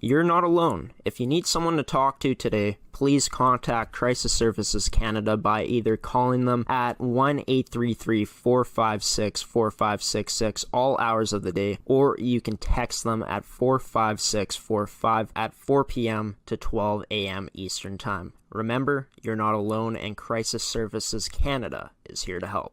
You're not alone. If you need someone to talk to today, please contact Crisis Services Canada by either calling them at 1-833-456-4566 all hours of the day, or you can text them at 45645 at 4 p.m. to 12 a.m. Eastern Time. Remember, you're not alone, and Crisis Services Canada is here to help.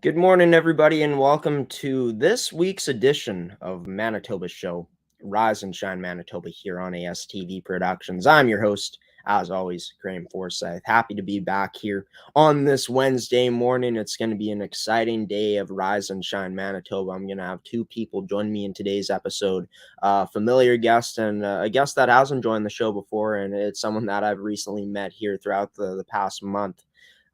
Good morning, everybody, and welcome to this week's edition of Manitoba's show, Rise and Shine Manitoba, here on ASTV Productions. I'm your host, as always, Graeme Forsyth. Happy to be back here on this Wednesday morning. It's going to be an exciting day of Rise and Shine Manitoba. I'm going to have two people join me in today's episode, a familiar guest and a guest that hasn't joined the show before, and it's someone that I've recently met here throughout the past month.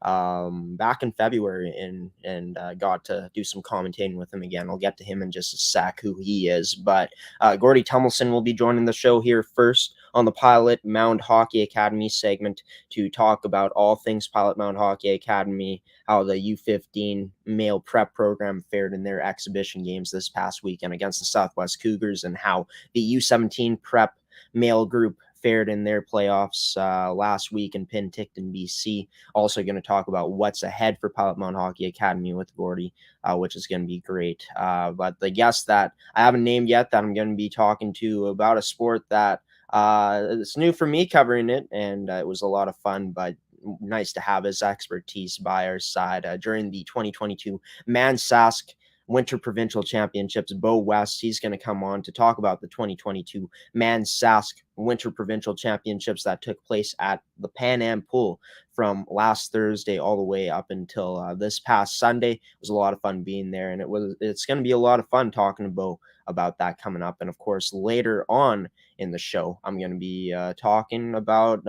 Back in February and got to do some commentating with him again. I'll get to him in just a sec, who he is. But Gordie will be joining the show here first on the Pilot Mound Hockey Academy segment to talk about all things Pilot Mound Hockey Academy, how the U15 male prep program fared in their exhibition games this past weekend against the Southwest Cougars, and how the U17 prep male group fared in their playoffs last week in Penticton, BC. Also going to talk about what's ahead for Pilot Mound Hockey Academy with Gordie, which is going to be great. But the guest that I haven't named yet that I'm going to be talking to about a sport that it's new for me covering it, and it was a lot of fun, but nice to have his expertise by our side during the 2022 ManSask Winter Provincial Championships. Bo West, he's going to come on to talk about the 2022 ManSask Winter Provincial Championships that took place at the Pan Am Pool from last Thursday all the way up until this past Sunday. It was a lot of fun being there, and it's going to be a lot of fun talking to Bo about that coming up. And of course, later on in the show, I'm going to be talking about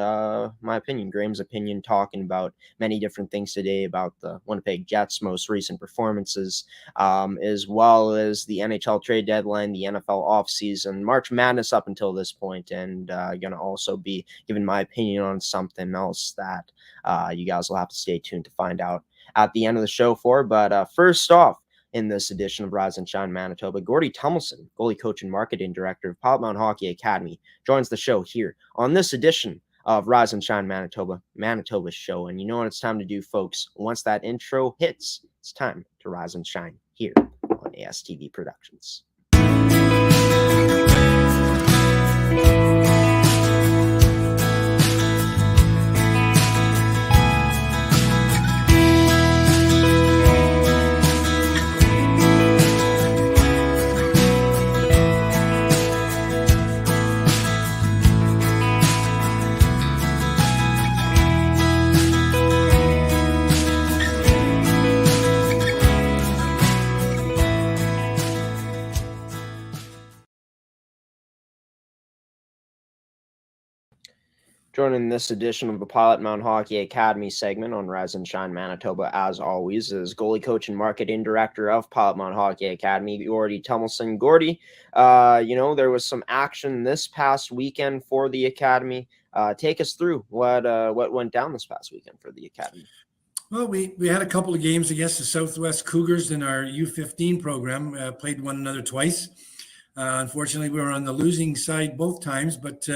my opinion, Graeme's opinion, talking about many different things today about the Winnipeg Jets' most recent performances, as well as the NHL Trade Deadline, the NFL Offseason, March Madness up until this point, and going to also be giving my opinion on something else that you guys will have to stay tuned to find out at the end of the show for. But first off, in this edition of Rise and Shine Manitoba, Gordie Tummelson, goalie coach and marketing director of Pilot Mound Hockey Academy, joins the show here on this edition of Rise and Shine Manitoba, Manitoba's show. And you know what it's time to do, folks. Once that intro hits, it's time to rise and shine here on ASTV Productions. Joining this edition of the Pilot Mound Hockey Academy segment on Rise and Shine Manitoba, as always, is goalie coach and marketing director of Pilot Mound Hockey Academy, Gordie Tummelson. Gordie, there was some action this past weekend for the Academy. Take us through what went down this past weekend for the Academy. Well, we had a couple of games against the Southwest Cougars in our U15 program, played one another twice. Unfortunately, we were on the losing side both times, but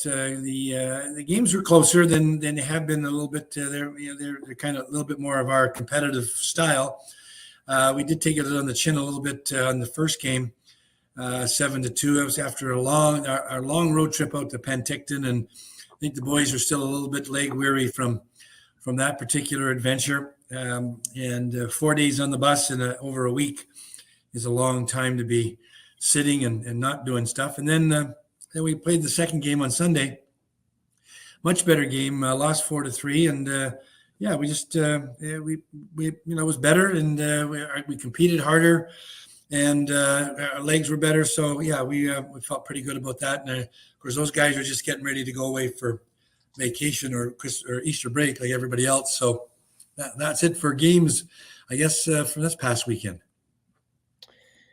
the games were closer than they have been a little bit. They're kind of a little bit more of our competitive style. We did take it on the chin a little bit on the first game, 7-2. It was after our long road trip out to Penticton, and I think the boys are still a little bit leg weary from that particular adventure. And 4 days on the bus and over a week is a long time to be sitting and not doing stuff. And then we played the second game on Sunday. Much better game, lost 4-3, and we just it was better, and we competed harder, and our legs were better. So we felt pretty good about that. And of course, those guys are just getting ready to go away for vacation or Easter break like everybody else. So that's it for games, I guess, from this past weekend.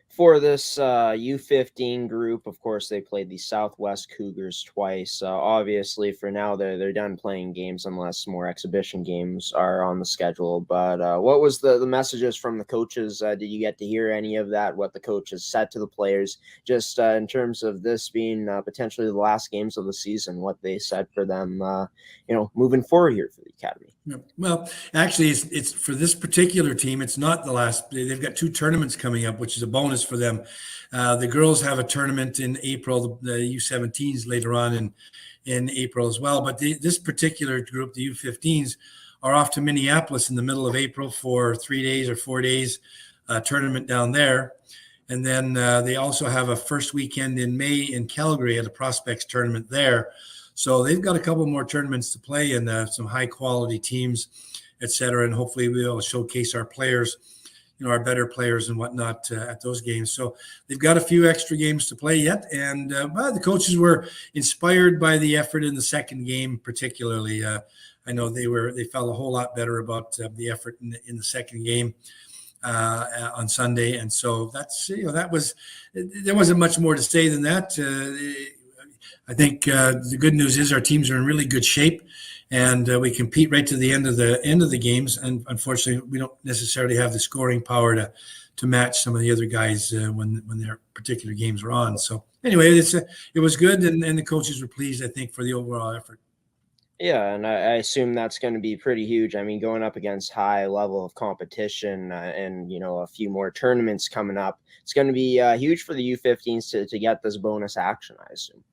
For this U15 group, of course, they played the Southwest Cougars twice. Obviously, for now, they're done playing games unless more exhibition games are on the schedule. But what was the messages from the coaches? Did you get to hear any of that? What the coaches said to the players, just in terms of this being potentially the last games of the season? What they said for them, moving forward here for the academy. Well, actually, it's for this particular team. It's not the last. They've got 2 tournaments coming up, which is a bonus for them. The girls have a tournament in April. The U17s later on in April as well. But this particular group, the U15s, are off to Minneapolis in the middle of April for 3 days or 4 days tournament down there. And then they also have a first weekend in May in Calgary at a prospects tournament there. So they've got a couple more tournaments to play and some high quality teams, et cetera. And hopefully we'll showcase our players, our better players and whatnot at those games. So they've got a few extra games to play yet. And the coaches were inspired by the effort in the second game, particularly. I know they felt a whole lot better about the effort in the second game on Sunday. And so there wasn't much more to say than that. I think the good news is our teams are in really good shape, and we compete right to the end of the games. And unfortunately, we don't necessarily have the scoring power to match some of the other guys when their particular games are on. So anyway, it was good, and the coaches were pleased, I think, for the overall effort. Yeah, and I assume that's going to be pretty huge. I mean, going up against high level of competition and, a few more tournaments coming up, it's going to be huge for the U15s to get this bonus action, I assume.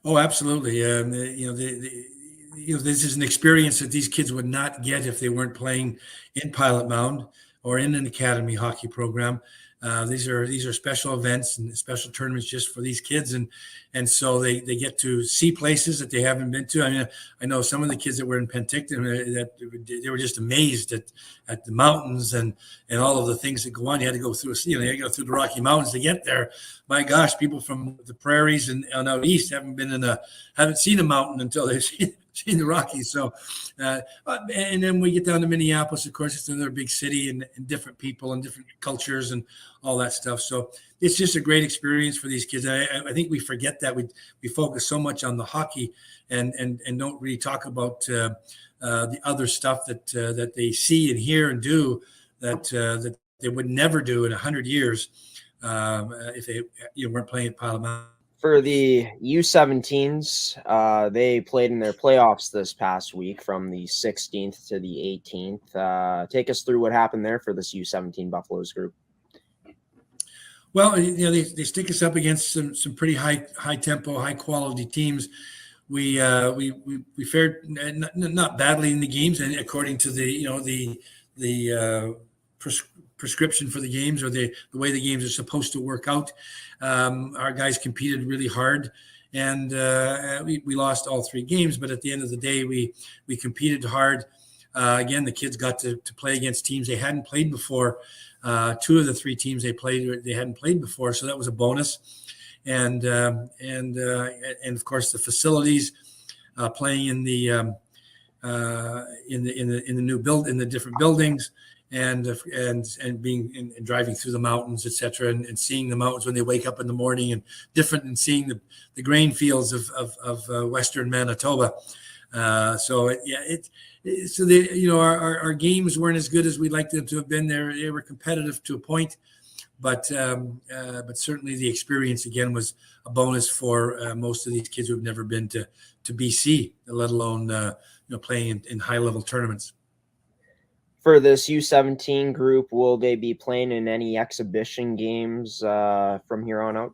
Oh, absolutely. This is an experience that these kids would not get if they weren't playing in Pilot Mound or in an academy hockey program. These are special events and special tournaments just for these kids, and so they get to see places that they haven't been to. I mean, I know some of the kids that were in Penticton that they were just amazed at the mountains and all of the things that go on. You had to go through, you had to go through the Rocky Mountains to get there. My gosh, people from the prairies and out east haven't seen a mountain until they've seen the Rockies. So, and then we get down to Minneapolis. Of course, it's another big city and different people and different cultures and all that stuff. So it's just a great experience for these kids. I think we forget that we focus so much on the hockey and don't really talk about the other stuff that they see and hear and do that they would never do in 100 years if they weren't playing at Pilot Mound. For the U17s, they played in their playoffs this past week from the 16th to the 18th. Take us through what happened there for this U17 Buffaloes group. Well, they stick us up against some pretty high tempo, high quality teams. We fared not badly in the games, and according to the prescription for the games or the way the games are supposed to work out. Our guys competed really hard, and we lost all 3 games. But at the end of the day, we competed hard. Again, the kids got to play against teams they hadn't played before. 2 of the 3 teams they hadn't played before, so that was a bonus. And of course the facilities, playing in the new build in the different buildings. And being and driving through the mountains, et cetera, and seeing the mountains when they wake up in the morning, and different than seeing the grain fields of Western Manitoba. So our games weren't as good as we'd like them to have been. They were competitive to a point, but certainly the experience again was a bonus for most of these kids who have never been to BC, let alone playing in high level tournaments. For this U17 group, will they be playing in any exhibition games from here on out?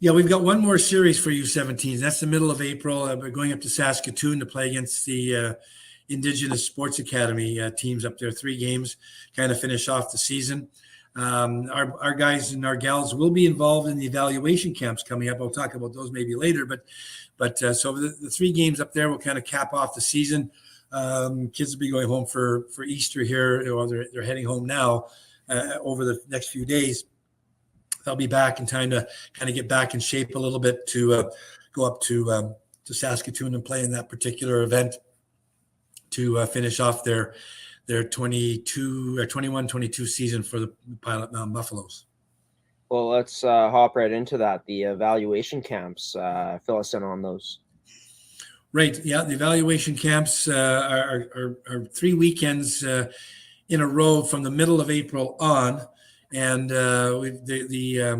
Yeah, we've got one more series for U17s. That's the middle of April. We're going up to Saskatoon to play against the Indigenous Sports Academy teams up there. 3 games, kind of finish off the season. Our guys and our gals will be involved in the evaluation camps coming up. I'll talk about those maybe later. But so the 3 games up there will kind of cap off the season. Kids will be going home for Easter here, or they're heading home now over the next few days. They'll be back in time to kind of get back in shape a little bit to go up to Saskatoon and play in that particular event to finish off their 21-22 season for the Pilot Mound Buffaloes. Well, let's hop right into that. The evaluation camps. Fill us in on those. Right. Yeah. The evaluation camps are 3 weekends in a row from the middle of April on, and the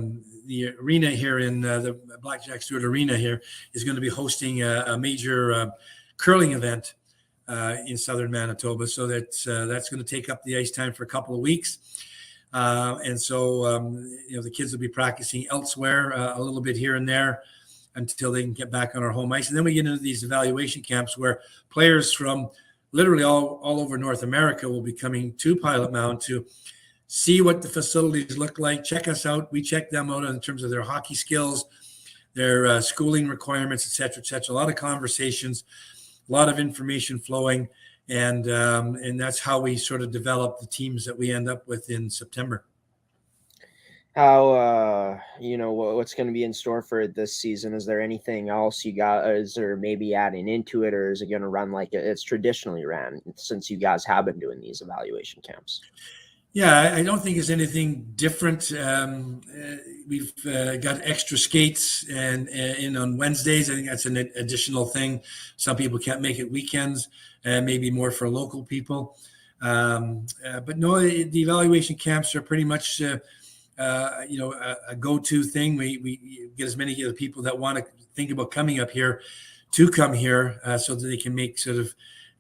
arena here in the Blackjack Stewart Arena here is going to be hosting a major curling event in southern Manitoba. So that's going to take up the ice time for a couple of weeks. And so, the kids will be practicing elsewhere a little bit here and there until they can get back on our home ice. And then we get into these evaluation camps where players from literally all over North America will be coming to Pilot Mound to see what the facilities look like, check us out. We check them out in terms of their hockey skills, their schooling requirements, et cetera, et cetera. A lot of conversations, a lot of information flowing. And that's how we sort of develop the teams that we end up with in September. How what's going to be in store for this season? Is there anything else you got? Is there maybe adding into it, or is it going to run like it's traditionally ran since you guys have been doing these evaluation camps? Yeah, I don't think it's anything different. We've got extra skates and in on Wednesdays. I think that's an additional thing. Some people can't make it weekends, maybe more for local people. But no, the evaluation camps are pretty much a go-to thing. We get as many of the people that want to think about coming up here to come here so that they can make sort of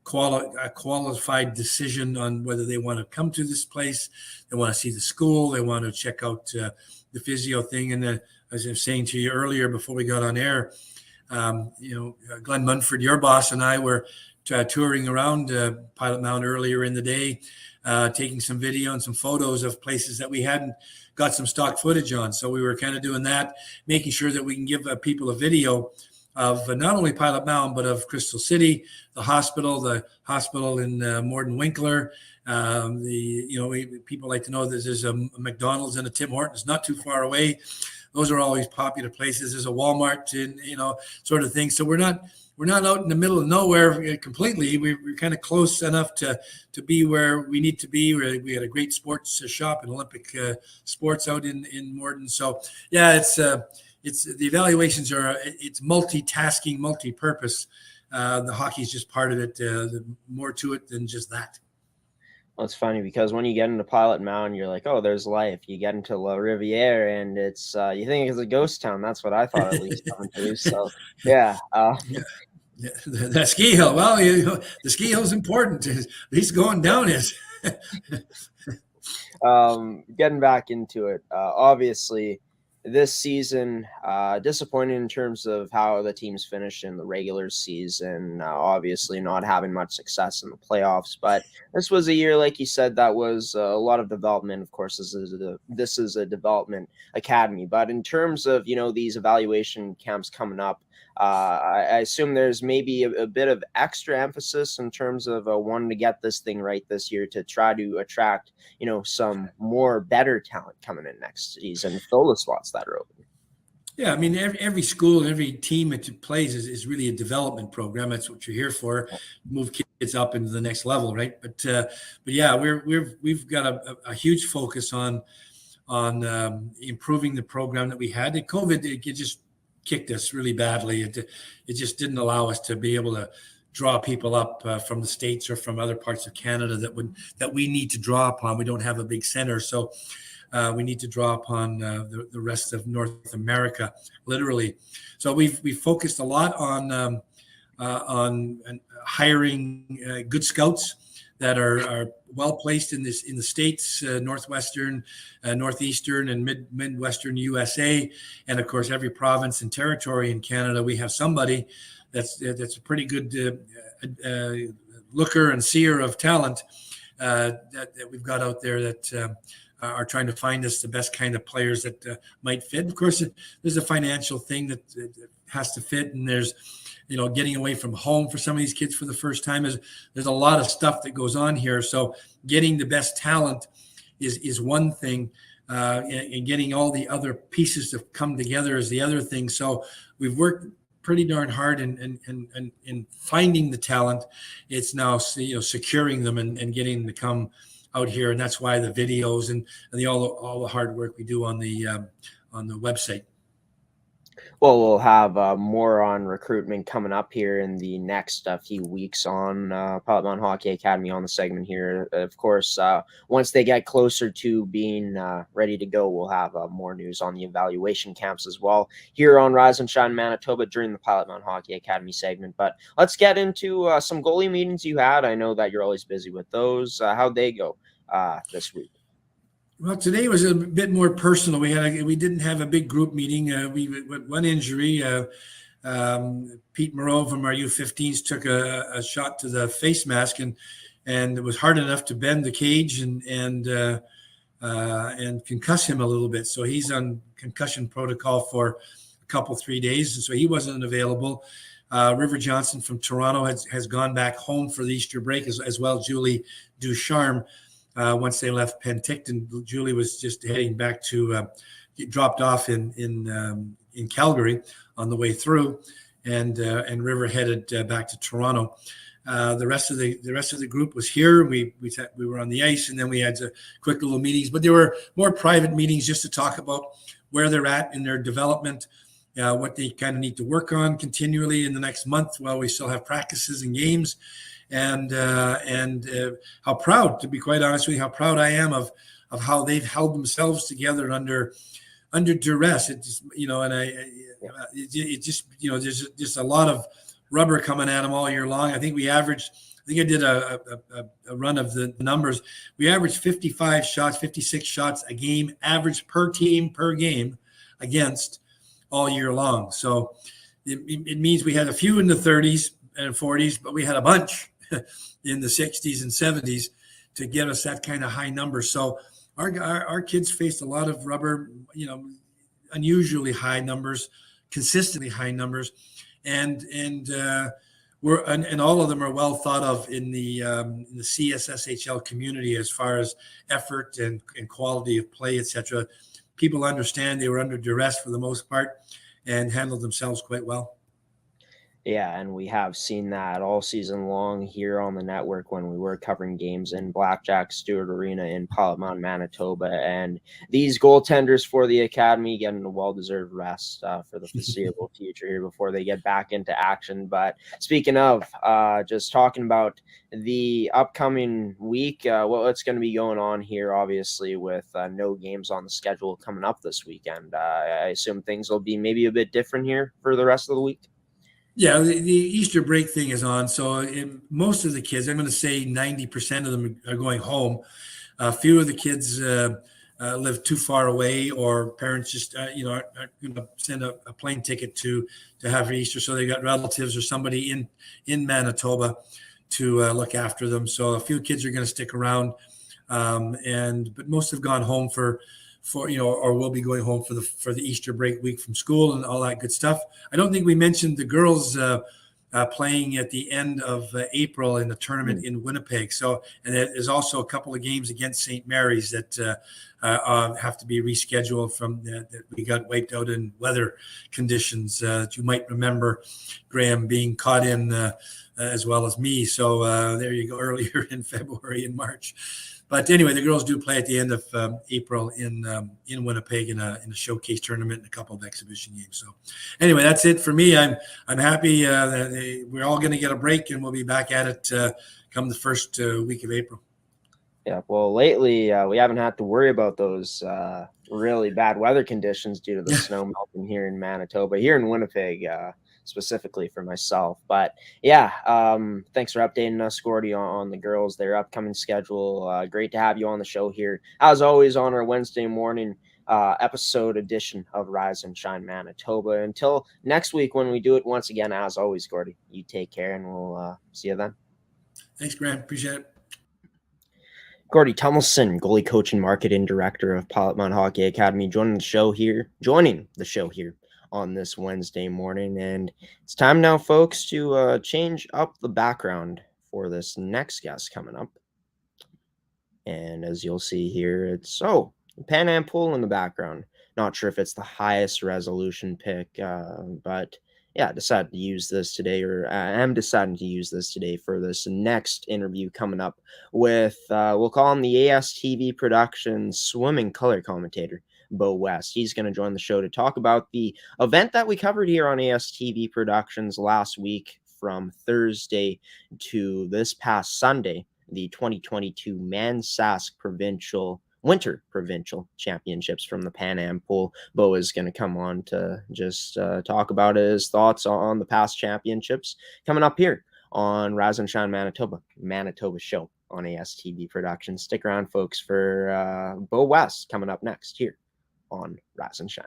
a qualified decision on whether they want to come to this place, they want to see the school, they want to check out the physio thing. And as I was saying to you earlier before we got on air, Glenn Munford, your boss, and I were touring around Pilot Mound earlier in the day, taking some video and some photos of places that we hadn't got some stock footage on. So we were kind of doing that, making sure that we can give people a video of not only Pilot Mound, but of Crystal City, the hospital in Morden Winkler. People like to know that there's a McDonald's and a Tim Hortons not too far away. Those are always popular places. There's a Walmart, sort of thing. So we're not out in the middle of nowhere completely. We're kind of close enough to be where we need to be. We had a great sports shop and Olympic sports out in Morden. So yeah, it's the evaluations it's multitasking, multi-purpose. The hockey is just part of it. More to it than just that. Well, it's funny because when you get into Pilot Mound, you're like, oh, there's life. You get into La Riviere, and it's you think it's a ghost town. That's what I thought, at least. So yeah. Yeah. That ski hill. Well, the ski hill's important. At least going down is. Getting back into it, obviously. This season, disappointing in terms of how the teams finished in the regular season. Obviously, not having much success in the playoffs. But this was a year, like you said, that was a lot of development. Of course, this is a development academy. But in terms of these evaluation camps coming up, I assume there's maybe a bit of extra emphasis in terms of wanting to get this thing right this year to try to attract some more better talent coming in next season, fill the spots that are open. Yeah, I mean, every school and every team that plays is really a development program. That's what you're here for, move kids up into the next level, right? But yeah, we've got a huge focus on improving the program that we had. COVID, it just kicked us really badly. It just didn't allow us to be able to draw people up from the States or from other parts of Canada that we need to draw upon. We don't have a big center, so we need to draw upon the rest of North America, literally. So we've focused a lot on hiring good scouts that are well placed in the states, northwestern, northeastern, and midwestern USA, and of course every province and territory in Canada. We have somebody that's a pretty good looker and seer of talent that we've got out there that are trying to find us the best kind of players that might fit. Of course, there's a financial thing that has to fit, and there's getting away from home for some of these kids for the first time. There's a lot of stuff that goes on here. So getting the best talent is one thing, and getting all the other pieces to come together is the other thing. So we've worked pretty darn hard in finding the talent. It's now securing them and getting them to come out here, and that's why the videos and all the hard work we do on the website. Well, we'll have more on recruitment coming up here in the next few weeks on Pilot Mound Hockey Academy on the segment here. Of course, once they get closer to being ready to go, we'll have more news on the evaluation camps as well here on Rise and Shine Manitoba during the Pilot Mound Hockey Academy segment. But let's get into some goalie meetings you had. I know that you're always busy with those. How'd they go this week? Well, today was a bit more personal. We didn't have a big group meeting. We with one injury. Pete Moreau from our U15s took a shot to the face mask, and it was hard enough to bend the cage and concuss him a little bit. So he's on concussion protocol for a couple 3 days, and so he wasn't available. River Johnson from Toronto has gone back home for the Easter break, as well. Julie Ducharme. Once they left Penticton, Julie was just heading back to get dropped off in Calgary on the way through, and River headed back to Toronto. The rest of the group was here. We were on the ice, and then we had quick little meetings, but there were more private meetings just to talk about where they're at in their development, what they kind of need to work on continually in the next month while we still have practices and games. And how proud, to be quite honest with you, how proud I am of how they've held themselves together under duress. It just, it just, there's just a lot of rubber coming at them all year long. I think I did a run of the numbers. We averaged 56 shots a game, average per team per game against all year long. So it means we had a few in the 30s and 40s, but we had a bunch in the 60s and 70s to get us that kind of high number. So our kids faced a lot of rubber, unusually high numbers, consistently high numbers, and all of them are well thought of in the CSSHL community as far as effort and quality of play, etc. People understand they were under duress for the most part and handled themselves quite well. Yeah, and we have seen that all season long here on the network when we were covering games in Blackjack Stewart Arena in Pilot Mound, Manitoba. And these goaltenders for the Academy getting a well-deserved rest for the foreseeable future here before they get back into action. But speaking of, just talking about the upcoming week, what's going to be going on here, obviously, with no games on the schedule coming up this weekend. I assume things will be maybe a bit different here for the rest of the week. Yeah, the Easter break thing is on. So most of the kids, I'm going to say 90% of them are going home. A few of the kids live too far away, or parents just, aren't going to send a plane ticket to have Easter. So they got relatives or somebody in Manitoba to look after them. So a few kids are going to stick around, but most have gone home for or will be going home for the Easter break week from school and all that good stuff. I don't think we mentioned the girls playing at the end of April in the tournament in Winnipeg. So, and there's also a couple of games against St. Mary's that have to be rescheduled from that we got wiped out in weather conditions that you might remember, Graeme, being caught in as well as me. So there you go, earlier in February and March. But anyway, the girls do play at the end of April in Winnipeg in a showcase tournament and a couple of exhibition games. So anyway, that's it for me. I'm happy that we're all going to get a break, and we'll be back at it come the first week of April. Yeah, well, lately we haven't had to worry about those really bad weather conditions due to the snow melting here in Manitoba, here in Winnipeg. Specifically for myself. But yeah, thanks for updating us, Gordie, on the girls, their upcoming schedule. Great to have you on the show here, as always, on our Wednesday morning episode edition of Rise and Shine Manitoba. Until next week when we do it once again, as always, Gordie, you take care, and we'll see you then. Thanks, Grant. Appreciate it. Gordie Tummelson, goalie coach and marketing director of Pilot Mound Hockey Academy, joining the show here on this Wednesday morning. And it's time now, folks, to change up the background for this next guest coming up. And as you'll see here, it's Pan Am Pool in the background. Not sure if it's the highest resolution pic, but decided to use this today, or I am deciding to use this today for this next interview coming up with, we'll call him the ASTV Productions swimming color commentator, Bo West. He's going to join the show to talk about the event that we covered here on ASTV Productions last week from Thursday to this past Sunday, the 2022 ManSask Winter Provincial Championships from the Pan Am pool. Bo is going to come on to just talk about his thoughts on the past championships coming up here on Rise and Shine Manitoba show on ASTV Productions. Stick around, folks, for Bo West coming up next here on Rise and Shine.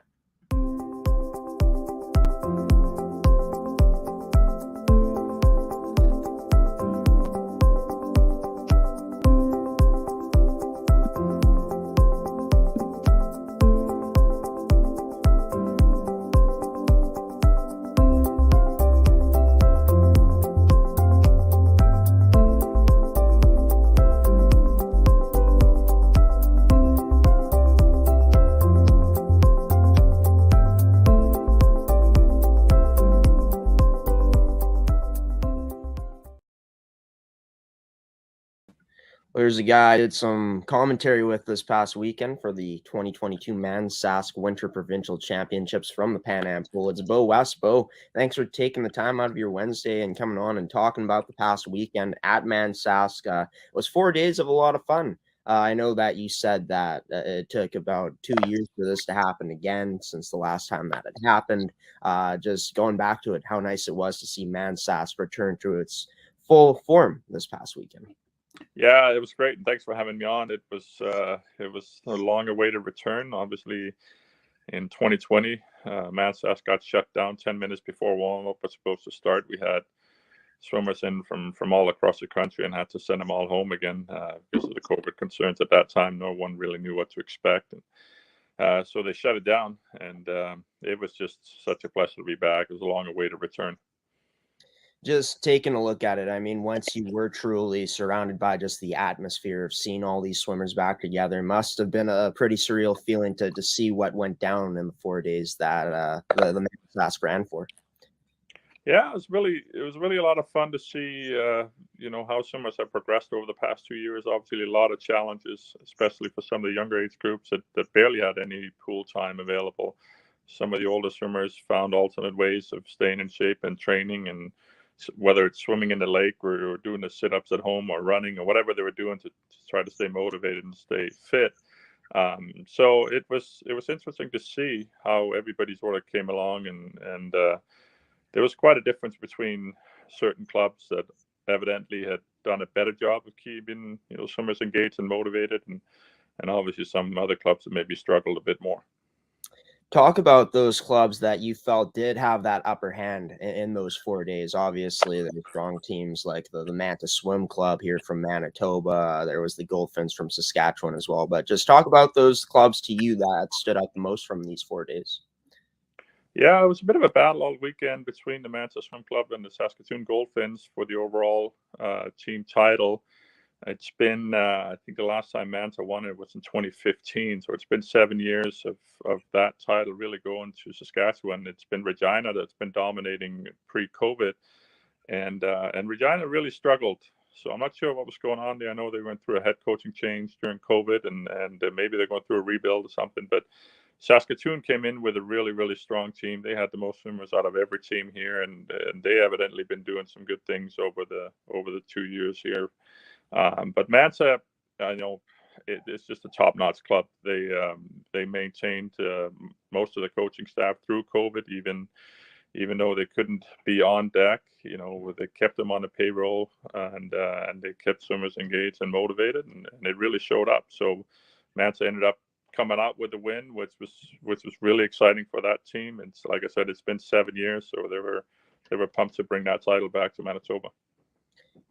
There's a guy I did some commentary with this past weekend for the 2022 ManSask Winter Provincial Championships from the Pan Am pool. It's Bo West. Bo, thanks for taking the time out of your Wednesday and coming on and talking about the past weekend at ManSask. It was 4 days of a lot of fun. I know that you said that it took about 2 years for this to happen again since the last time that had happened. Just going back to it, how nice it was to see ManSask return to its full form this past weekend. Yeah, it was great. And thanks for having me on. It was a long-awaited return. Obviously, in 2020, ManSask got shut down 10 minutes before warm-up was supposed to start. We had swimmers in from all across the country and had to send them all home again because of the COVID concerns at that time. No one really knew what to expect. And so they shut it down, and it was just such a pleasure to be back. It was a long-awaited return. Just taking a look at it, I mean, once you were truly surrounded by just the atmosphere of seeing all these swimmers back together, must have been a pretty surreal feeling to see what went down in the 4 days that the ManSask ran for. Yeah, it was really a lot of fun to see, how swimmers have progressed over the past 2 years. Obviously, a lot of challenges, especially for some of the younger age groups that barely had any pool time available. Some of the older swimmers found alternate ways of staying in shape and training, and whether it's swimming in the lake or doing the sit-ups at home or running or whatever they were doing to try to stay motivated and stay fit. So it was interesting to see how everybody sort of came along, and there was quite a difference between certain clubs that evidently had done a better job of keeping swimmers engaged and motivated, and obviously some other clubs that maybe struggled a bit more. Talk about those clubs that you felt did have that upper hand in those 4 days. Obviously, there were strong teams like the Manta Swim Club here from Manitoba. There was the Goldfinns from Saskatchewan as well. But just talk about those clubs to you that stood out the most from these 4 days. Yeah, it was a bit of a battle all weekend between the Manta Swim Club and the Saskatoon Goldfinns for the overall team title. It's been, I think the last time Manta won it was in 2015. So it's been 7 years of that title really going to Saskatchewan. It's been Regina that's been dominating pre-COVID. And Regina really struggled. So I'm not sure what was going on there. I know they went through a head coaching change during COVID, and maybe they're going through a rebuild or something. But Saskatoon came in with a really, really strong team. They had the most swimmers out of every team here, and they evidently been doing some good things over the 2 years here. But Manta, I know it's just a top-notch club. They maintained most of the coaching staff through COVID, even though they couldn't be on deck. They kept them on the payroll, and they kept swimmers engaged and motivated, and it really showed up. So Manta ended up coming out with the win, which was really exciting for that team. And like I said, it's been 7 years, so they were pumped to bring that title back to Manitoba.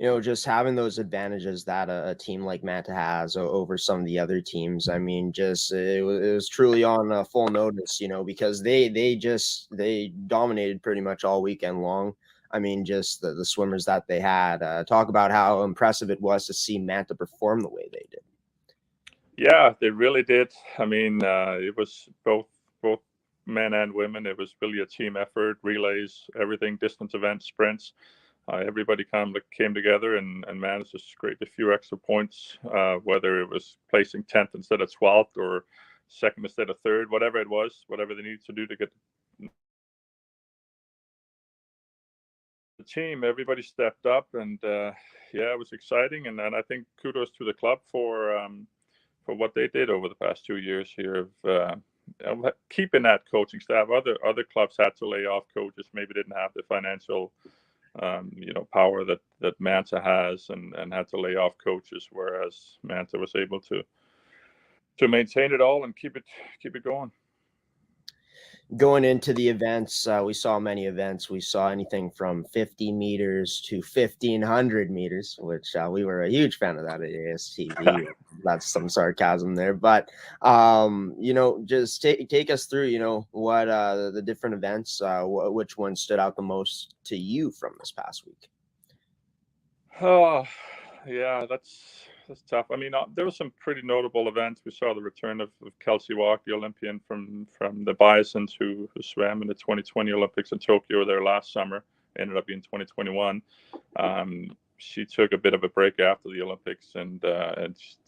Just having those advantages that a team like Manta has over some of the other teams. I mean, it was truly on full notice, because they dominated pretty much all weekend long. I mean, just the swimmers that they had. Talk about how impressive it was to see Manta perform the way they did. Yeah, they really did. I mean, it was both men and women. It was really a team effort, relays, everything, distance events, sprints. Everybody kind of came together and managed to scrape a few extra points, whether it was placing 10th instead of 12th or second instead of third, whatever it was, whatever they needed to do to get the team. Everybody stepped up, and yeah, it was exciting. And I think kudos to the club for what they did over the past 2 years here of keeping that coaching staff. Other clubs had to lay off coaches, maybe didn't have the financial power that Manta has, and had to lay off coaches, whereas Manta was able to maintain it all and keep it going. Going into the events, we saw many events. We saw anything from 50 meters to 1,500 meters, which we were a huge fan of that at ASTV. That's some sarcasm there, but just take us through, what the different events, which one stood out the most to you from this past week? Oh, yeah, that's tough. I mean, there were some pretty notable events. We saw the return of Kelsey Walk, the Olympian from the Bisons, who swam in the 2020 Olympics in Tokyo there last summer. Ended up being 2021. She took a bit of a break after the Olympics, and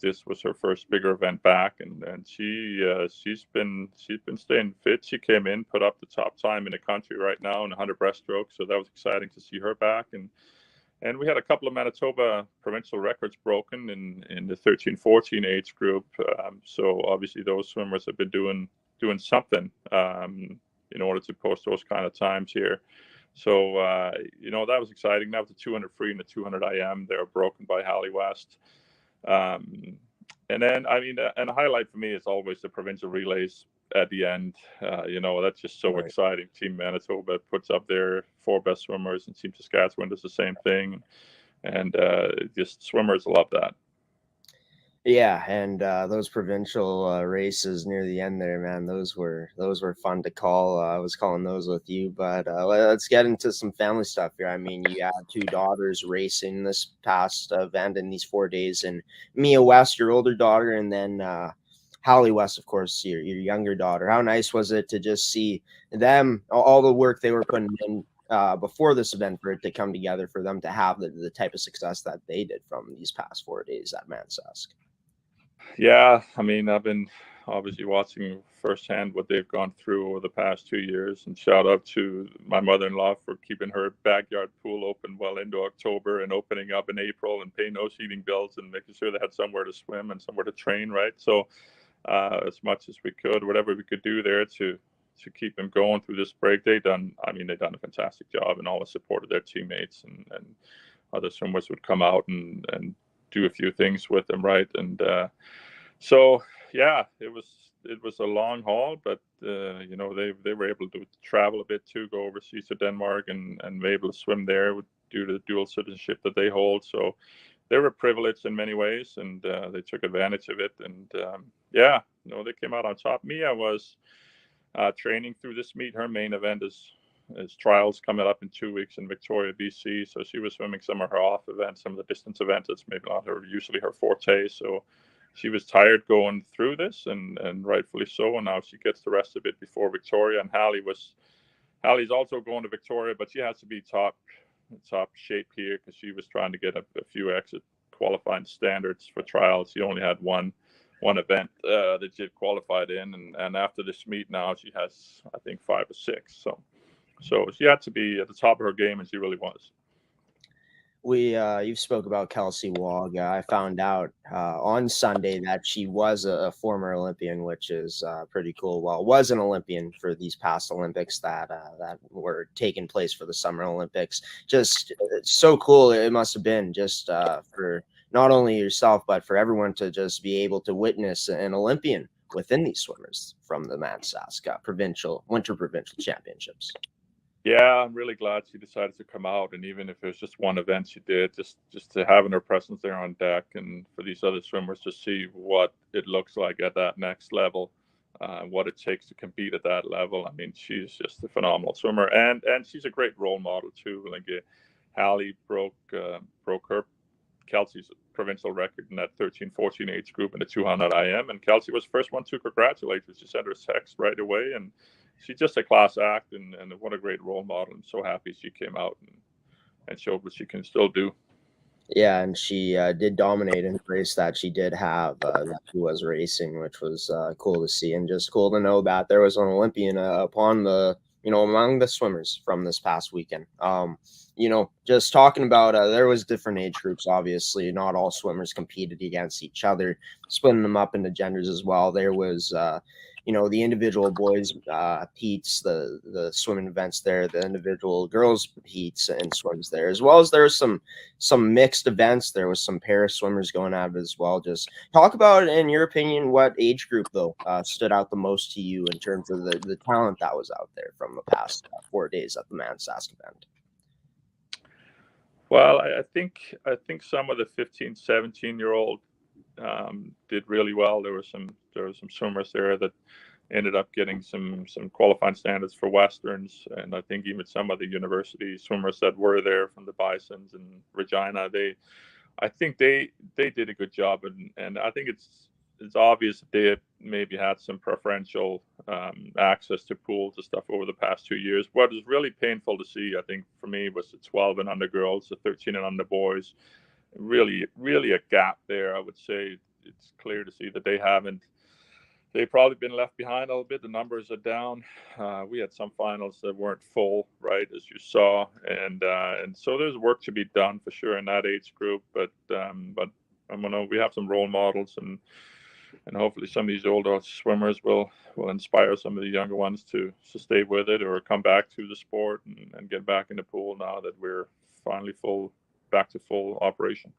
this was her first bigger event back. And she's been staying fit. She came in, put up the top time in the country right now in 100 breaststroke. So that was exciting to see her back. And we had a couple of Manitoba provincial records broken in the 13-14 age group. So obviously those swimmers have been doing something in order to post those kind of times here. So that was exciting. That was the 200 free and the 200 IM. They were broken by Hallie West. And then, and a highlight for me is always the provincial relays at the end. That's just so exciting. Team Manitoba puts up their 4 best swimmers, and Team Saskatchewan does the same thing. And just swimmers love that. Yeah, and those provincial races near the end there, man, those were fun to call. I was calling those with you, but let's get into some family stuff here. I mean, you had 2 daughters racing this past event in these 4 days, and Mia West, your older daughter, and then Hallie West, of course, your younger daughter. How nice was it to just see them, all the work they were putting in before this event, for it to come together, for them to have the type of success that they did from these past 4 days at ManSask? Yeah, I mean, I've been obviously watching firsthand what they've gone through over the past 2 years, and shout out to my mother-in-law for keeping her backyard pool open well into October and opening up in April and paying those heating bills and making sure they had somewhere to swim and somewhere to train, right? So as much as we could, whatever we could do there to keep them going through this break, they've done a fantastic job, and all the support of their teammates and other swimmers would come out and do a few things with them, right? And so yeah, it was a long haul, but they were able to travel a bit too, go overseas to Denmark and were able to swim there due to the dual citizenship that they hold. So they were privileged in many ways, and they took advantage of it. And they came out on top. Mia was training through this meet. Her main event is trials coming up in 2 weeks in Victoria, BC. So she was swimming some of her off events, some of the distance events. It's maybe not usually her forte. So she was tired going through this, and rightfully so. And now she gets the rest of it before Victoria. And Hallie's also going to Victoria, but she has to be top shape here, because she was trying to get a few exit qualifying standards for trials. She only had one event that she had qualified in, and after this meet now she has, I think, 5 or 6. So she had to be at the top of her game, and she really was. You spoke about Kelsey Wog. I found out on Sunday that she was a former Olympian, which is pretty cool. Well, was an Olympian for these past Olympics that were taking place for the Summer Olympics. Just so cool. It must have been just for not only yourself, but for everyone to just be able to witness an Olympian within these swimmers from the ManSask Winter Provincial Championships. Yeah, I'm really glad she decided to come out, and even if it was just one event she did, just to having her presence there on deck, and for these other swimmers to see what it looks like at that next level, what it takes to compete at that level. I mean, she's just a phenomenal swimmer, and she's a great role model too. Like Hallie broke her Kelsey's provincial record in that 13-14 age group in the 200 IM, and Kelsey was the first one to congratulate her. She sent her a text right away, and she's just a class act, and what a great role model. I'm so happy she came out and showed what she can still do. Yeah, and she did dominate in the race that she did have that she was racing, which was cool to see, and just cool to know that there was an Olympian upon the among the swimmers from this past weekend. Just talking about there was different age groups. Obviously, not all swimmers competed against each other, splitting them up into genders as well. There was the individual boys heats, the swimming events there, the individual girls heats and swims there, as well as there was some mixed events. There was some pair of swimmers going at it as well. Just talk about, in your opinion, what age group though stood out the most to you in terms of the talent that was out there from the past 4 days at the ManSask event. Well, I think some of the 15, 17-year-old did really well. There were some swimmers there that ended up getting some qualifying standards for Westerns, and I think even some of the university swimmers that were there from the Bisons and Regina, I think they did a good job, and I think it's obvious that they had maybe had some preferential access to pools and stuff over the past 2 years. What is really painful to see, I think, for me, was the 12 and under girls, the 13 and under boys. Really a gap there. I would say it's clear to see that they've probably been left behind a little bit. The numbers are down. We had some finals that weren't full, right, as you saw, and so there's work to be done for sure in that age group. But we have some role models, and hopefully some of these older swimmers will inspire some of the younger ones to stay with it or come back to the sport and get back in the pool now that we're finally back to full operation.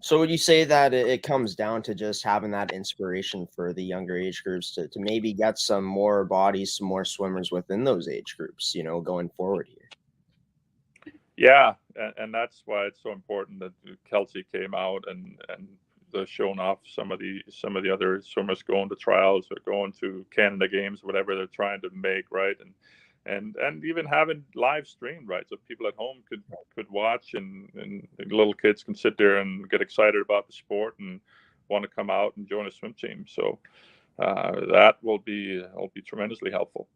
So would you say that it comes down to just having that inspiration for the younger age groups to maybe get some more bodies, some more swimmers within those age groups, going forward here? Yeah, and that's why it's so important that Kelsey came out and showing off some of the other swimmers going to trials or going to Canada Games, whatever they're trying to make, right? And even having live streamed, right? So people at home could watch, and little kids can sit there and get excited about the sport and want to come out and join a swim team. So that will be tremendously helpful.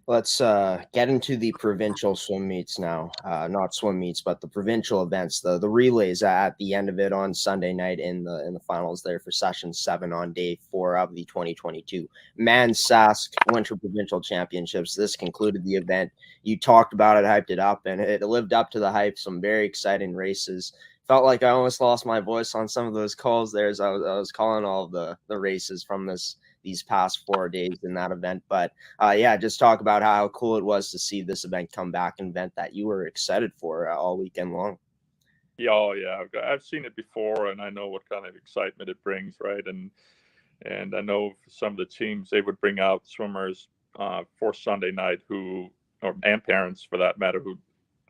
Let's get into the provincial swim meets now. Not swim meets, but the provincial events, the relays at the end of it on Sunday night in the finals there for session 7 on day 4 of the 2022 ManSask Winter Provincial Championships. This concluded the event. You talked about it, hyped it up, and it lived up to the hype. Some very exciting races. Felt like I almost lost my voice on some of those calls there as I was calling all of the races from these past 4 days in that event. But just talk about how cool it was to see this event come back, an event that you were excited for all weekend long. Yeah, I've seen it before, and I know what kind of excitement it brings, right? And I know some of the teams, they would bring out swimmers for Sunday night and parents for that matter, who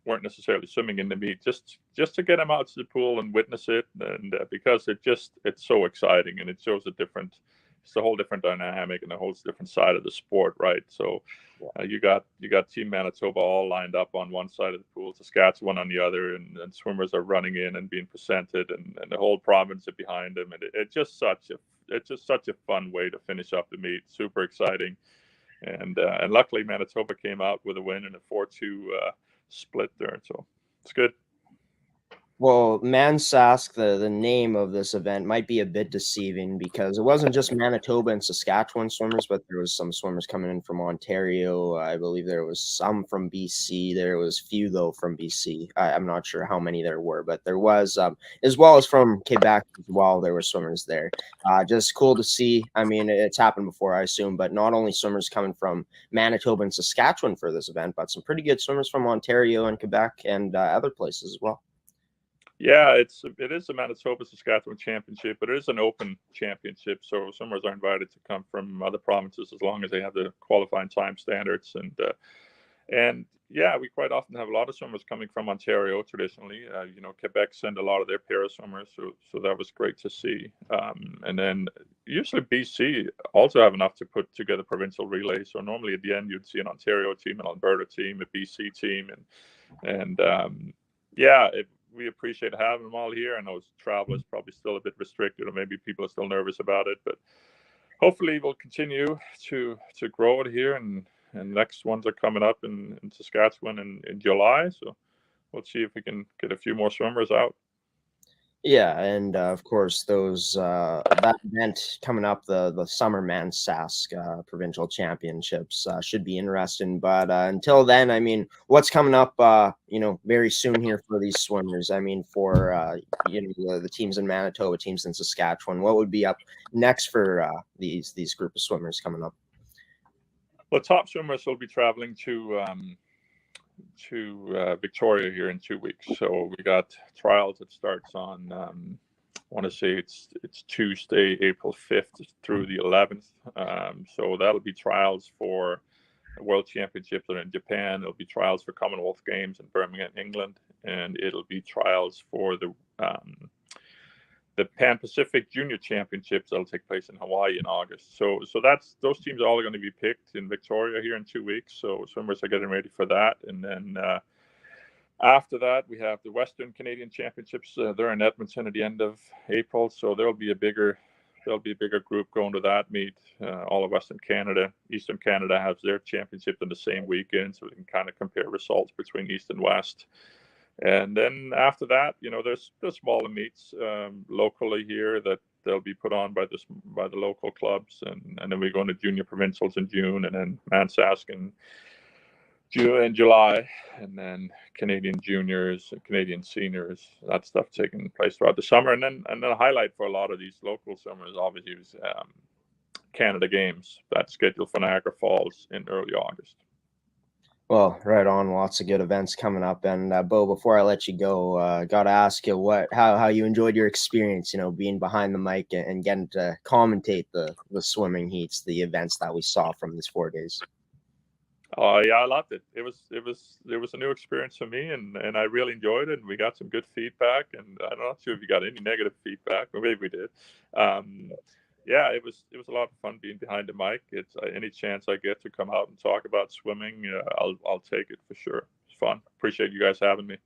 weren't necessarily swimming in the meet, just to get them out to the pool and witness it, and because it's so exciting, and it shows it's a whole different dynamic and a whole different side of the sport, right? So you got Team Manitoba all lined up on one side of the pool, Saskatchewan on the other, and swimmers are running in and being presented, and the whole province is behind them, and it's just such a fun way to finish up the meet. Super exciting, and luckily Manitoba came out with a win in a 4-2 split there, so it's good. Well, ManSask, the name of this event, might be a bit deceiving because it wasn't just Manitoba and Saskatchewan swimmers, but there was some swimmers coming in from Ontario. I believe there was some from BC. There was few, though, from BC. I'm not sure how many there were, but there was, as well as from Quebec as well, there were swimmers there. Just cool to see. I mean, it's happened before, I assume, but not only swimmers coming from Manitoba and Saskatchewan for this event, but some pretty good swimmers from Ontario and Quebec and other places as well. Yeah, it is a Manitoba Saskatchewan championship, but it is an open championship, so swimmers are invited to come from other provinces as long as they have the qualifying time standards. And yeah, we quite often have a lot of swimmers coming from Ontario traditionally. Quebec send a lot of their para swimmers, so that was great to see. And then usually BC also have enough to put together provincial relays. So normally at the end you'd see an Ontario team, an Alberta team, a BC team, and we appreciate having them all here. I know travel is probably still a bit restricted, or maybe people are still nervous about it, but hopefully we'll continue to grow it here, and next ones are coming up in Saskatchewan in July. So we'll see if we can get a few more swimmers out. Yeah, and of course those that event coming up, the summer ManSask provincial championships should be interesting. But until then, I mean, what's coming up? Very soon here for these swimmers. I mean, for the teams in Manitoba, teams in Saskatchewan. What would be up next for these group of swimmers coming up? Well, top swimmers will be traveling to Victoria here in 2 weeks. So we got trials that starts on I want to say it's Tuesday, April 5th through the 11th. So that'll be trials for World Championships in Japan. It'll be trials for Commonwealth Games in Birmingham, England, and it'll be trials for the Pan Pacific Junior Championships that'll take place in Hawaii in August. So those teams are all going to be picked in Victoria here in 2 weeks. So swimmers are getting ready for that, and then after that we have the Western Canadian Championships. They're in Edmonton at the end of April. So there'll be a bigger group going to that meet. All of Western Canada, Eastern Canada has their championship in the same weekend, so we can kind of compare results between East and West. And then after that, there's smaller meets locally here that they'll be put on by the local clubs, and then we go into junior provincials in June, and then ManSask in June and July, and then Canadian juniors and Canadian seniors. That stuff taking place throughout the summer, and then a highlight for a lot of these local summers obviously is Canada Games that's scheduled for Niagara Falls in early August. Well, right on. Lots of good events coming up. And Bo, before I let you go, got to ask you how you enjoyed your experience, being behind the mic and getting to commentate the swimming heats, the events that we saw from these 4 days. Oh yeah, I loved it. It was a new experience for me, and I really enjoyed it. And we got some good feedback, and I'm not sure if you got any negative feedback, or maybe we did. Yeah, it was a lot of fun being behind the mic. It's any chance I get to come out and talk about swimming, I'll take it for sure. It's fun. Appreciate you guys having me.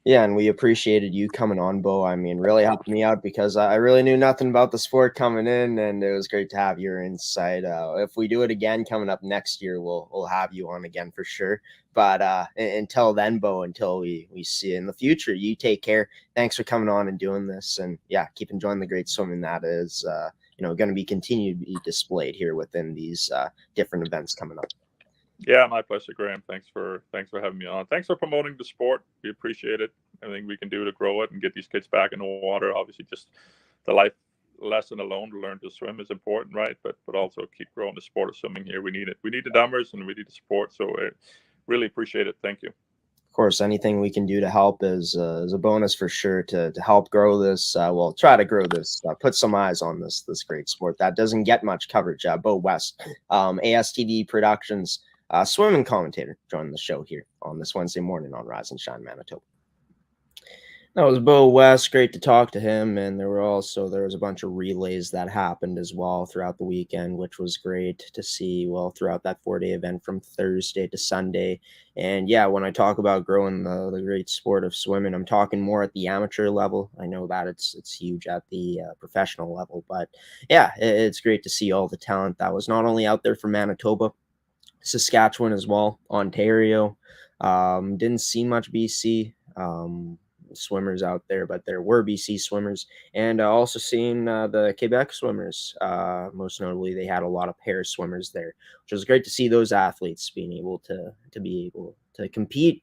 Yeah, and we appreciated you coming on, Bo. I mean, really helped me out because I really knew nothing about the sport coming in, and it was great to have your insight. If we do it again coming up next year, we'll have you on again for sure. But until then, Bo, until we see you in the future, you take care. Thanks for coming on and doing this, and yeah, keep enjoying the great swimming that is going to be continued to be displayed here within these different events coming up. Yeah, my pleasure, Graeme. Thanks for having me on. Thanks for promoting the sport. We appreciate it. Everything we can do to grow it and get these kids back in the water. Obviously, just the life lesson alone to learn to swim is important, right? But also keep growing the sport of swimming here. We need it. We need the numbers and we need the support. So I really appreciate it. Thank you. Of course, anything we can do to help is a bonus for sure to help grow this. We'll try to grow this, put some eyes on this great sport that doesn't get much coverage. Bo West, ASTV Productions, swimming commentator, joining the show here on this Wednesday morning on Rise and Shine Manitoba. That was Bo West. Great to talk to him. And there was a bunch of relays that happened as well throughout the weekend, which was great to see. Well, throughout that 4-day event from Thursday to Sunday. And yeah, when I talk about growing the great sport of swimming, I'm talking more at the amateur level. I know that it's huge at the professional level, but yeah, it's great to see all the talent that was not only out there for Manitoba, Saskatchewan as well, Ontario. Didn't see much BC swimmers out there, but there were BC swimmers, and also seeing the Quebec swimmers. Most notably, they had a lot of pair swimmers there, which was great to see those athletes being able to compete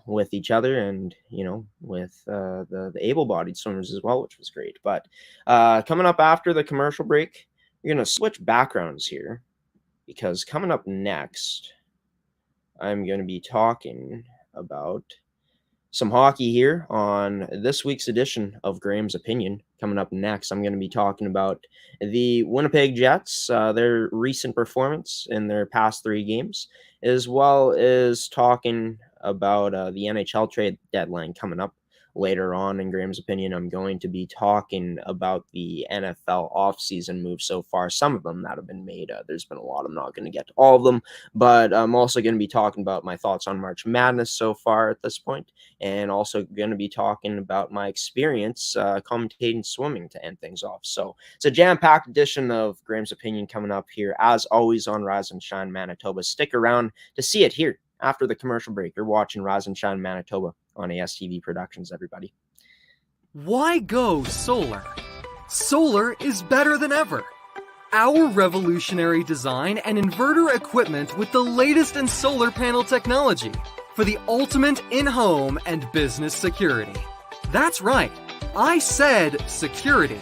with each other, and with the able-bodied swimmers as well, which was great. But coming up after the commercial break, we're gonna switch backgrounds here, because coming up next, I'm going to be talking about some hockey here on this week's edition of Graeme's Opinion. Coming up next, I'm going to be talking about the Winnipeg Jets, their recent performance in their past 3 games, as well as talking about the NHL Trade Deadline coming up later on in Graeme's opinion, I'm going to be talking about the NFL offseason moves so far, some of them that have been made. There's been a lot. I'm not going to get to all of them, but I'm also going to be talking about my thoughts on March Madness so far at this point, and also going to be talking about my experience commentating swimming to end things off. So it's a jam-packed edition of Graeme's opinion coming up here, as always, on Rise and Shine Manitoba. Stick around to see it here after the commercial break. You're watching Rise and Shine Manitoba on ASTV Productions, everybody. Why go solar? Solar is better than ever. Our revolutionary design and inverter equipment with the latest in solar panel technology for the ultimate in-home and business security. That's right, I said security.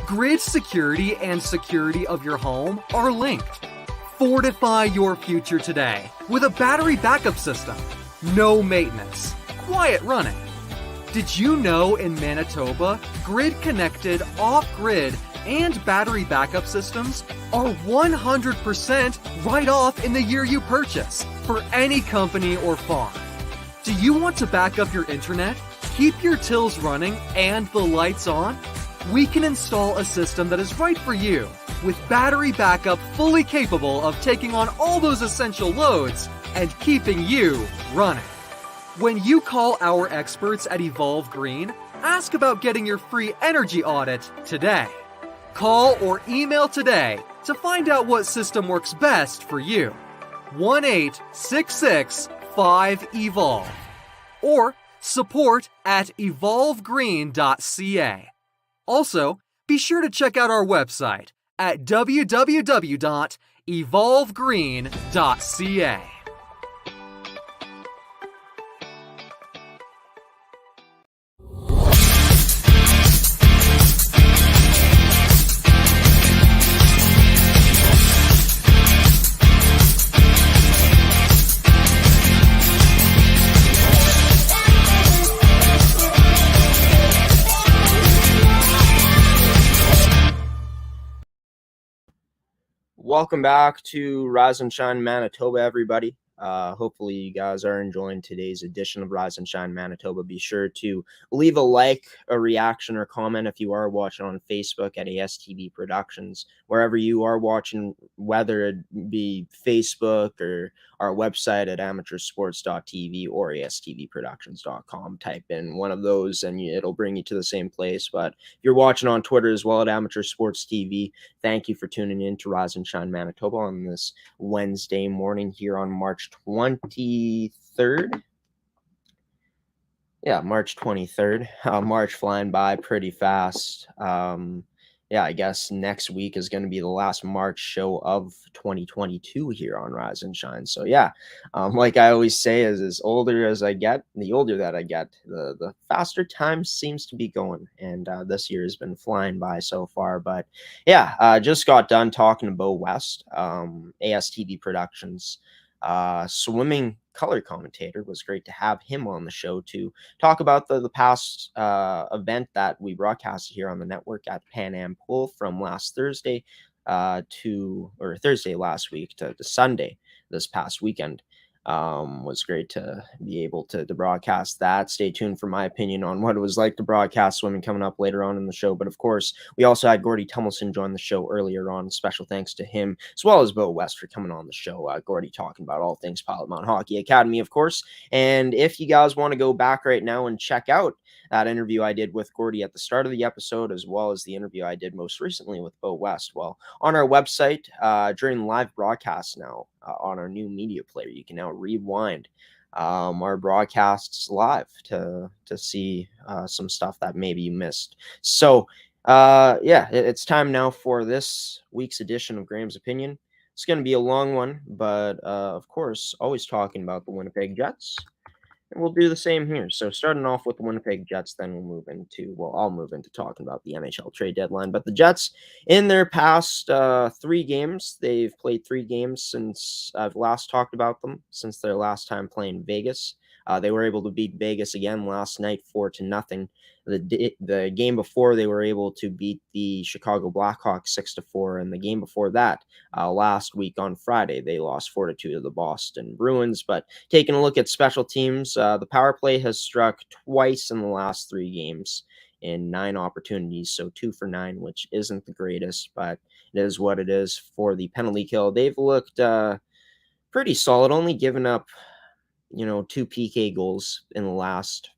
Grid security and security of your home are linked. Fortify your future today with a battery backup system. No maintenance. Quiet running. Did you know in Manitoba, grid-connected, off-grid, and battery backup systems are 100% right off in the year you purchase for any company or farm? Do you want to back up your internet, keep your tills running, and the lights on? We can install a system that is right for you with battery backup fully capable of taking on all those essential loads and keeping you running. When you call our experts at Evolve Green, ask about getting your free energy audit today. Call or email today to find out what system works best for you. 1-866-5EVOLVE or support@evolvegreen.ca. Also, be sure to check out our website at www.evolvegreen.ca. Welcome back to Rise and Shine Manitoba, everybody. Hopefully you guys are enjoying today's edition of Rise and Shine Manitoba. Be sure to leave a like, a reaction, or comment if you are watching on Facebook at ASTV Productions. Wherever you are watching, whether it be Facebook or our website at amateursports.tv or astvproductions.com. Type in one of those and it'll bring you to the same place. But if you're watching on Twitter as well at Amateur Sports TV, thank you for tuning in to Rise and Shine Manitoba on this Wednesday morning here on March 23rd. Yeah, March 23rd. March flying by pretty fast. I guess next week is going to be the last March show of 2022 here on Rise and Shine. So like I always say, as older as I get, the older that I get, the faster time seems to be going. And this year has been flying by so far. But just got done talking to Bo West, ASTV Productions, swimming color commentator. It was great to have him on the show to talk about the past event that we broadcasted here on the network at Pan Am Pool from last Thursday Thursday last week to Sunday this past weekend. Was great to be able to broadcast that. Stay tuned for my opinion on what it was like to broadcast swimming coming up later on in the show. But of course, we also had Gordie Tummelson join the show earlier on. Special thanks to him, as well as Bo West for coming on the show. Gordie talking about all things Pilot Mound Hockey Academy, of course. And if you guys want to go back right now and check out that interview I did with Gordie at the start of the episode, as well as the interview I did most recently with Bo West, well, on our website during live broadcasts now, on our new media player, you can now rewind our broadcasts live to see some stuff that maybe you missed. So it's time now for this week's edition of Graeme's Opinion. It's going to be a long one, but of course, always talking about the Winnipeg Jets. And we'll do the same here. So starting off with the Winnipeg Jets, then I'll move into talking about the NHL Trade Deadline. But the Jets, in their past 3 games, they've played 3 games since I've last talked about them, since their last time playing Vegas. They were able to beat Vegas again last night 4-0. The game before, they were able to beat the Chicago Blackhawks 6-4, and the game before that, last week on Friday, they lost 4-2 to the Boston Bruins. But taking a look at special teams, the power play has struck twice in the last 3 games in 9 opportunities, so 2 for 9, which isn't the greatest, but it is what it is. For the penalty kill, they've looked pretty solid, only given up 2 PK goals in the last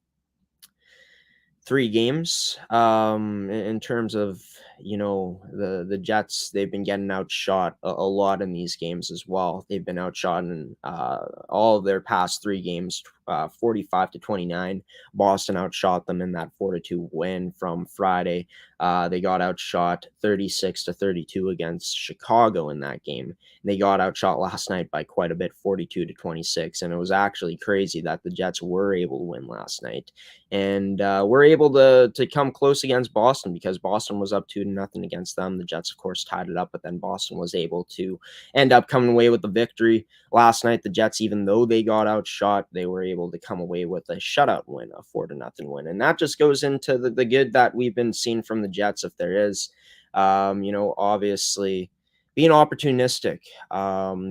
3 games. In terms of the Jets, they've been getting outshot a lot in these games as well. They've been outshot in all of their past 3 games, 45-29. Boston outshot them in that 4-2 win from Friday. They got outshot 36-32 against Chicago in that game. They got outshot last night by quite a bit, 42-26, and it was actually crazy that the Jets were able to win last night, and were able to come close against Boston, because Boston was up 2-0 against them. The Jets, of course, tied it up, but then Boston was able to end up coming away with the victory. Last night, the Jets, even though they got outshot, they were able to come away with a shutout win, a 4-0 win, and that just goes into the good that we've been seeing from the Jets, if there is. Obviously being opportunistic,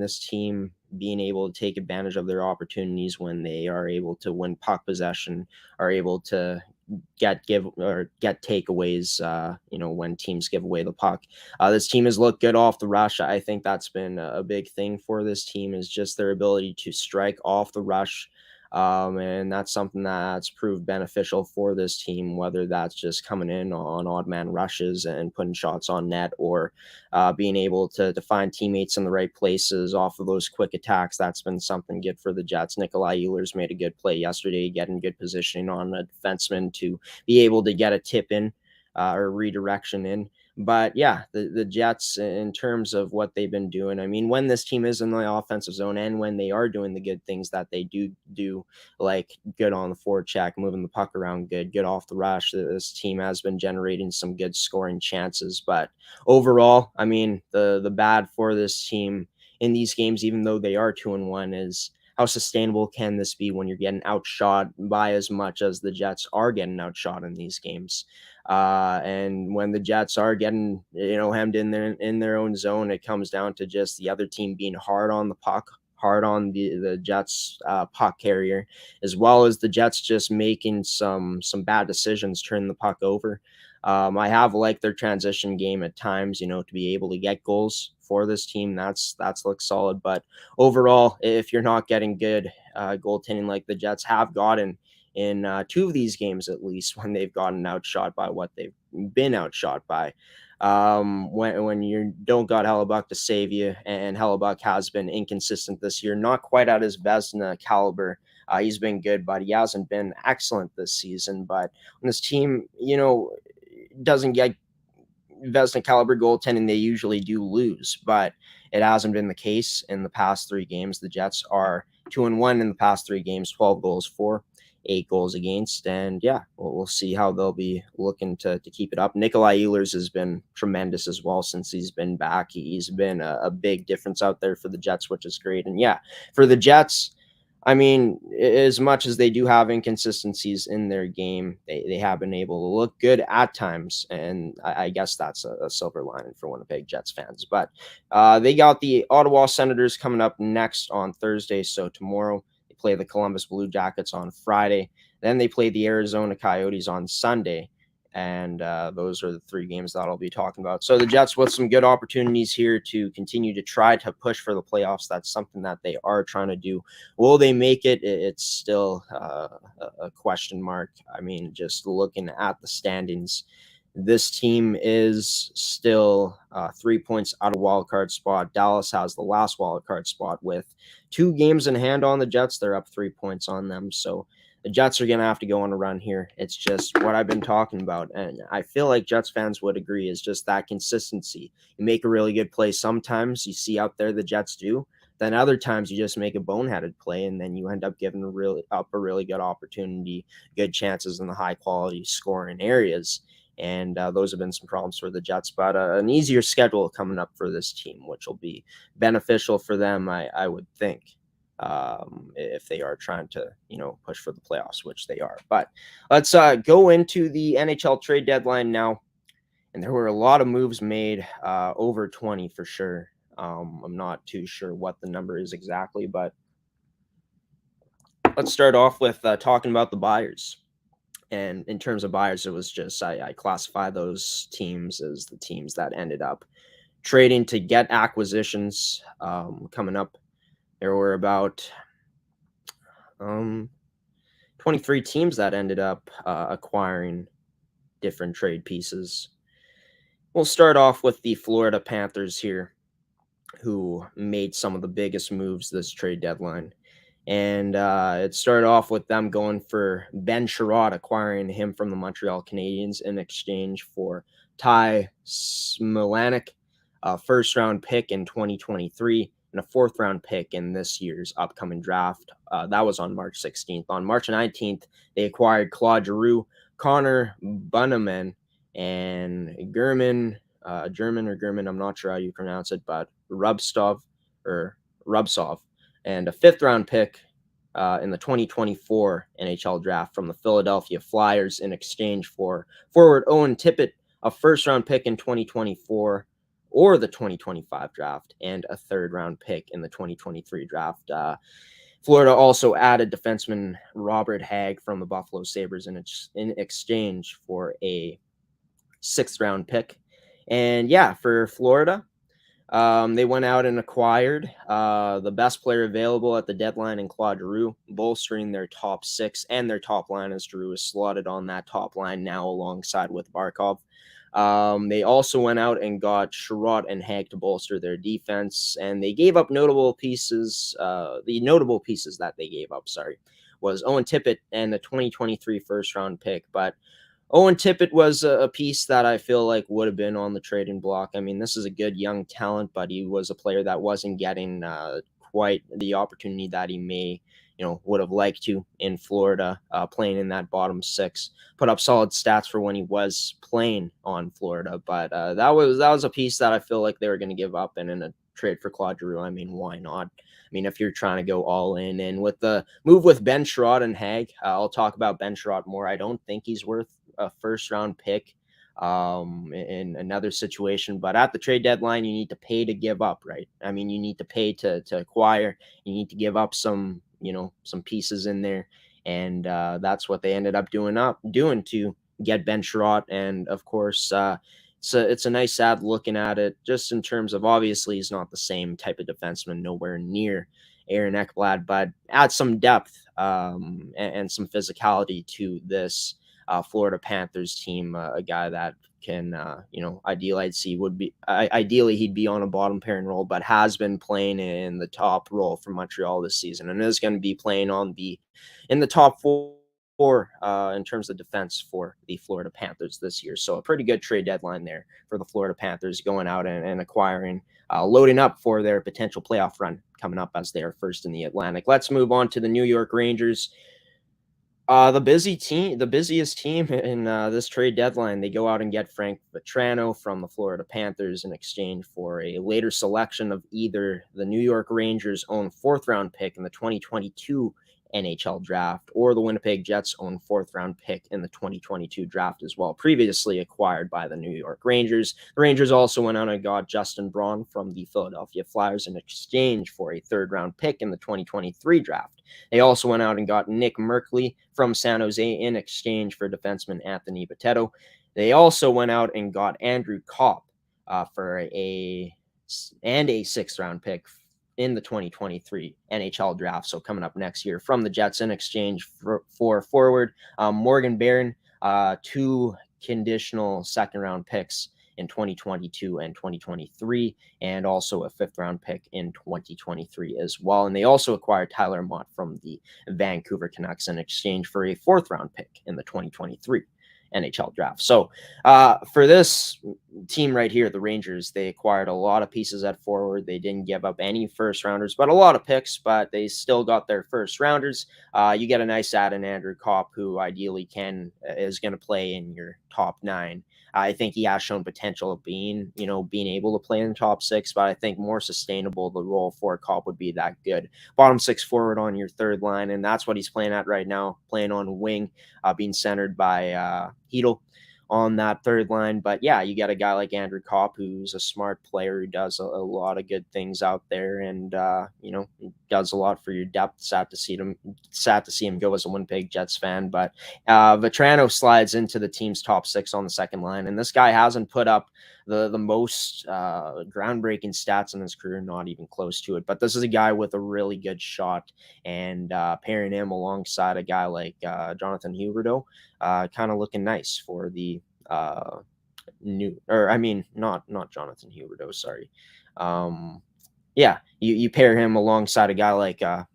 this team being able to take advantage of their opportunities when they are able to win puck possession, are able to get takeaways, when teams give away the puck. This team has looked good off the rush. I think that's been a big thing for this team, is just their ability to strike off the rush. And that's something that's proved beneficial for this team, whether that's just coming in on odd man rushes and putting shots on net, or being able to find teammates in the right places off of those quick attacks. That's been something good for the Jets. Nikolai Ehlers made a good play yesterday, getting good positioning on a defenseman to be able to get a tip in or redirection in. But yeah, the Jets, in terms of what they've been doing, I mean, when this team is in the offensive zone and when they are doing the good things that they do, like good on the forecheck, moving the puck around good off the rush, this team has been generating some good scoring chances. But overall, I mean, the bad for this team in these games, even though they are 2-1, is how sustainable can this be when you're getting outshot by as much as the Jets are getting outshot in these games? And when the Jets are getting, hemmed in their own zone, it comes down to just the other team being hard on the puck, hard on the Jets puck carrier, as well as the Jets just making some bad decisions, turning the puck over. I have liked their transition game at times, to be able to get goals for this team. That's looks solid. But overall, if you're not getting good goaltending like the Jets have gotten in 2 of these games, at least, when they've gotten outshot by what they've been outshot by, when you don't got Hellebuck to save you, and Hellebuck has been inconsistent this year, not quite at his Vezina caliber. He's been good, but he hasn't been excellent this season. But when this team, doesn't get Vezina caliber goaltending, they usually do lose, but it hasn't been the case in the past 3 games. The Jets are 2-1 in the past 3 games, 12 goals for, 8 goals against, and yeah, we'll see how they'll be looking to keep it up. Nikolai Ehlers has been tremendous as well since he's been back. He's been a big difference out there for the Jets, which is great. And yeah, for the Jets, I mean, as much as they do have inconsistencies in their game, they have been able to look good at times, and I guess that's a silver lining for Winnipeg Jets fans. But they got the Ottawa Senators coming up next on Thursday, so tomorrow. Play the Columbus Blue Jackets on Friday. Then they play the Arizona Coyotes on Sunday. And those are the 3 games that I'll be talking about. So the Jets with some good opportunities here to continue to try to push for the playoffs. That's something that they are trying to do. Will they make it? It's still a question mark. I mean, just looking at the standings, this team is still 3 points out of wild card spot. Dallas has the last wild card spot with 2 games in hand on the Jets. They're up 3 points on them. So the Jets are going to have to go on a run here. It's just what I've been talking about. And I feel like Jets fans would agree, is just that consistency. You make a really good play sometimes, you see out there the Jets do. Then other times you just make a boneheaded play, and then you end up giving a really good opportunity, good chances in the high quality scoring areas. And those have been some problems for the Jets, but an easier schedule coming up for this team, which will be beneficial for them, I would think. if they are trying to, push for the playoffs, which they are. But let's go into the NHL trade deadline now. And there were a lot of moves made, over 20 for sure. I'm not too sure what the number is exactly, but let's start off with talking about the buyers. And in terms of buyers, it was just I classify those teams as the teams that ended up trading to get acquisitions. Coming up, there were about 23 teams that ended up acquiring different trade pieces. We'll start off with the Florida Panthers here, who made some of the biggest moves this trade deadline. And it started off with them going for Ben Sherratt, acquiring him from the Montreal Canadiens in exchange for Ty Smilanic, a first-round pick in 2023, and a fourth-round pick in this year's upcoming draft. That was on March 16th. On March 19th, they acquired Claude Giroux, Connor Bunnaman, and German, I'm not sure how you pronounce it, but Rubtsov, and a fifth-round pick in the 2024 NHL draft from the Philadelphia Flyers in exchange for forward Owen Tippett, a first-round pick in 2024 or the 2025 draft, and a third-round pick in the 2023 draft. Florida also added defenseman Robert Hagg from the Buffalo Sabres in exchange for a sixth-round pick. And yeah, for Florida, they went out and acquired the best player available at the deadline in Claude Giroux, bolstering their top six and their top line, as Giroux is slotted on that top line now alongside with Barkov. They also went out and got Sherratt and Hagg to bolster their defense, and they gave up notable pieces. The notable pieces that they gave up, was Owen Tippett and the 2023 first-round pick, but Owen Tippett was a piece that I feel like would have been on the trading block. I mean, this is a good young talent, but he was a player that wasn't getting quite the opportunity that he may, would have liked to in Florida, playing in that bottom six. Put up solid stats for when he was playing on Florida, but that was a piece that I feel like they were going to give up. And in a trade for Claude Giroux, I mean, why not? I mean, if you're trying to go all in, and with the move with Ben Sherratt and Hagg, I'll talk about Ben Sherratt more. I don't think he's worth a first-round pick in another situation, but at the trade deadline, you need to pay to give up, right? I mean, you need to pay to acquire. You need to give up some pieces in there, and that's what they ended up doing to get Ben Sherratt. And of course, it's a nice ad looking at it, just in terms of, obviously he's not the same type of defenseman, nowhere near Aaron Ekblad, but add some depth and some physicality to this Florida Panthers team, a guy that can, ideally he'd be on a bottom pairing role, but has been playing in the top role for Montreal this season, and is going to be playing in the top four in terms of defense for the Florida Panthers this year. So a pretty good trade deadline there for the Florida Panthers, going out and acquiring, loading up for their potential playoff run coming up as they are first in the Atlantic. Let's move on to the New York Rangers. The busiest team in this trade deadline. They go out and get Frank Vatrano from the Florida Panthers in exchange for a later selection of either the New York Rangers' own fourth-round pick in the 2022 NHL draft, or the Winnipeg Jets' own fourth-round pick in the 2022 draft as well, previously acquired by the New York Rangers. The Rangers also went out and got Justin Braun from the Philadelphia Flyers in exchange for a third-round pick in the 2023 draft. They also went out and got Nick Merkley from San Jose in exchange for defenseman Anthony Bitetto. They also went out and got Andrew Kopp for a sixth-round pick in the 2023 NHL draft, so coming up next year, from the Jets in exchange for forward Morgan Barron, two conditional second-round picks in 2022 and 2023, and also a fifth-round pick in 2023 as well. And they also acquired Tyler Mott from the Vancouver Canucks in exchange for a fourth-round pick in the 2023 NHL draft. So for this team right here, the Rangers, they acquired a lot of pieces at forward. They didn't give up any first rounders, but a lot of picks, but they still got their first rounders. You get a nice add in Andrew Kopp, who ideally is going to play in your top nine I think he has shown potential of being able to play in the top six, but I think more sustainable the role for Copp would be that good. Bottom six forward on your third line, and that's what he's playing at right now, playing on wing, being centered by Hedl on that third line. But yeah, you got a guy like Andrew Copp, who's a smart player who does a lot of good things out there, and he does a lot for your depth. Sad to see him go as a Winnipeg Jets fan. But Vatrano slides into the team's top six on the second line, and this guy hasn't put up the most groundbreaking stats in his career, not even close to it. But this is a guy with a really good shot, and pairing him alongside a guy like Jonathan Huberdeau, kind of looking nice for the not Jonathan Huberdeau, sorry. You pair him alongside a guy like Artemi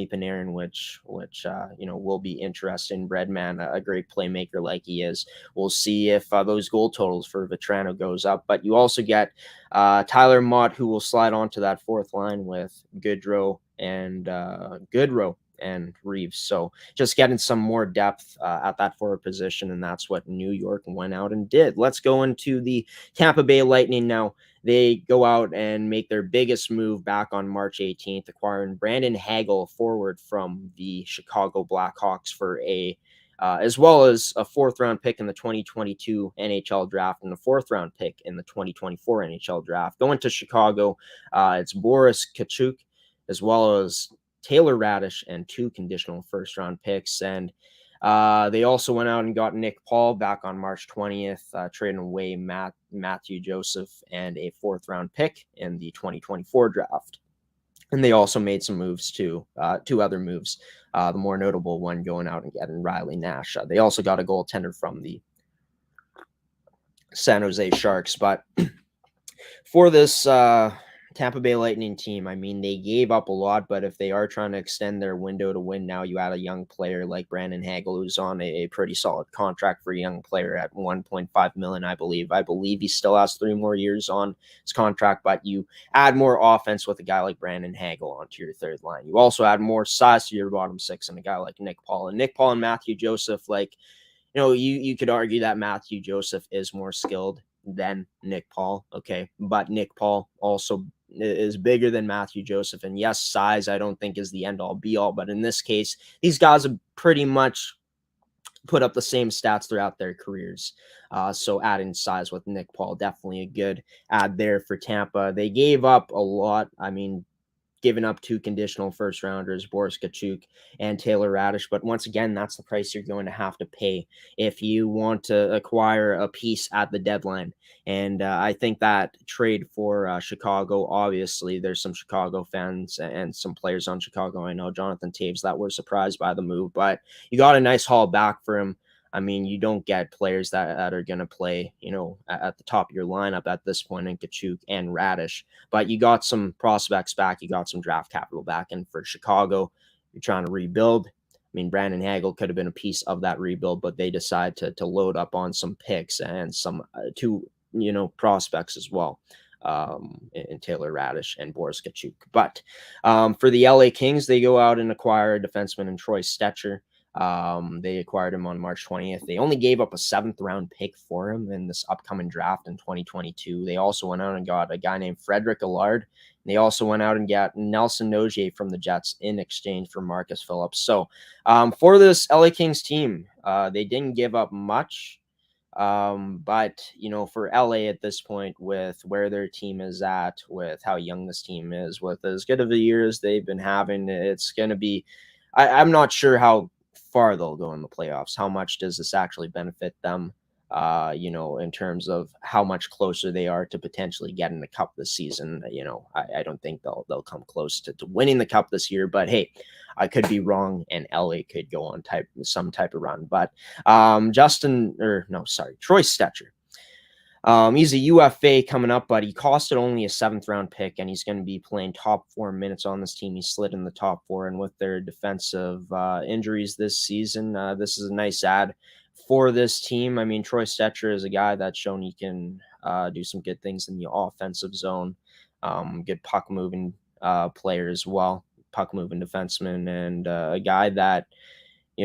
Panarin, which will be interesting. Breadman, a great playmaker like he is. We'll see if those goal totals for Vatrano goes up. But you also get Tyler Mott, who will slide onto that fourth line with Goodrow and Reeves. So just getting some more depth at that forward position, and that's what New York went out and did. Let's go into the Tampa Bay Lightning now. They go out and make their biggest move back on March 18th, acquiring Brandon Hagel, forward from the Chicago Blackhawks, for as well as a fourth-round pick in the 2022 NHL draft and a fourth-round pick in the 2024 NHL draft. Going to Chicago, it's Boris Katchouk, as well as Taylor Radish, and 2 conditional first-round picks. And they also went out and got Nick Paul back on March 20th, trading away Matthew Joseph and a fourth-round pick in the 2024 draft. And they also made some moves too, 2 other moves. The more notable one going out and getting Riley Nash. They also got a goaltender from the San Jose Sharks. But for this Tampa Bay Lightning team, I mean, they gave up a lot, but if they are trying to extend their window to win now, you add a young player like Brandon Hagel, who's on a pretty solid contract for a young player at $1.5 million, I believe. I believe he still has 3 more years on his contract, but you add more offense with a guy like Brandon Hagel onto your third line. You also add more size to your bottom six and a guy like Nick Paul. And Nick Paul and Matthew Joseph, you could argue that Matthew Joseph is more skilled than Nick Paul, okay? But Nick Paul also is bigger than Matthew Joseph. And yes, size I don't think is the end-all be-all, but in this case, these guys have pretty much put up the same stats throughout their careers. So adding size with Nick Paul, definitely a good add there for Tampa. They gave up a lot. I mean, giving up 2 conditional first rounders, Boris Katchouk and Taylor Radish. But once again, that's the price you're going to have to pay if you want to acquire a piece at the deadline. And I think that trade for Chicago, obviously, there's some Chicago fans and some players on Chicago. I know Jonathan Taves that were surprised by the move, but you got a nice haul back for him. I mean, you don't get players that are going to play, at the top of your lineup at this point in Katchouk and Radish. But you got some prospects back. You got some draft capital back. And for Chicago, you're trying to rebuild. I mean, Brandon Hagel could have been a piece of that rebuild, but they decide to load up on some picks and some 2, prospects as well. In Taylor Radish and Boris Katchouk. But for the LA Kings, they go out and acquire a defenseman in Troy Stetcher. They acquired him on March 20th. They only gave up a 7th-round pick for him in this upcoming draft in 2022. They also went out and got a guy named Frederick Allard. They also went out and got Nelson Nogier from the Jets in exchange for Marcus Phillips. So for this LA Kings team, they didn't give up much. But for LA at this point, with where their team is at, with how young this team is, with as good of a year as they've been having, it's going to be, I'm not sure how far they'll go in the playoffs. How much does this actually benefit them? In terms of how much closer they are to potentially getting the cup this season. I don't think they'll come close to winning the cup this year, but hey, I could be wrong and LA could go on some type of run. But Troy Stetcher. He's a UFA coming up, but he costed only a 7th-round pick, and he's going to be playing top 4 minutes on this team. He slid in the top 4, and with their defensive injuries this season, this is a nice add for this team. I mean, Troy Stetcher is a guy that's shown he can do some good things in the offensive zone, good puck-moving player as well, puck-moving defenseman, and a guy that,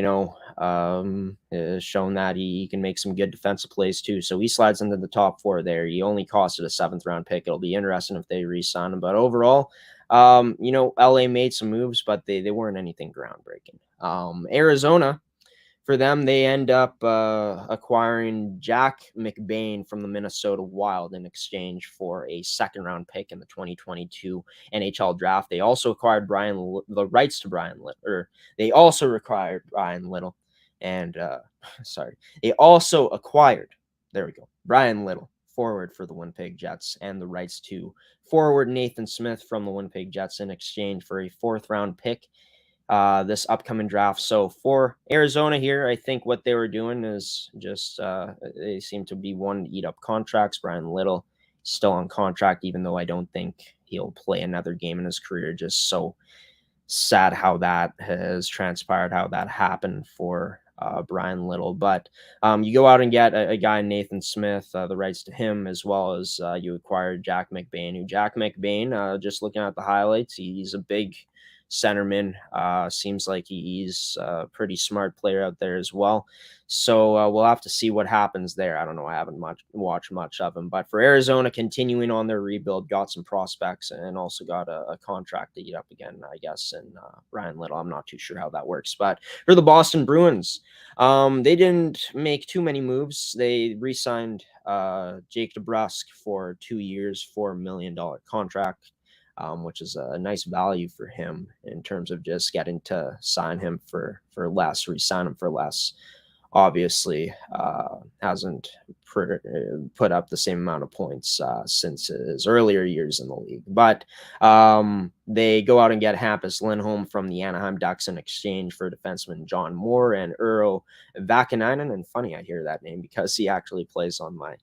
has shown that he can make some good defensive plays too. So he slides into the top 4 there. He only costed a 7th round pick. It'll be interesting if they re-sign him. But overall, LA made some moves, but they weren't anything groundbreaking. Arizona, for them, they end up acquiring Jack McBain from the Minnesota Wild in exchange for a 2nd round pick in the 2022 NHL draft. They also acquired the rights to Brian Little, or they also required Brian Little, and they also acquired, Brian Little, forward for the Winnipeg Jets, and the rights to forward Nathan Smith from the Winnipeg Jets in exchange for a 4th round pick this upcoming draft. So for Arizona here, I think what they were doing is just they seem to be wanting to eat up contracts. Brian Little still on contract, even though I don't think he'll play another game in his career. Just so sad how that has transpired, how that happened for Brian Little. But you go out and get a guy, Nathan Smith, the rights to him, as well as you acquired Jack McBain, just looking at the highlights, he's a big centerman. Seems like he's a pretty smart player out there as well. So we'll have to see what happens there. I don't know. I haven't watched much of him. But for Arizona, continuing on their rebuild, got some prospects and also got a contract to eat up again, I guess. And Brian Little, I'm not too sure how that works. But for the Boston Bruins, they didn't make too many moves. They re-signed Jake DeBrusk for 2 years, $4 million contract. Which is a nice value for him in terms of just getting to sign him for less, re-sign him for less. Obviously, hasn't put up the same amount of points since his earlier years in the league. But they go out and get Hampus Lindholm from the Anaheim Ducks in exchange for defenseman John Moore and Urho Vakanainen. And funny, I hear that name because he actually plays on my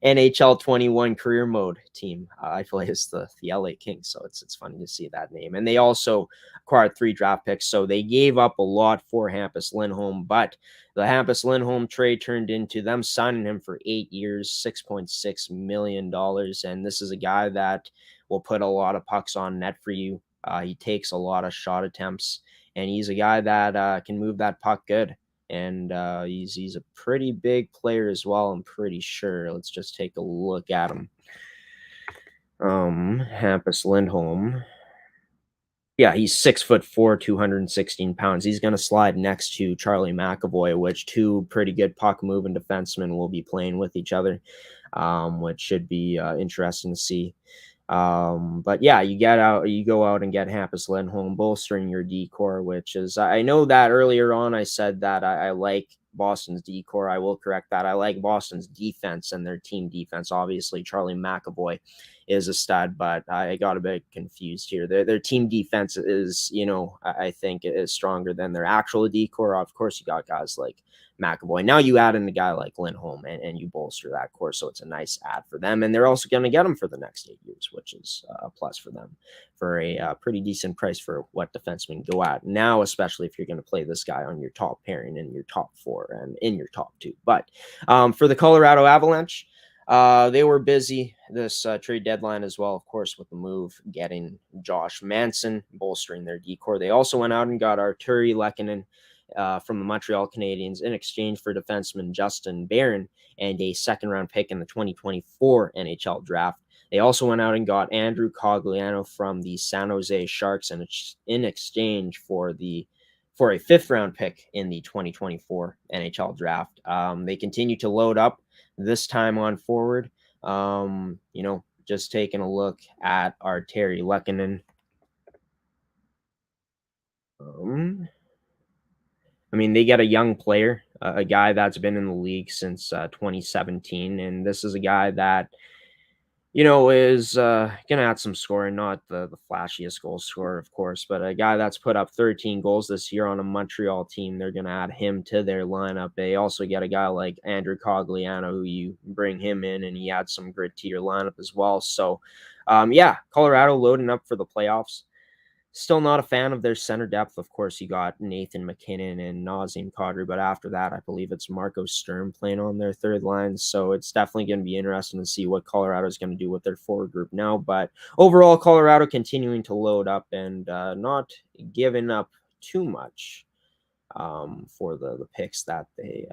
NHL 21 career mode team. I play as the LA Kings, so it's funny to see that name. And they also acquired 3 draft picks, so they gave up a lot for Hampus Lindholm, but the Hampus Lindholm trade turned into them signing him for 8 years, $6.6 million. And this is a guy that will put a lot of pucks on net for you. He takes a lot of shot attempts, and he's a guy that can move that puck good. And he's a pretty big player as well, I'm pretty sure. Let's just take a look at him. Hampus Lindholm. Yeah, he's 6'4", 216 pounds. He's going to slide next to Charlie McAvoy, which 2 pretty good puck-moving defensemen will be playing with each other, which should be interesting to see. But yeah, you go out and get Hampus Lindholm, bolstering your D-core, which is, I know that earlier on I said that I like Boston's D-core. I will correct that. I like Boston's defense and their team defense. Obviously, Charlie McAvoy is a stud, but I got a bit confused here. Their team defense is, I think is stronger than their actual D-core. Of course, you got guys like McAvoy. Now you add in a guy like Lindholm and you bolster that core, so it's a nice add for them. And they're also going to get him for the next 8 years, which is a plus for them for a pretty decent price for what defensemen go at now, especially if you're going to play this guy on your top pairing in your top 4 and in your top 2. But for the Colorado Avalanche, they were busy this trade deadline as well, of course, with the move getting Josh Manson, bolstering their D-core. They also went out and got Arturi Lehkonen from the Montreal Canadiens in exchange for defenseman Justin Barron and a 2nd round pick in the 2024 NHL draft. They also went out and got Andrew Cogliano from the San Jose Sharks in exchange for a 5th round pick in the 2024 NHL draft. They continue to load up this time on forward. Just taking a look at Arturi Lehkonen. They get a young player, a guy that's been in the league since 2017, and this is a guy that, is going to add some scoring, not the flashiest goal scorer, of course, but a guy that's put up 13 goals this year on a Montreal team. They're going to add him to their lineup. They also get a guy like Andrew Cogliano, who you bring him in, and he adds some grit to your lineup as well. So, Colorado loading up for the playoffs. Still not a fan of their center depth. Of course, you got Nathan McKinnon and Nazem Kadri, but after that, I believe it's Marco Sturm playing on their 3rd line. So it's definitely going to be interesting to see what Colorado is going to do with their forward group now. But overall, Colorado continuing to load up and not giving up too much. for the picks that they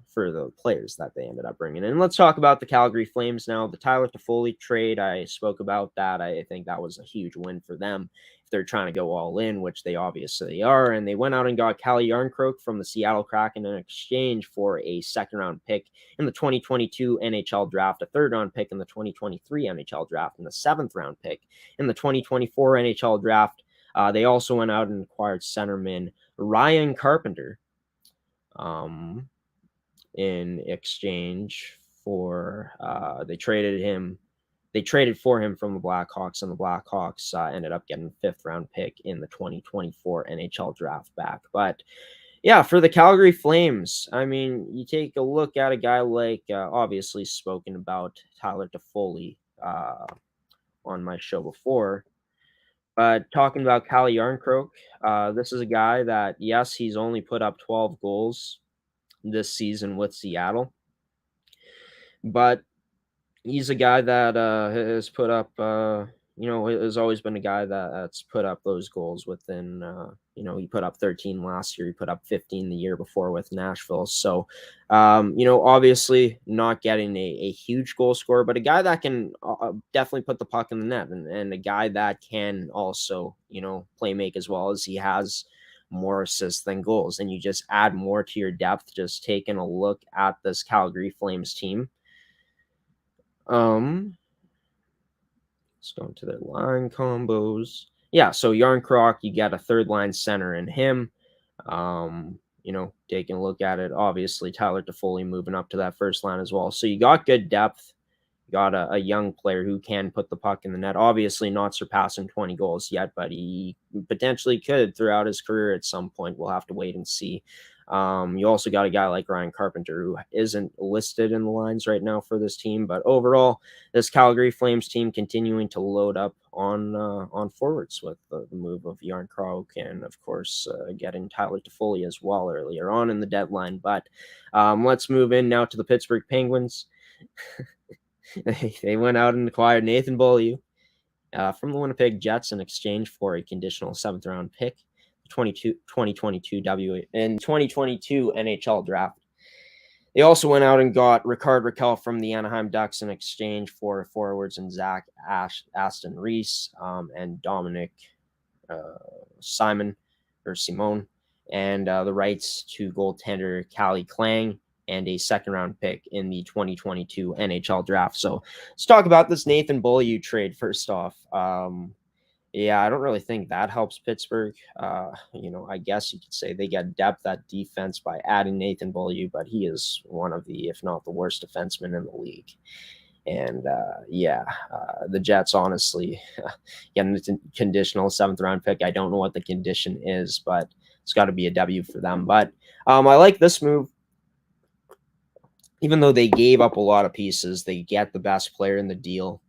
for the players that they ended up bringing in. Let's talk about the Calgary Flames now. The Tyler Toffoli trade, I spoke about that. I think that was a huge win for them if they're trying to go all in, which they obviously are. And they went out and got Calle Jarnkrok from the Seattle Kraken in exchange for a second-round pick in the 2022 NHL draft, a third-round pick in the 2023 NHL draft, and a seventh-round pick in the 2024 NHL draft. They also went out and acquired centerman Ryan Carpenter in exchange for they traded for him from the Blackhawks, and the Blackhawks ended up getting a fifth-round pick in the 2024 NHL draft back. But yeah, for the Calgary Flames, I mean, you take a look at a guy like obviously spoken about Tyler Toffoli on my show before. But talking about Calle Jarnkrok, this is a guy that, yes, he's only put up 12 goals this season with Seattle. But he's a guy that has put up, has always been a guy that's put up those goals within, he put up 13 last year. He put up 15 the year before with Nashville. So, obviously not getting a huge goal scorer, but a guy that can definitely put the puck in the net, and a guy that can also, play make as well, as he has more assists than goals. And you just add more to your depth, just taking a look at this Calgary Flames team. Let's go into their line combos. Yeah, so Jarnkrok, you got a third line center in him. Taking a look at it, obviously Tyler Toffoli moving up to that first line as well. So you got good depth. You got a young player who can put the puck in the net. Obviously not surpassing 20 goals yet, but he potentially could throughout his career at some point. We'll have to wait and see. You also got a guy like Ryan Carpenter, who isn't listed in the lines right now for this team, but overall, this Calgary Flames team continuing to load up on forwards with the move of Jarnkrok, and of course getting Tyler Toffoli as well earlier on in the deadline. But let's move in now to the Pittsburgh Penguins. They went out and acquired Nathan Beaulieu from the Winnipeg Jets in exchange for a conditional 7th-round pick. 2022 NHL draft. They also went out and got Rickard Rakell from the Anaheim Ducks in exchange for forwards and Zach Aston Reese and Dominic Simon and the rights to goaltender Calle Klang and a second-round pick in the 2022 NHL draft. So let's talk about this Nathan Beaulieu trade first off. Yeah, I don't really think that helps Pittsburgh. I guess you could say they get depth at defense by adding Nathan Beaulieu, but he is one of the, if not the worst defenseman in the league. And the Jets, honestly, getting a conditional 7th-round pick. I don't know what the condition is, but it's got to be a W for them. But I like this move. Even though they gave up a lot of pieces, they get the best player in the deal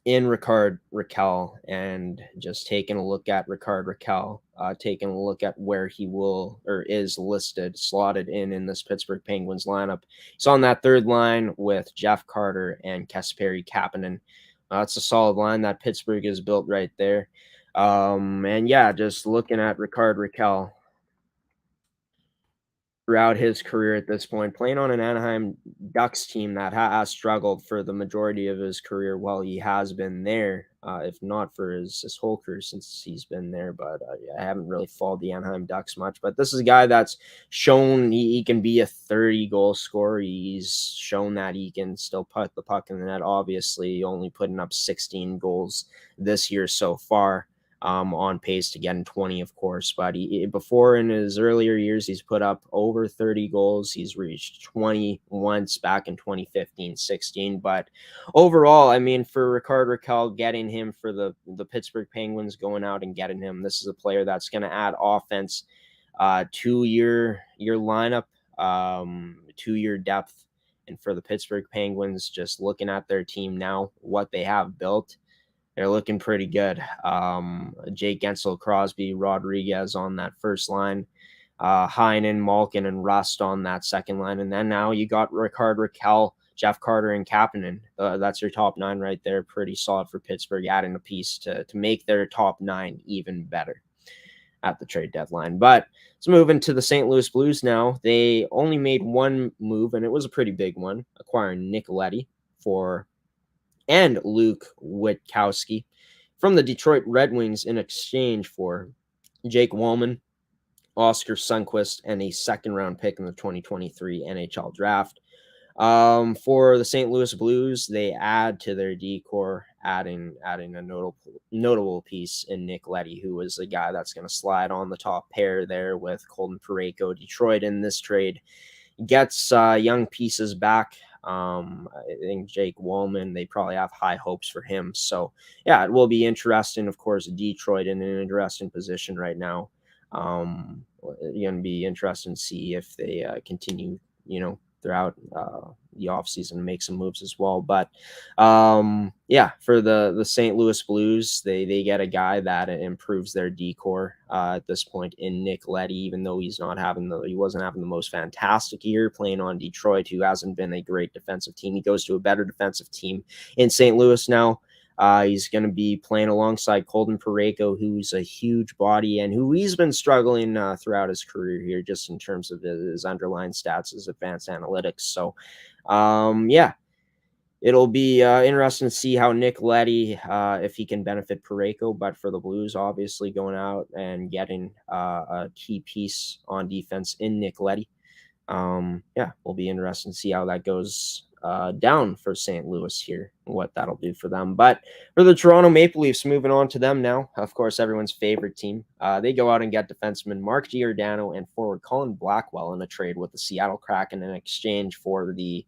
in Rickard Rakell, and just taking a look at Rickard Rakell, taking a look at where he will or is listed, slotted in this Pittsburgh Penguins lineup. He's on that third line with Jeff Carter and Kasperi Kapanen. It's a solid line that Pittsburgh has built right there. Just looking at Rickard Rakell throughout his career at this point, playing on an Anaheim Ducks team that has struggled for the majority of his career while he has been there, if not for his whole career since he's been there. But I haven't really followed the Anaheim Ducks much. But this is a guy that's shown he can be a 30-goal scorer. He's shown that he can still put the puck in the net, obviously only putting up 16 goals this year so far. On pace to get in 20, of course, but before in his earlier years, he's put up over 30 goals. He's reached 20 once back in 2015-16. But overall, I mean, for Rickard Rakell, getting him for the Pittsburgh Penguins, going out and getting him, this is a player that's going to add offense to your lineup, to your depth. And for the Pittsburgh Penguins, just looking at their team now, what they have built, they're looking pretty good. Jake Gensel, Crosby, Rodriguez on that first line. Heinen, Malkin, and Rust on that second line. And then now you got Rickard Rakell, Jeff Carter, and Kapanen. That's your top 9 right there. Pretty solid for Pittsburgh, adding a piece to make their top 9 even better. at the trade deadline. But let's move into the St. Louis Blues now. They only made one move, and it was a pretty big one, acquiring Nick Leddy and Luke Witkowski from the Detroit Red Wings in exchange for Jake Wallman, Oscar Sundqvist, and a second-round pick in the 2023 NHL draft. For the St. Louis Blues, they add to their decor, adding a notable piece in Nick Leddy, who is a guy that's going to slide on the top pair there with Colton Parayko. Detroit in this trade gets young pieces back. I think Jake Wallman, they probably have high hopes for him. So, yeah, it will be interesting. Of course, Detroit in an interesting position right now. It's going to be interesting to see if they continue, throughout the offseason, make some moves as well. But for the St. Louis Blues, they get a guy that improves their decor at this point in Nick Leddy, even though he wasn't having the most fantastic year playing on Detroit, who hasn't been a great defensive team. He goes to a better defensive team in St. Louis now. He's going to be playing alongside Colton Parayko, who's a huge body and who he's been struggling throughout his career here, just in terms of his underlying stats, his advanced analytics. So, it'll be interesting to see how Nick Leddy, if he can benefit Parayko. But for the Blues, obviously going out and getting a key piece on defense in Nick Leddy. Will be interesting to see how that goes down for St. Louis here, what that'll do for them. But for the Toronto Maple Leafs, moving on to them now, of course, everyone's favorite team. They go out and get defenseman Mark Giordano and forward Colin Blackwell in a trade with the Seattle Kraken in exchange for the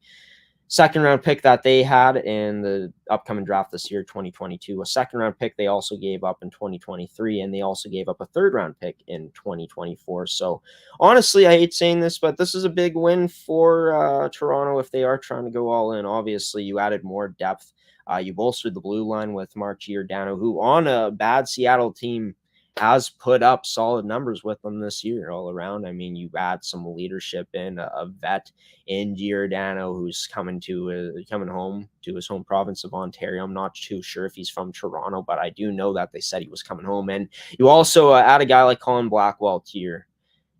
second-round pick that they had in the upcoming draft this year, 2022. A second-round pick they also gave up in 2023, and they also gave up a third-round pick in 2024. So, honestly, I hate saying this, but this is a big win for Toronto if they are trying to go all in. Obviously, you added more depth. You bolstered the blue line with Mark Giordano, who on a bad Seattle team has put up solid numbers with them this year all around. I mean, you add some leadership in, a vet in Giordano, who's coming home to his home province of Ontario. I'm not too sure if he's from Toronto, but I do know that they said he was coming home. And you also add a guy like Colin Blackwell to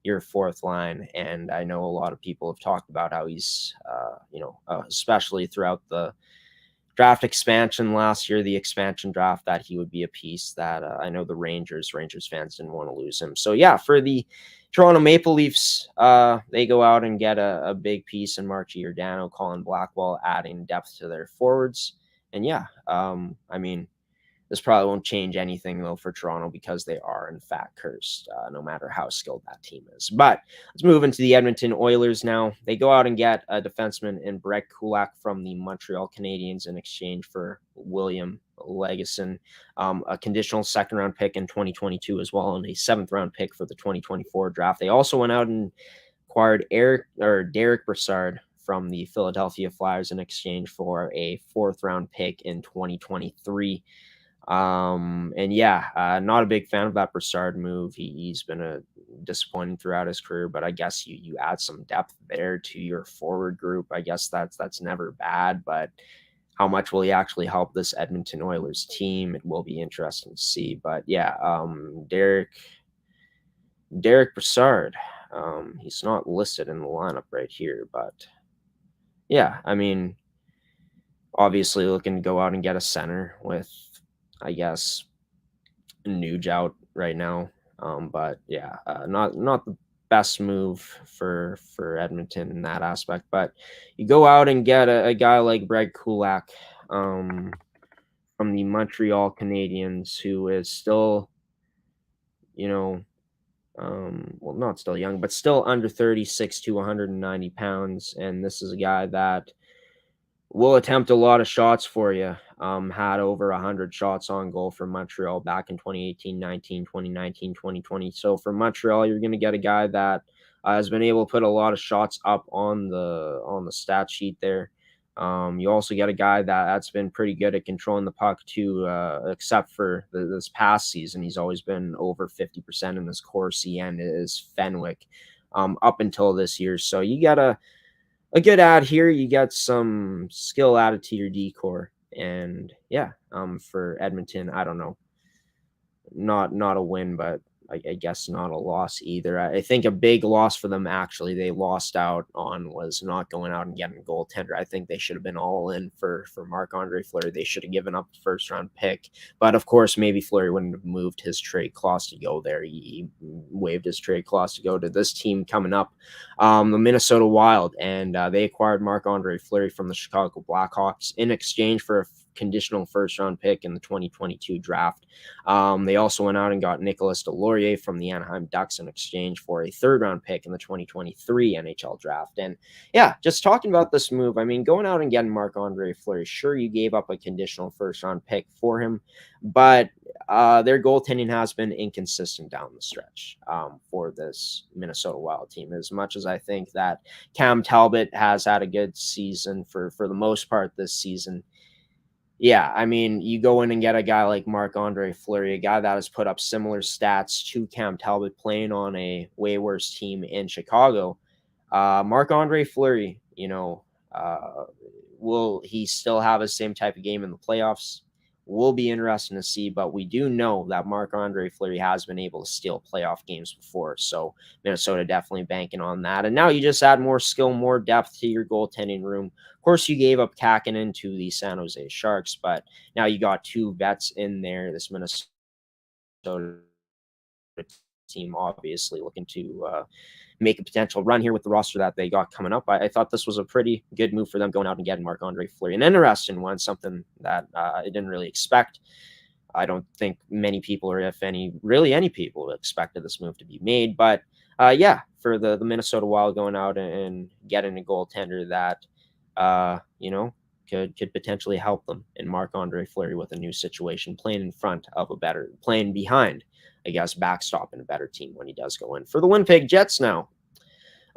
your fourth line. And I know a lot of people have talked about how he's, especially throughout the draft expansion last year, the expansion draft, that he would be a piece that I know the Rangers fans didn't want to lose him. So, for the Toronto Maple Leafs, they go out and get a big piece in Mark Giordano, Colin Blackwell, adding depth to their forwards. And, this probably won't change anything, though, for Toronto, because they are, in fact, cursed, no matter how skilled that team is. But let's move into the Edmonton Oilers now. They go out and get a defenseman in Brett Kulak from the Montreal Canadiens in exchange for William Legason, a conditional second-round pick in 2022 as well, and a seventh-round pick for the 2024 draft. They also went out and acquired Derek Brassard from the Philadelphia Flyers in exchange for a fourth-round pick in 2023. Not a big fan of that Brassard move. He's been disappointing throughout his career, but I guess you add some depth there to your forward group. I guess that's never bad, but how much will he actually help this Edmonton Oilers team? It will be interesting to see. But Derek Brassard, he's not listed in the lineup right here, but obviously looking to go out and get a center with, I guess, Nuge out right now. Not the best move for Edmonton in that aspect. But you go out and get a guy like Brett Kulak from the Montreal Canadiens, who is still, not still young, but still under 36 to 190 pounds. And this is a guy that will attempt a lot of shots for you. Had over 100 shots on goal for Montreal back in 2018-19, 2019, 2020. So for Montreal, you're going to get a guy that has been able to put a lot of shots up on the stat sheet there. You also get a guy that's been pretty good at controlling the puck too, except for this past season. He's always been over 50% in this Corsi and is Fenwick up until this year. So you got a good add here. You got some skill added to your decor. And for Edmonton, I don't know, not a win, but I guess not a loss either. I think a big loss for them, actually, they lost out on was not going out and getting a goaltender. I think they should have been all in for Marc-Andre Fleury. They should have given up the first-round pick. But, of course, maybe Fleury wouldn't have moved his trade clause to go there. He waived his trade clause to go to this team coming up, the Minnesota Wild. And they acquired Marc-Andre Fleury from the Chicago Blackhawks in exchange for a conditional first-round pick in the 2022 draft. They also went out and got Nicolas Deslauriers from the Anaheim Ducks in exchange for a third-round pick in the 2023 NHL draft. And yeah, just talking about this move, I mean, going out and getting Marc-Andre Fleury, sure, you gave up a conditional first-round pick for him, but their goaltending has been inconsistent down the stretch for this Minnesota Wild team. As much as I think that Cam Talbot has had a good season for the most part this season, yeah, I mean, you go in and get a guy like Marc-Andre Fleury, a guy that has put up similar stats to Cam Talbot playing on a way worse team in Chicago. Marc-Andre Fleury, will he still have the same type of game in the playoffs? Will be interesting to see, but we do know that Marc-Andre Fleury has been able to steal playoff games before, so Minnesota definitely banking on that. And now you just add more skill, more depth to your goaltending room. Of course, you gave up Kakinen to the San Jose Sharks, but now you got two vets in there. This Minnesota team obviously looking to make a potential run here with the roster that they got coming up. I thought this was a pretty good move for them going out and getting Marc-Andre Fleury. An interesting one, something that I didn't really expect. I don't think many people, or if any people, expected this move to be made. But yeah, for the Minnesota Wild going out and getting a goaltender that could potentially help them, and Marc-Andre Fleury with a new situation, playing behind, I guess, backstop in a better team when he does go in. For the Winnipeg Jets now,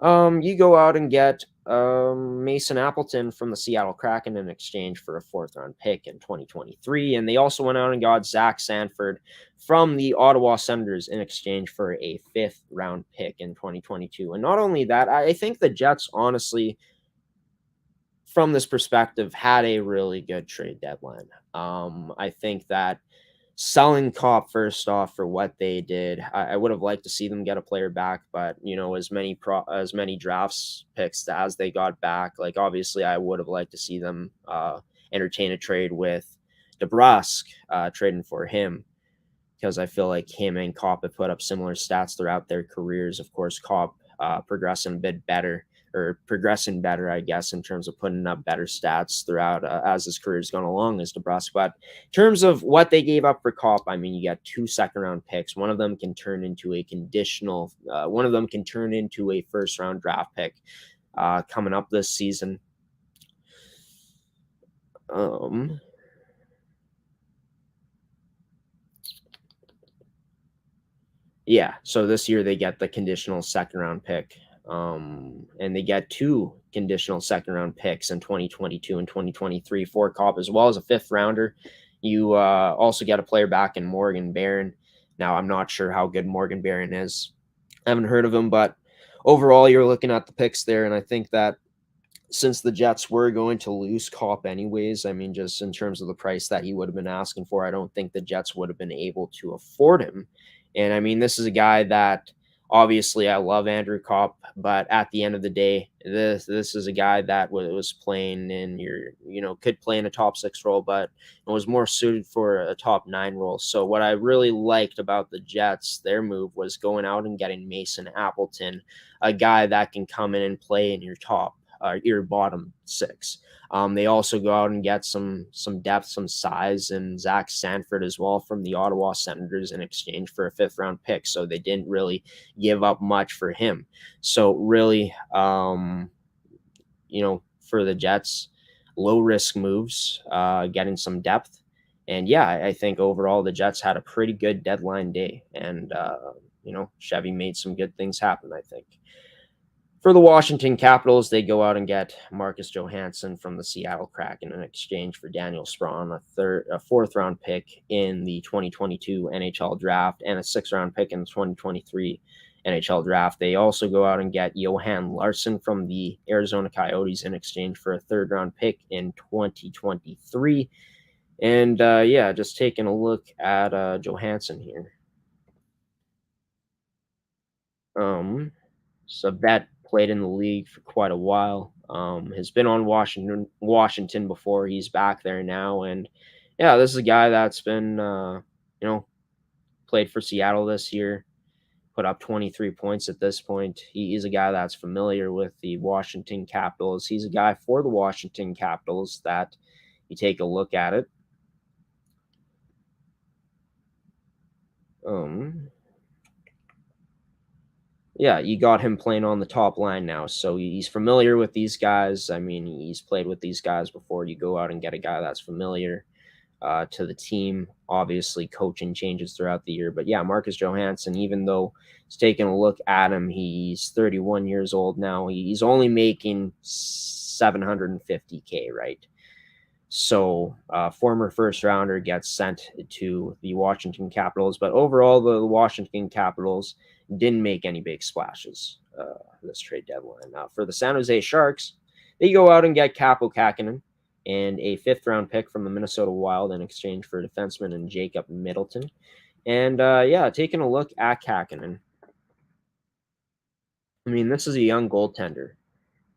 you go out and get Mason Appleton from the Seattle Kraken in exchange for a fourth-round pick in 2023, and they also went out and got Zach Sanford from the Ottawa Senators in exchange for a fifth-round pick in 2022. And not only that, I think the Jets, honestly, from this perspective, had a really good trade deadline. I think that selling Copp first off for what they did, I would have liked to see them get a player back, but as many drafts picks as they got back, like obviously I would have liked to see them entertain a trade with DeBrusk, trading for him, because I feel like him and Copp have put up similar stats throughout their careers. Of course, Copp progressing better, I guess, in terms of putting up better stats throughout as his career's gone along as DeBrusk. But in terms of what they gave up for Copp, I mean, you got 2 second-round picks. One of them can turn into a conditional. One of them can turn into a first-round draft pick coming up this season. Yeah, so this year they get the conditional second-round pick, and they get 2 conditional second-round picks in 2022 and 2023 for Copp, as well as a fifth-rounder. You also get a player back in Morgan Barron. Now, I'm not sure how good Morgan Barron is. I haven't heard of him, but overall, you're looking at the picks there, and I think that since the Jets were going to lose Copp anyways, I mean, just in terms of the price that he would have been asking for, I don't think the Jets would have been able to afford him. And I mean, this is a guy that obviously I love Andrew Copp, but at the end of the day, this is a guy that was playing in could play in a top 6 role, but it was more suited for a top 9 role. So what I really liked about the Jets, their move was going out and getting Mason Appleton, a guy that can come in and play in your bottom 6. They also go out and get some depth, some size, and Zach Sanford as well from the Ottawa Senators in exchange for a fifth-round pick. So they didn't really give up much for him. So really, for the Jets, low-risk moves, getting some depth. And yeah, I think overall the Jets had a pretty good deadline day. And, Chevy made some good things happen, I think. For the Washington Capitals, they go out and get Marcus Johansson from the Seattle Kraken in exchange for Daniel Sprong, a fourth-round pick in the 2022 NHL draft, and a sixth-round pick in the 2023 NHL draft. They also go out and get Johan Larsson from the Arizona Coyotes in exchange for a third-round pick in 2023. And just taking a look at Johansson here. So that played in the league for quite a while. Has been on Washington before. He's back there now, and yeah, this is a guy that's been played for Seattle this year. Put up 23 points at this point. He's a guy that's familiar with the Washington Capitals. He's a guy for the Washington Capitals that you take a look at it. Yeah, you got him playing on the top line now. So he's familiar with these guys. I mean, he's played with these guys before. You go out and get a guy that's familiar to the team. Obviously, coaching changes throughout the year. But yeah, Marcus Johansson, even though he's taking a look at him, he's 31 years old now. He's only making $750K, right? So former first rounder gets sent to the Washington Capitals. But overall, the Washington Capitals didn't make any big splashes this trade deadline. For the San Jose Sharks, they go out and get Kaapo Kähkönen and a 5th-round pick from the Minnesota Wild in exchange for defenseman and Jacob Middleton. And taking a look at Kähkönen, I mean, this is a young goaltender.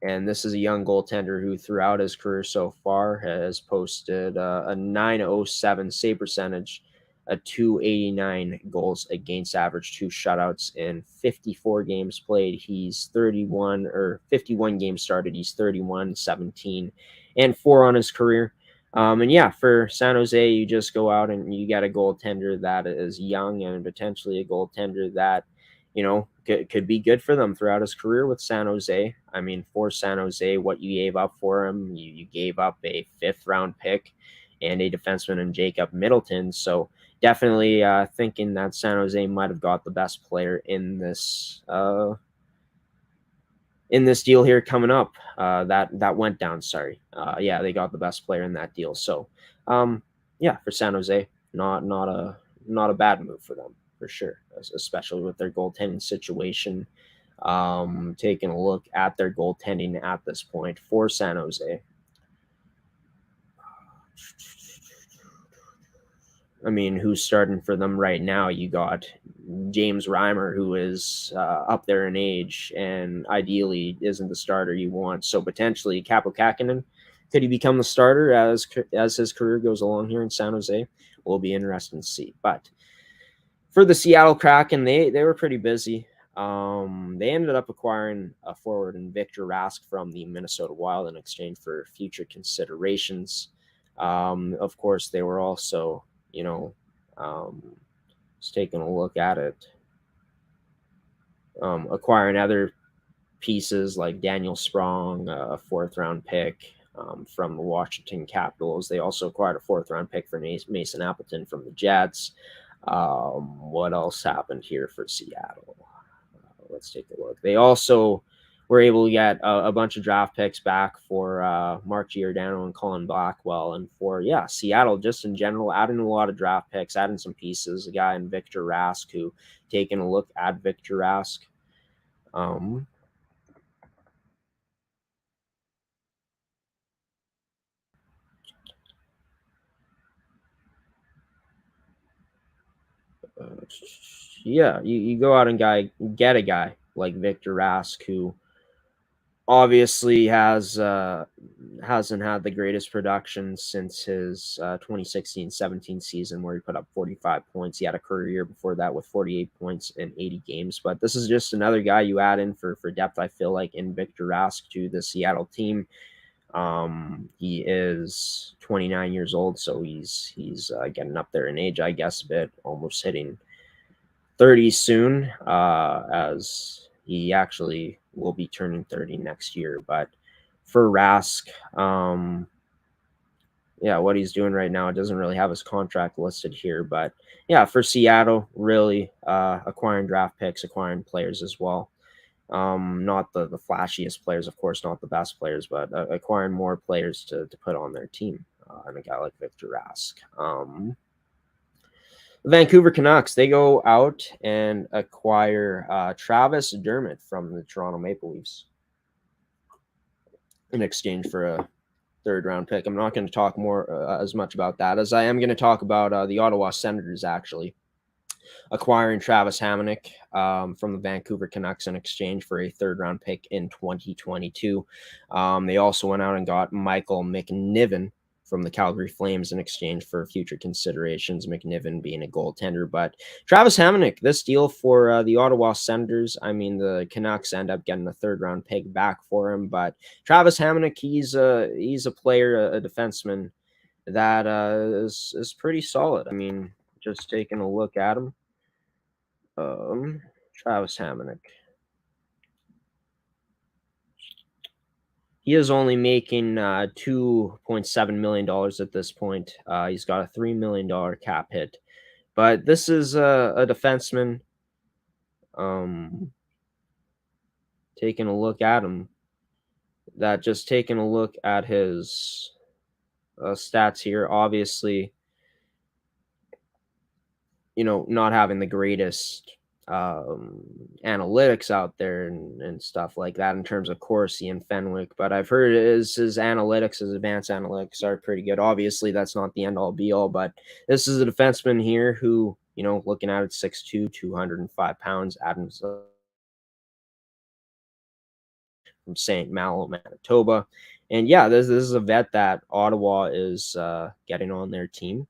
And this is a young goaltender who, throughout his career so far, has posted a .907 save percentage, a .289 goals against average, 2 shutouts in 54 games played. He's 51 games started. He's 31, 17, and 4 on his career. And yeah, for San Jose, you just go out and you get a goaltender that is young and potentially a goaltender that, could be good for them throughout his career with San Jose. I mean, for San Jose, what you gave up for him, you gave up a 5th-round pick and a defenseman in Jacob Middleton. So definitely thinking that San Jose might have got the best player in this deal here coming up. That went down. Sorry. They got the best player in that deal. So for San Jose, not a bad move for them, for sure, especially with their goaltending situation. Taking a look at their goaltending at this point for San Jose. I mean, who's starting for them right now? You got James Reimer, who is up there in age and ideally isn't the starter you want. So potentially Kaapo Kähkönen, could he become the starter as his career goes along here in San Jose? Will be interesting to see. But for the Seattle Kraken, they were pretty busy. They ended up acquiring a forward in Victor Rask from the Minnesota Wild in exchange for future considerations. Of course, they were also, just taking a look at it, acquiring other pieces like Daniel Sprong, a 4th-round pick from the Washington Capitals. They also acquired a 4th-round pick for Mason Appleton from the Jets. What else happened here for Seattle? Let's take a look. They also were able to get a bunch of draft picks back for Mark Giordano and Colin Blackwell. And for, Seattle just in general, adding a lot of draft picks, adding some pieces. A guy in Victor Rask, who, taking a look at Victor Rask, you go out and get a guy like Victor Rask, who obviously hasn't had the greatest production since his 2016-17 season, where he put up 45 points. He had a career year before that with 48 points in 80 games. But this is just another guy you add in for depth, I feel like, in Victor Rask to the Seattle team. He is 29 years old, so he's getting up there in age, I guess, a bit, almost hitting 30 soon, as he actually will be turning 30 next year. But for Rask, what he's doing right now, it doesn't really have his contract listed here. But for Seattle, really acquiring draft picks, acquiring players as well. Not the flashiest players, of course, not the best players, but acquiring more players to put on their team. And a guy like Victor Rask. The Vancouver Canucks, they go out and acquire Travis Dermott from the Toronto Maple Leafs in exchange for a 3rd-round pick. I'm not going to talk more as much about that as I am going to talk about the Ottawa Senators, actually. acquiring Travis Hamonic from the Vancouver Canucks in exchange for a third-round pick in 2022. They also went out and got Michael McNiven from the Calgary Flames in exchange for future considerations, McNiven being a goaltender. But Travis Hamonic, this deal for the Ottawa Senators, I mean, the Canucks end up getting a third-round pick back for him. But Travis Hamonic, he's a player, a defenseman that is pretty solid. I mean, just taking a look at him. Travis Hamonic. He is only making $2.7 million at this point. He's got a $3 million cap hit. But this is a defenseman. Taking a look at him. Taking a look at his stats here. Obviously, not having the greatest analytics out there and stuff like that in terms of Corsi and Fenwick, but I've heard his analytics, his advanced analytics are pretty good. Obviously, that's not the end all be all, but this is a defenseman here who, looking at it, 6'2", 205 pounds, Adams from St. Malo, Manitoba. And yeah, this is a vet that Ottawa is getting on their team.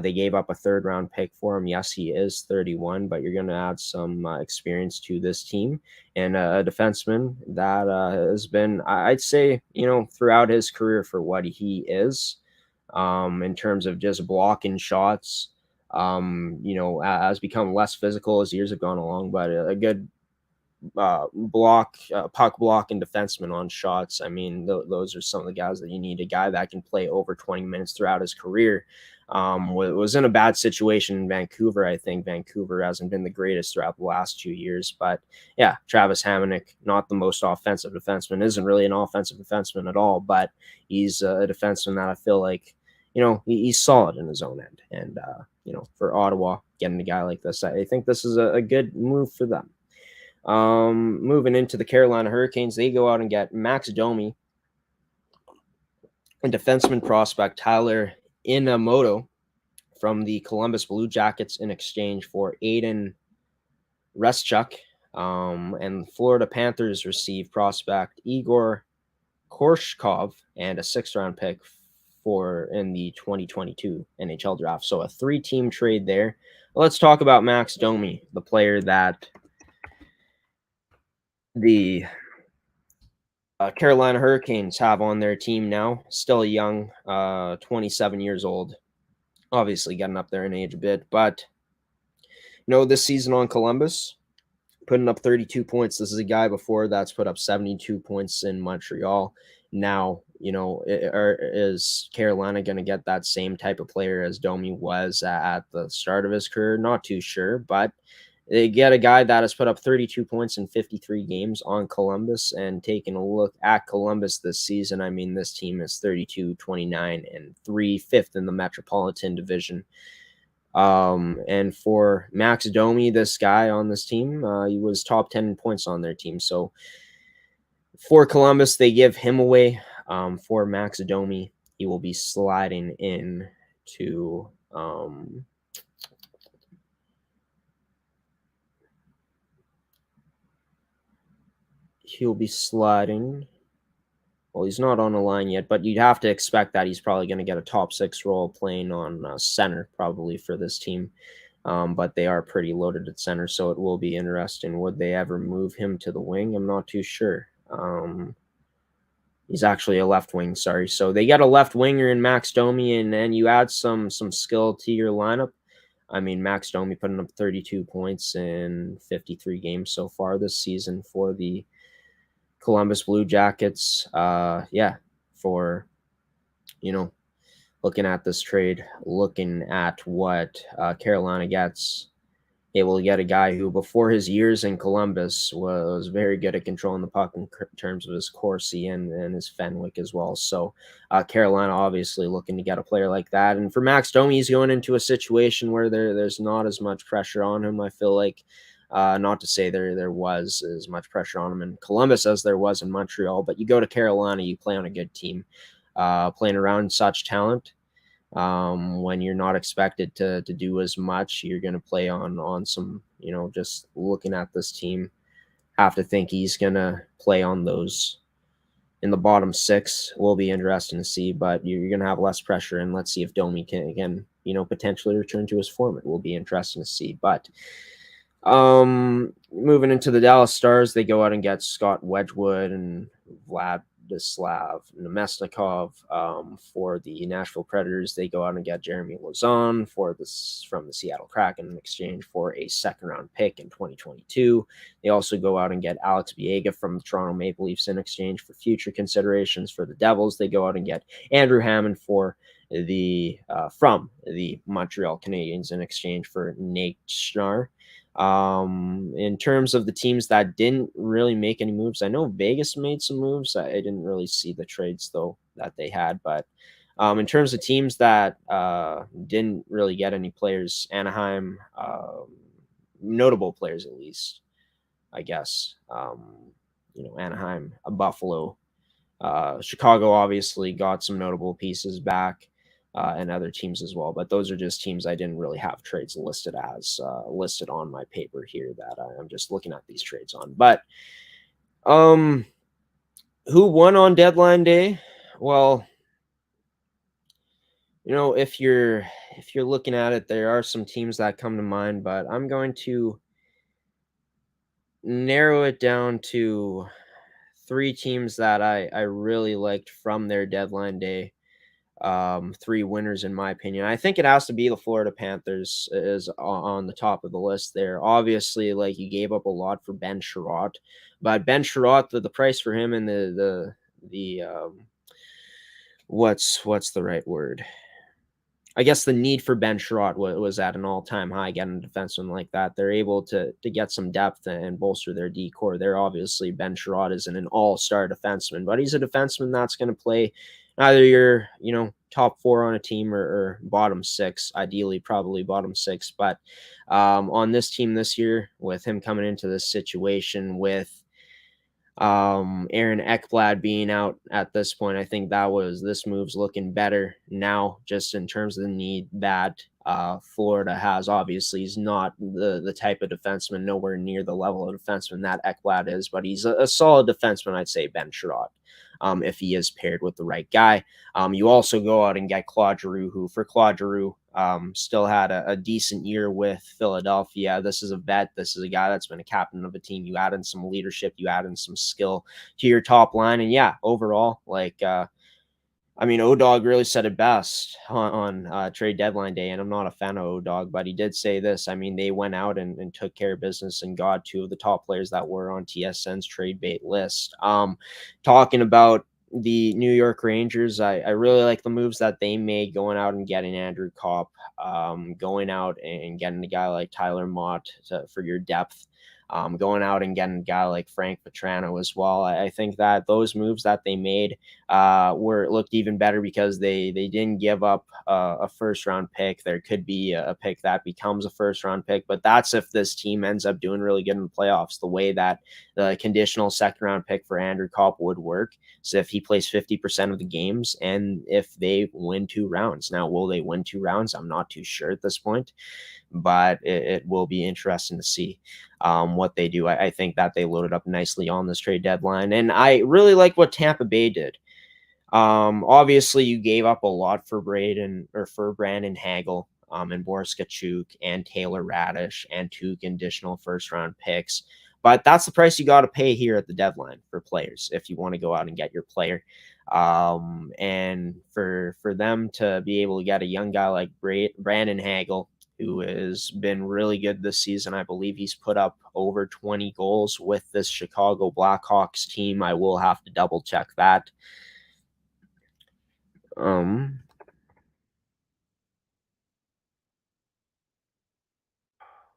They gave up a third-round pick for him. Yes, he is 31, but you're going to add some experience to this team. And a defenseman that has been, I'd say, throughout his career for what he is, in terms of just blocking shots, has become less physical as years have gone along, but a good puck blocking defenseman on shots. I mean, those are some of the guys that you need. A guy that can play over 20 minutes throughout his career. Was in a bad situation in Vancouver. I think Vancouver hasn't been the greatest throughout the last 2 years. But yeah, Travis Hamonic, not the most offensive defenseman, isn't really an offensive defenseman at all, but he's a defenseman that I feel like, he's solid in his own end. And, for Ottawa, getting a guy like this, I think this is a good move for them. Moving into the Carolina Hurricanes, they go out and get Max Domi and defenseman prospect Tyler Inamoto from the Columbus Blue Jackets in exchange for Aiden Reschuk. And Florida Panthers receive prospect Igor Korshkov and a 6th-round pick in the 2022 NHL draft. So a 3-team trade there. Let's talk about Max Domi, the player that the Carolina Hurricanes have on their team now. Still young, 27 years old. Obviously getting up there in age a bit. But, this season on Columbus, putting up 32 points. This is a guy before that's put up 72 points in Montreal. Now, is Carolina going to get that same type of player as Domi was at the start of his career? Not too sure, but they get a guy that has put up 32 points in 53 games on Columbus. And taking a look at Columbus this season, I mean, this team is 32, 29, and 3, 5th in the Metropolitan Division. And for Max Domi, this guy on this team, he was top 10 in points on their team. So for Columbus, they give him away. For Max Domi, he will be sliding in to he'll be sliding. Well, he's not on the line yet, but you'd have to expect that he's probably going to get a top 6 role playing on center probably for this team. But they are pretty loaded at center, so it will be interesting. Would they ever move him to the wing? I'm not too sure. He's actually a left wing, sorry. So they get a left winger in Max Domi, and you add some skill to your lineup. I mean, Max Domi putting up 32 points in 53 games so far this season for the Columbus Blue Jackets. For, looking at this trade, looking at what Carolina gets, able to get a guy who, before his years in Columbus, was very good at controlling the puck in terms of his Corsi and his Fenwick as well. So Carolina obviously looking to get a player like that. And for Max Domi, he's going into a situation where there's not as much pressure on him. I feel like, not to say there was as much pressure on him in Columbus as there was in Montreal, but you go to Carolina, you play on a good team, playing around such talent. When you're not expected to do as much, you're going to play on some, just looking at this team, have to think he's going to play on those in the bottom six. Will be interesting to see, but you're going to have less pressure, and let's see if Domi can again, potentially return to his form. It will be interesting to see. But moving into the Dallas Stars, they go out and get Scott Wedgwood and Vladislav Nemesnikov. For the Nashville Predators, they go out and get Jeremy Lauzon from the Seattle Kraken in exchange for a second-round pick in 2022. They also go out and get Alex Biega from the Toronto Maple Leafs in exchange for future considerations for the Devils. They go out and get Andrew Hammond from the Montreal Canadiens in exchange for Nate Schnarr. In terms of the teams that didn't really make any moves, I know Vegas made some moves. I didn't really see the trades though that they had, but in terms of teams that didn't really get any players, Anaheim, notable players at least, I guess. Anaheim, Buffalo, Chicago obviously got some notable pieces back. And other teams as well, but those are just teams I didn't really have trades listed on my paper here that I'm just looking at these trades on. But who won on deadline day? Well, if you're looking at it, there are some teams that come to mind, but I'm going to narrow it down to 3 teams that I really liked from their deadline day. 3 winners in my opinion. I think it has to be the Florida Panthers is on the top of the list there. Obviously, like, you gave up a lot for Ben Sherratt, but Ben Sherratt, the price for him and the what's the right word? I guess the need for Ben Sherratt was at an all-time high. Getting a defenseman like that, they're able to get some depth and bolster their D-core. They're obviously, Ben Sherratt isn't an all-star defenseman, but he's a defenseman that's going to play either your top 4 on a team or bottom 6, ideally probably bottom 6. But on this team this year, with him coming into this situation with Aaron Ekblad being out at this point, I think this move's looking better now, just in terms of the need that Florida has. Obviously, he's not the type of defenseman, nowhere near the level of defenseman that Ekblad is, but he's a solid defenseman, I'd say, Ben Sherratt. If he is paired with the right guy. You also go out and get Claude Giroux, who for Claude Giroux still had a decent year with Philadelphia. This is a vet. This is a guy that's been a captain of a team. You add in some leadership, you add in some skill to your top line. And yeah, overall, O-Dog really said it best on trade deadline day, and I'm not a fan of O-Dog, but he did say this. They went out and took care of business and got 2 of the top players that were on TSN's trade bait list. Talking about the New York Rangers, I really like the moves that they made, going out and getting Andrew Kopp, going out and getting a guy like Tyler Mott for your depth. Going out and getting a guy like Frank Petrano as well. I think that those moves that they made looked even better because they didn't give up a first-round pick. There could be a pick that becomes a first-round pick, but that's if this team ends up doing really good in the playoffs, the way that the conditional second-round pick for Andrew Kopp would work. So if he plays 50% of the games and if they win 2 rounds. Now, will they win 2 rounds? I'm not too sure at this point, but it will be interesting to see what they do. I think that they loaded up nicely on this trade deadline, and I really like what Tampa Bay did. Obviously, you gave up a lot for Brandon Hagel and Boris Tkachuk and Taylor Radish and 2 conditional first-round picks, but that's the price you got to pay here at the deadline for players if you want to go out and get your player. And for them to be able to get a young guy like Brandon Hagel, who has been really good this season. I believe he's put up over 20 goals with this Chicago Blackhawks team. I will have to double check that.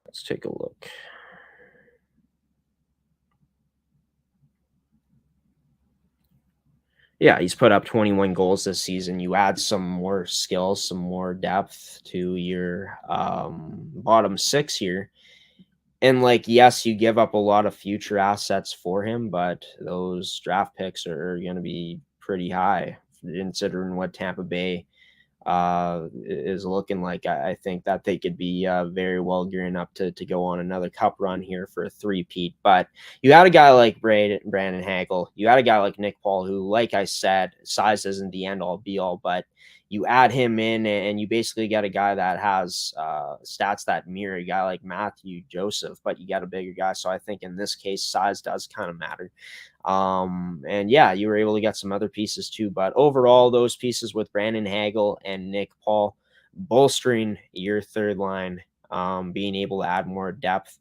Let's take a look. Yeah, he's put up 21 goals this season. You add some more skills, some more depth to your bottom 6 here. And yes, you give up a lot of future assets for him, but those draft picks are going to be pretty high considering what Tampa Bay is looking like. I think that they could be very well gearing up to go on another cup run here for a three-peat. But you got a guy like Brandon Hagel. You got a guy like Nick Paul, who, like I said, size isn't the end-all be-all, but you add him in and you basically get a guy that has stats that mirror a guy like Matthew Joseph, but you got a bigger guy. So I think in this case, size does kind of matter. And yeah, you were able to get some other pieces too, but overall, those pieces with Brandon Hagel and Nick Paul bolstering your third line, being able to add more depth,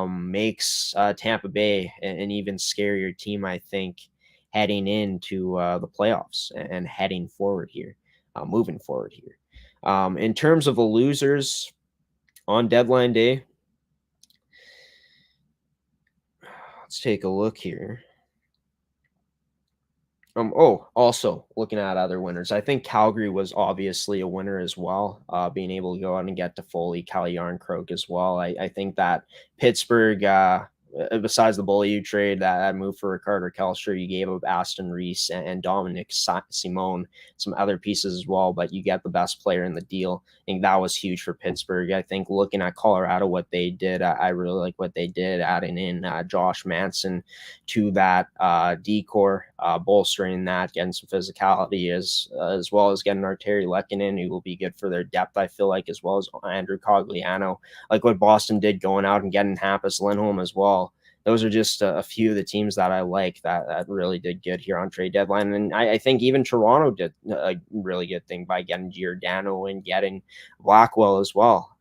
makes Tampa Bay an even scarier team, I think, heading into the playoffs and heading forward here, moving forward here. In terms of the losers on deadline day, let's take a look here. Also looking at other winners, I think Calgary was obviously a winner as well, being able to go out and get Toffoli, Calle Yarncroke as well. I think that Pittsburgh, besides the Beaulieu trade, that move for Ricardo Kelster, you gave up Aston Reese and Dominic Simone, some other pieces as well, but you get the best player in the deal. I think that was huge for Pittsburgh. I think looking at Colorado, what they did, I really like what they did, adding in Josh Manson to that decor, bolstering that, getting some physicality as well as getting Arturi Lehkonen, who will be good for their depth, I feel like, as well as Andrew Cogliano, like what Boston did going out and getting Hampus Lindholm as well. Those are just a few of the teams that I like that really did good here on trade deadline. And I think even Toronto did a really good thing by getting Giordano and getting Blackwell as well.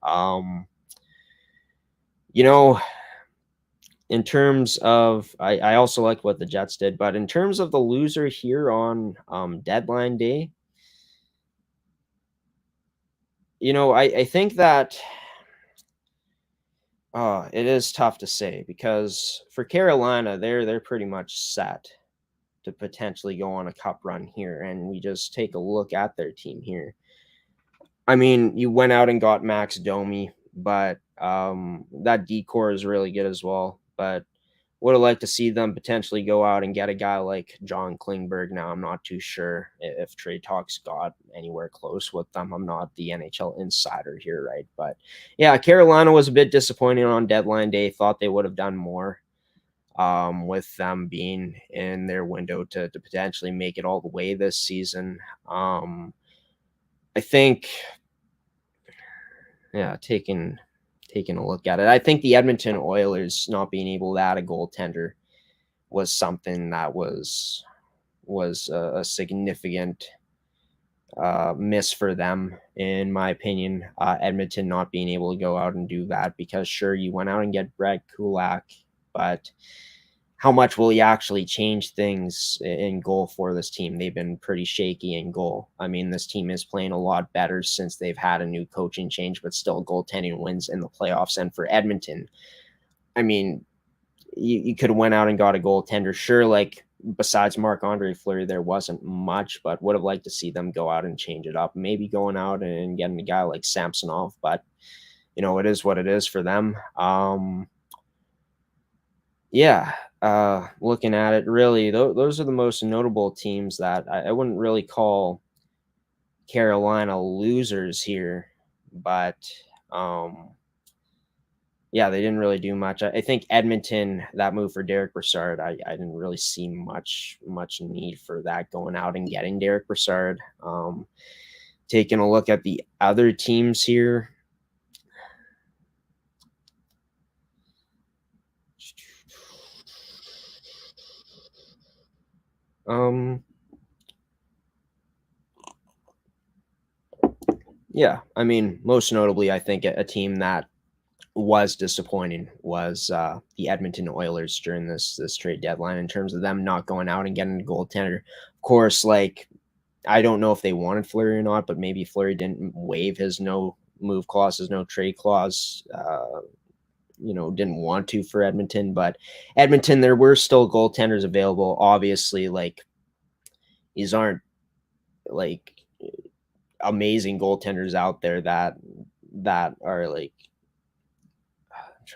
In terms of, I also like what the Jets did, but in terms of the loser here on deadline day, I think that it is tough to say, because for Carolina, they're pretty much set to potentially go on a cup run here. And we just take a look at their team here. I mean, you went out and got Max Domi, but that decor is really good as well. But would have liked to see them potentially go out and get a guy like John Klingberg. Now, I'm not too sure if trade talks got anywhere close with them. I'm not the NHL insider here, right? But yeah, Carolina was a bit disappointing on deadline day. Thought they would have done more with them being in their window to potentially make it all the way this season. I think, yeah, taking a look at it, I think the Edmonton Oilers not being able to add a goaltender was something that was a significant miss for them, in my opinion. Edmonton not being able to go out and do that, because sure, you went out and get Brett Kulak, but how much will he actually change things in goal for this team? They've been pretty shaky in goal. I mean, this team is playing a lot better since they've had a new coaching change, but still goaltending wins in the playoffs. And for Edmonton, I mean, you could have went out and got a goaltender. Sure, like besides Marc-Andre Fleury, there wasn't much, but would have liked to see them go out and change it up. Maybe going out and getting a guy like Samsonov, but it is what it is for them. Looking at it, really, those are the most notable teams that I wouldn't really call Carolina losers here, but they didn't really do much. I think Edmonton, that move for Derek Brassard, I didn't really see much need for that, going out and getting Derek Brassard. Taking a look at the other teams here, I mean, most notably, I think a team that was disappointing was the Edmonton Oilers during this trade deadline, in terms of them not going out and getting a goaltender. Of course, like, I don't know if they wanted Fleury or not, but maybe Fleury didn't waive his no move clause, his no trade clause, didn't want to for Edmonton. But Edmonton, there were still goaltenders available. Obviously, like, these aren't like amazing goaltenders out there that are like,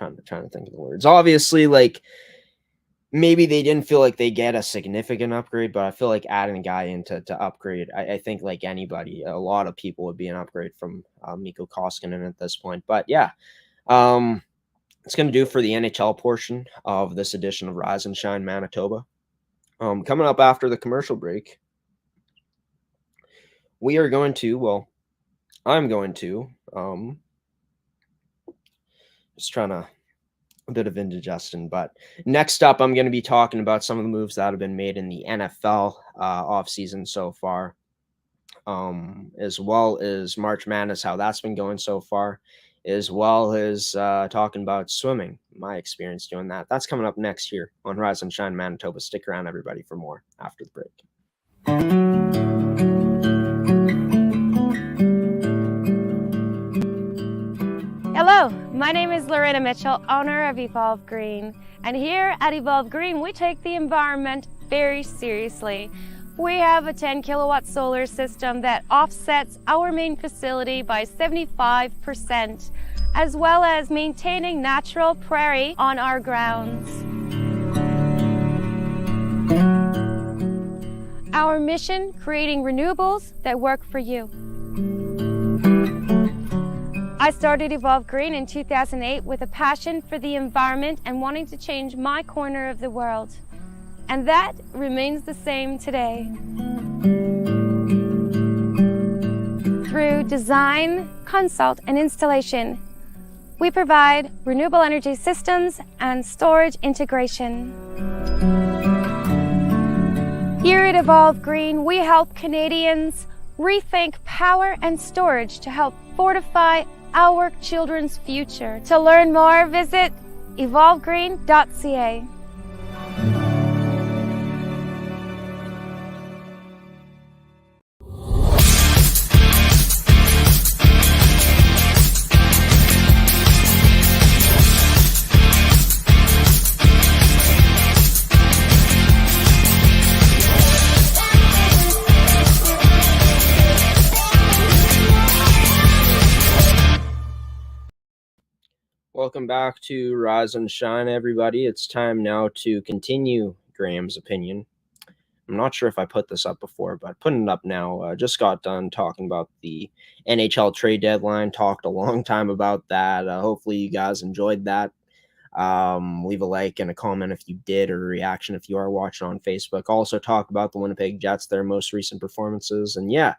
I'm trying to think of the words. Obviously, like, maybe they didn't feel like they get a significant upgrade, but I feel like adding a guy in to upgrade, I think like anybody, a lot of people would be an upgrade from Mikko Koskinen at this point. But yeah, it's going to do for the NHL portion of this edition of Rise and Shine Manitoba. Coming up after the commercial break, we are going to, well, I'm going to, just trying to, a bit of indigestion, but next up, I'm going to be talking about some of the moves that have been made in the NFL offseason so far, as well as March Madness, how that's been going so far, as well as talking about swimming, my experience doing that. That's coming up next here on Rise and Shine Manitoba. Stick around, everybody, for more after the break. Hello, my name is Loretta Mitchell, owner of Evolve Green. And here at Evolve Green, we take the environment very seriously. We have a 10 kilowatt solar system that offsets our main facility by 75%, as well as maintaining natural prairie on our grounds. Our mission, creating renewables that work for you. I started Evolve Green in 2008 with a passion for the environment and wanting to change my corner of the world. And that remains the same today. Through design, consult, and installation, we provide renewable energy systems and storage integration. Here at Evolve Green, we help Canadians rethink power and storage to help fortify our children's future. To learn more, visit evolvegreen.ca. Welcome back to Rise and Shine, everybody. It's time now to continue Graeme's opinion. I'm not sure if I put this up before, but putting it up now. Just got done talking about the NHL Trade Deadline. Talked a long time about that. Hopefully you guys enjoyed that. Leave a like and a comment if you did, or a reaction if you are watching on Facebook. Also talk about the Winnipeg Jets, their most recent performances. And yeah,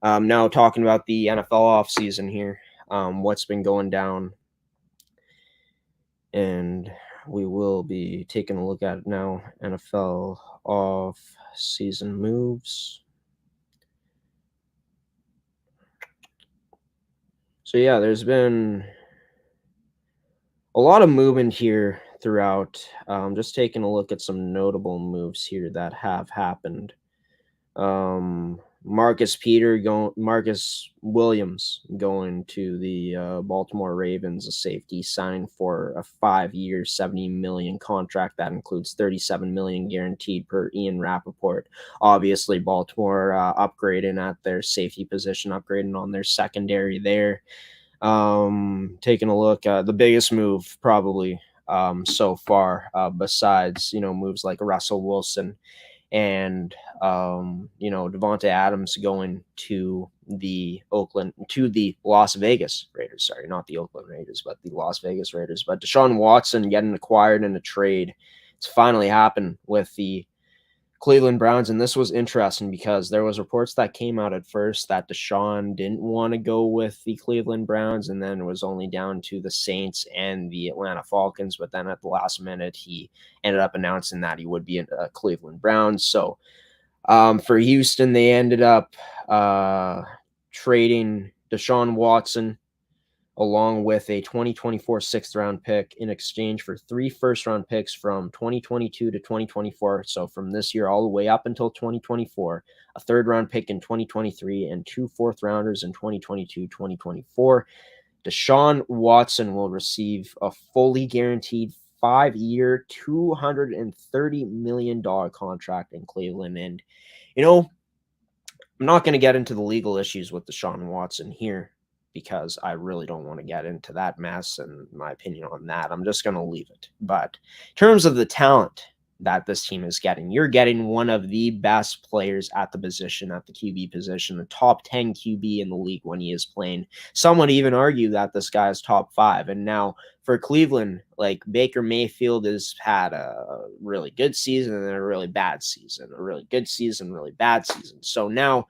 now talking about the NFL offseason here, what's been going down. And we will be taking a look at it now. NFL off-season moves. So yeah, there's been a lot of movement here throughout. Just taking a look at some notable moves here that have happened. Marcus Williams going to the Baltimore Ravens, a safety, signing for a 5-year, $70 million contract that includes $37 million guaranteed per Ian Rappaport. Obviously, Baltimore upgrading at their safety position, upgrading on their secondary there. Taking a look at the biggest move probably so far, besides moves like Russell Wilson and Devontae Adams going to the Las Vegas Raiders. Sorry, not the Oakland Raiders, but the Las Vegas Raiders. But Deshaun Watson getting acquired in a trade. It's finally happened with the Cleveland Browns, and this was interesting because there was reports that came out at first that Deshaun didn't want to go with the Cleveland Browns, and then it was only down to the Saints and the Atlanta Falcons. But then at the last minute, he ended up announcing that he would be in Cleveland Browns. So for Houston, they ended up trading Deshaun Watson along with a 2024 6th-round pick in exchange for 3 first-round picks from 2022 to 2024. So from this year all the way up until 2024, a 3rd-round pick in 2023, and 2 4th-rounders in 2022, 2024. Deshaun Watson will receive a fully guaranteed 5-year, $230 million contract in Cleveland. And, I'm not going to get into the legal issues with Deshaun Watson here, because I really don't want to get into that mess and my opinion on that. I'm just going to leave it. But in terms of the talent that this team is getting. You're getting one of the best players at the position, at the QB position, the top 10 QB in the league when he is playing. Some would even argue that this guy is top 5. And now for Cleveland, like Baker Mayfield has had a really good season and a really bad season, a really good season, really bad season. So now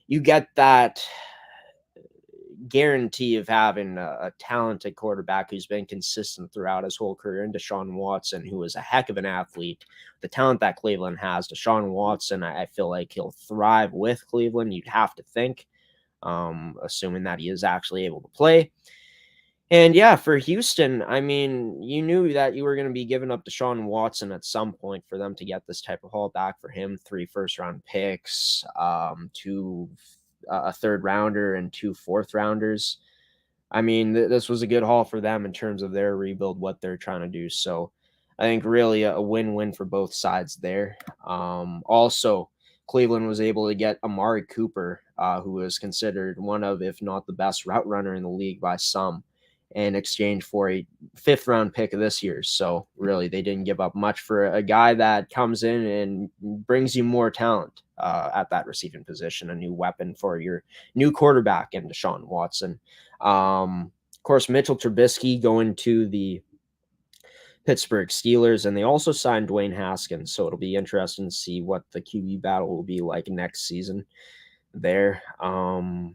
you get that guarantee of having a talented quarterback who's been consistent throughout his whole career, and Deshaun Watson, who is a heck of an athlete. The talent that Cleveland has, Deshaun Watson, I feel like he'll thrive with Cleveland. You'd have to think, assuming that he is actually able to play. And yeah, for Houston, I mean, you knew that you were going to be giving up Deshaun Watson at some point for them to get this type of haul back for him. 3 first-round picks, 2 a third rounder and 2 fourth rounders. I mean, this was a good haul for them in terms of their rebuild, what they're trying to do. So I think really a win-win for both sides there. Also, Cleveland was able to get Amari Cooper, who is considered one of, if not the best route runner in the league by some, in exchange for a 5th round pick of this year. So really, they didn't give up much for a guy that comes in and brings you more talent at that receiving position, a new weapon for your new quarterback in Deshaun Watson. Of course, Mitchell Trubisky going to the Pittsburgh Steelers, and they also signed Dwayne Haskins. So it'll be interesting to see what the QB battle will be like next season there. The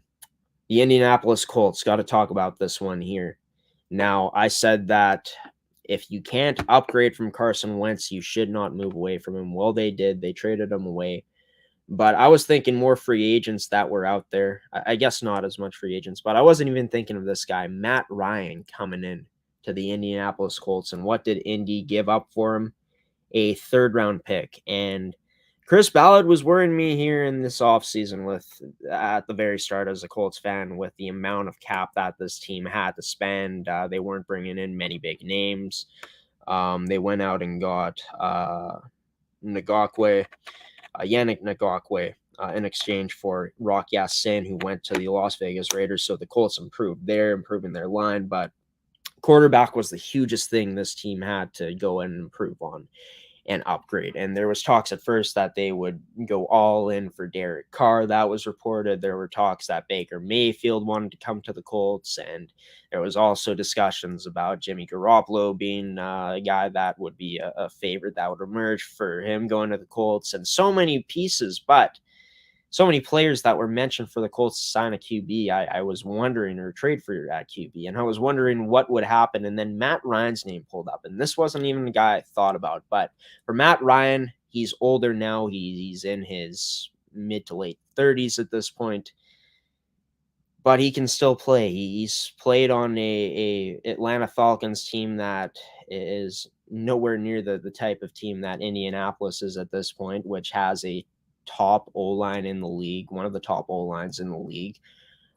Indianapolis Colts, got to talk about this one here. Now, I said that if you can't upgrade from Carson Wentz, you should not move away from him. Well, they did. They traded him away. But I was thinking more free agents that were out there. I guess not as much free agents, but I wasn't even thinking of this guy, Matt Ryan, coming in to the Indianapolis Colts. And what did Indy give up for him? A 3rd round pick. And Chris Ballard was worrying me here in this offseason at the very start as a Colts fan with the amount of cap that this team had to spend. They weren't bringing in many big names. They went out and got Yannick Ngakoue in exchange for Rock Ya-Sin, who went to the Las Vegas Raiders. So the Colts improved. They're improving their line, but quarterback was the hugest thing this team had to go and improve on and upgrade. And there was talks at first that they would go all in for Derek Carr. That was reported. There were talks that Baker Mayfield wanted to come to the Colts, and there was also discussions about Jimmy Garoppolo being a guy that would be a favorite that would emerge for him going to the Colts, and so many pieces, but so many players that were mentioned for the Colts to sign a QB. I was wondering, or trade for at QB, and I was wondering what would happen. And then Matt Ryan's name pulled up, and this wasn't even the guy I thought about. But for Matt Ryan, he's older now. He's in his mid to late 30s at this point, but he can still play. He's played on a Atlanta Falcons team that is nowhere near the type of team that Indianapolis is at this point, which has a top O-line in the league, one of the top O-lines in the league,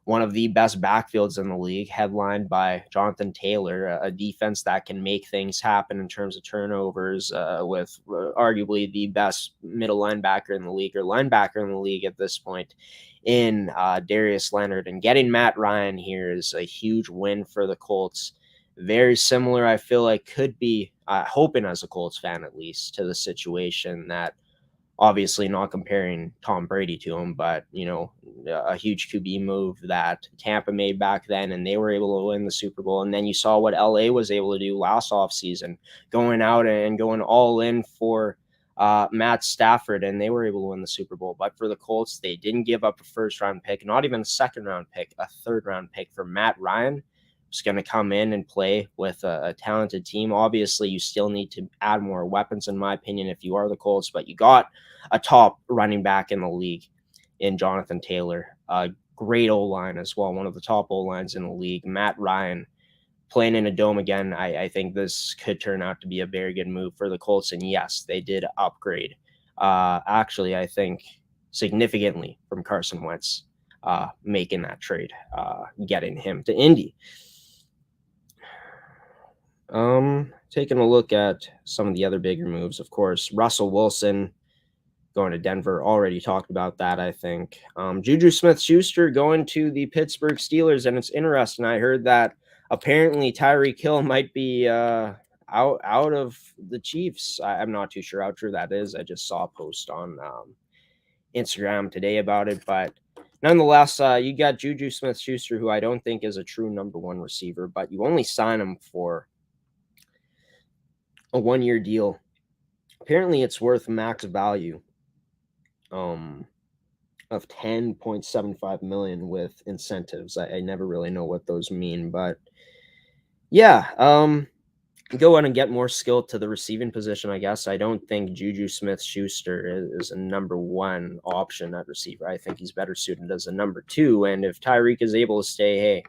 one of the best backfields in the league, headlined by Jonathan Taylor, a defense that can make things happen in terms of turnovers, with arguably the best middle linebacker in the league, or linebacker in the league at this point, in Darius Leonard. And getting Matt Ryan here is a huge win for the Colts. Very similar, I feel like, could be, hoping as a Colts fan at least, to the situation that, obviously not comparing Tom Brady to him, but, you know, a huge QB move that Tampa made back then, and they were able to win the Super Bowl. And then you saw what LA was able to do last offseason, going out and going all in for Matt Stafford, and they were able to win the Super Bowl. But for the Colts, they didn't give up a 1st round pick, not even a 2nd round pick, a 3rd round pick for Matt Ryan, who's going to come in and play with a talented team. Obviously, you still need to add more weapons, in my opinion, if you are the Colts, but you got a top running back in the league in Jonathan Taylor, a great O-line as well, one of the top O-lines in the league. Matt Ryan playing in a dome again. I think this could turn out to be a very good move for the Colts. And yes, they did upgrade. Actually, I think significantly from Carson Wentz, making that trade, getting him to Indy. Taking a look at some of the other bigger moves, of course, Russell Wilson going to Denver. Already talked about that, I think. Juju Smith-Schuster going to the Pittsburgh Steelers, and it's interesting. I heard that apparently Tyreek Hill might be out of the Chiefs. I'm not too sure how true that is. I just saw a post on Instagram today about it, but nonetheless, you got Juju Smith-Schuster, who I don't think is a true number one receiver, but you only sign him for a 1-year deal. Apparently, it's worth max value of $10.75 million with incentives. I never really know what those mean, but yeah, go out and get more skill to the receiving position, I guess. I don't think Juju Smith-Schuster is a number one option at receiver. I think he's better suited as a number two. And if Tyreek is able to stay, hey,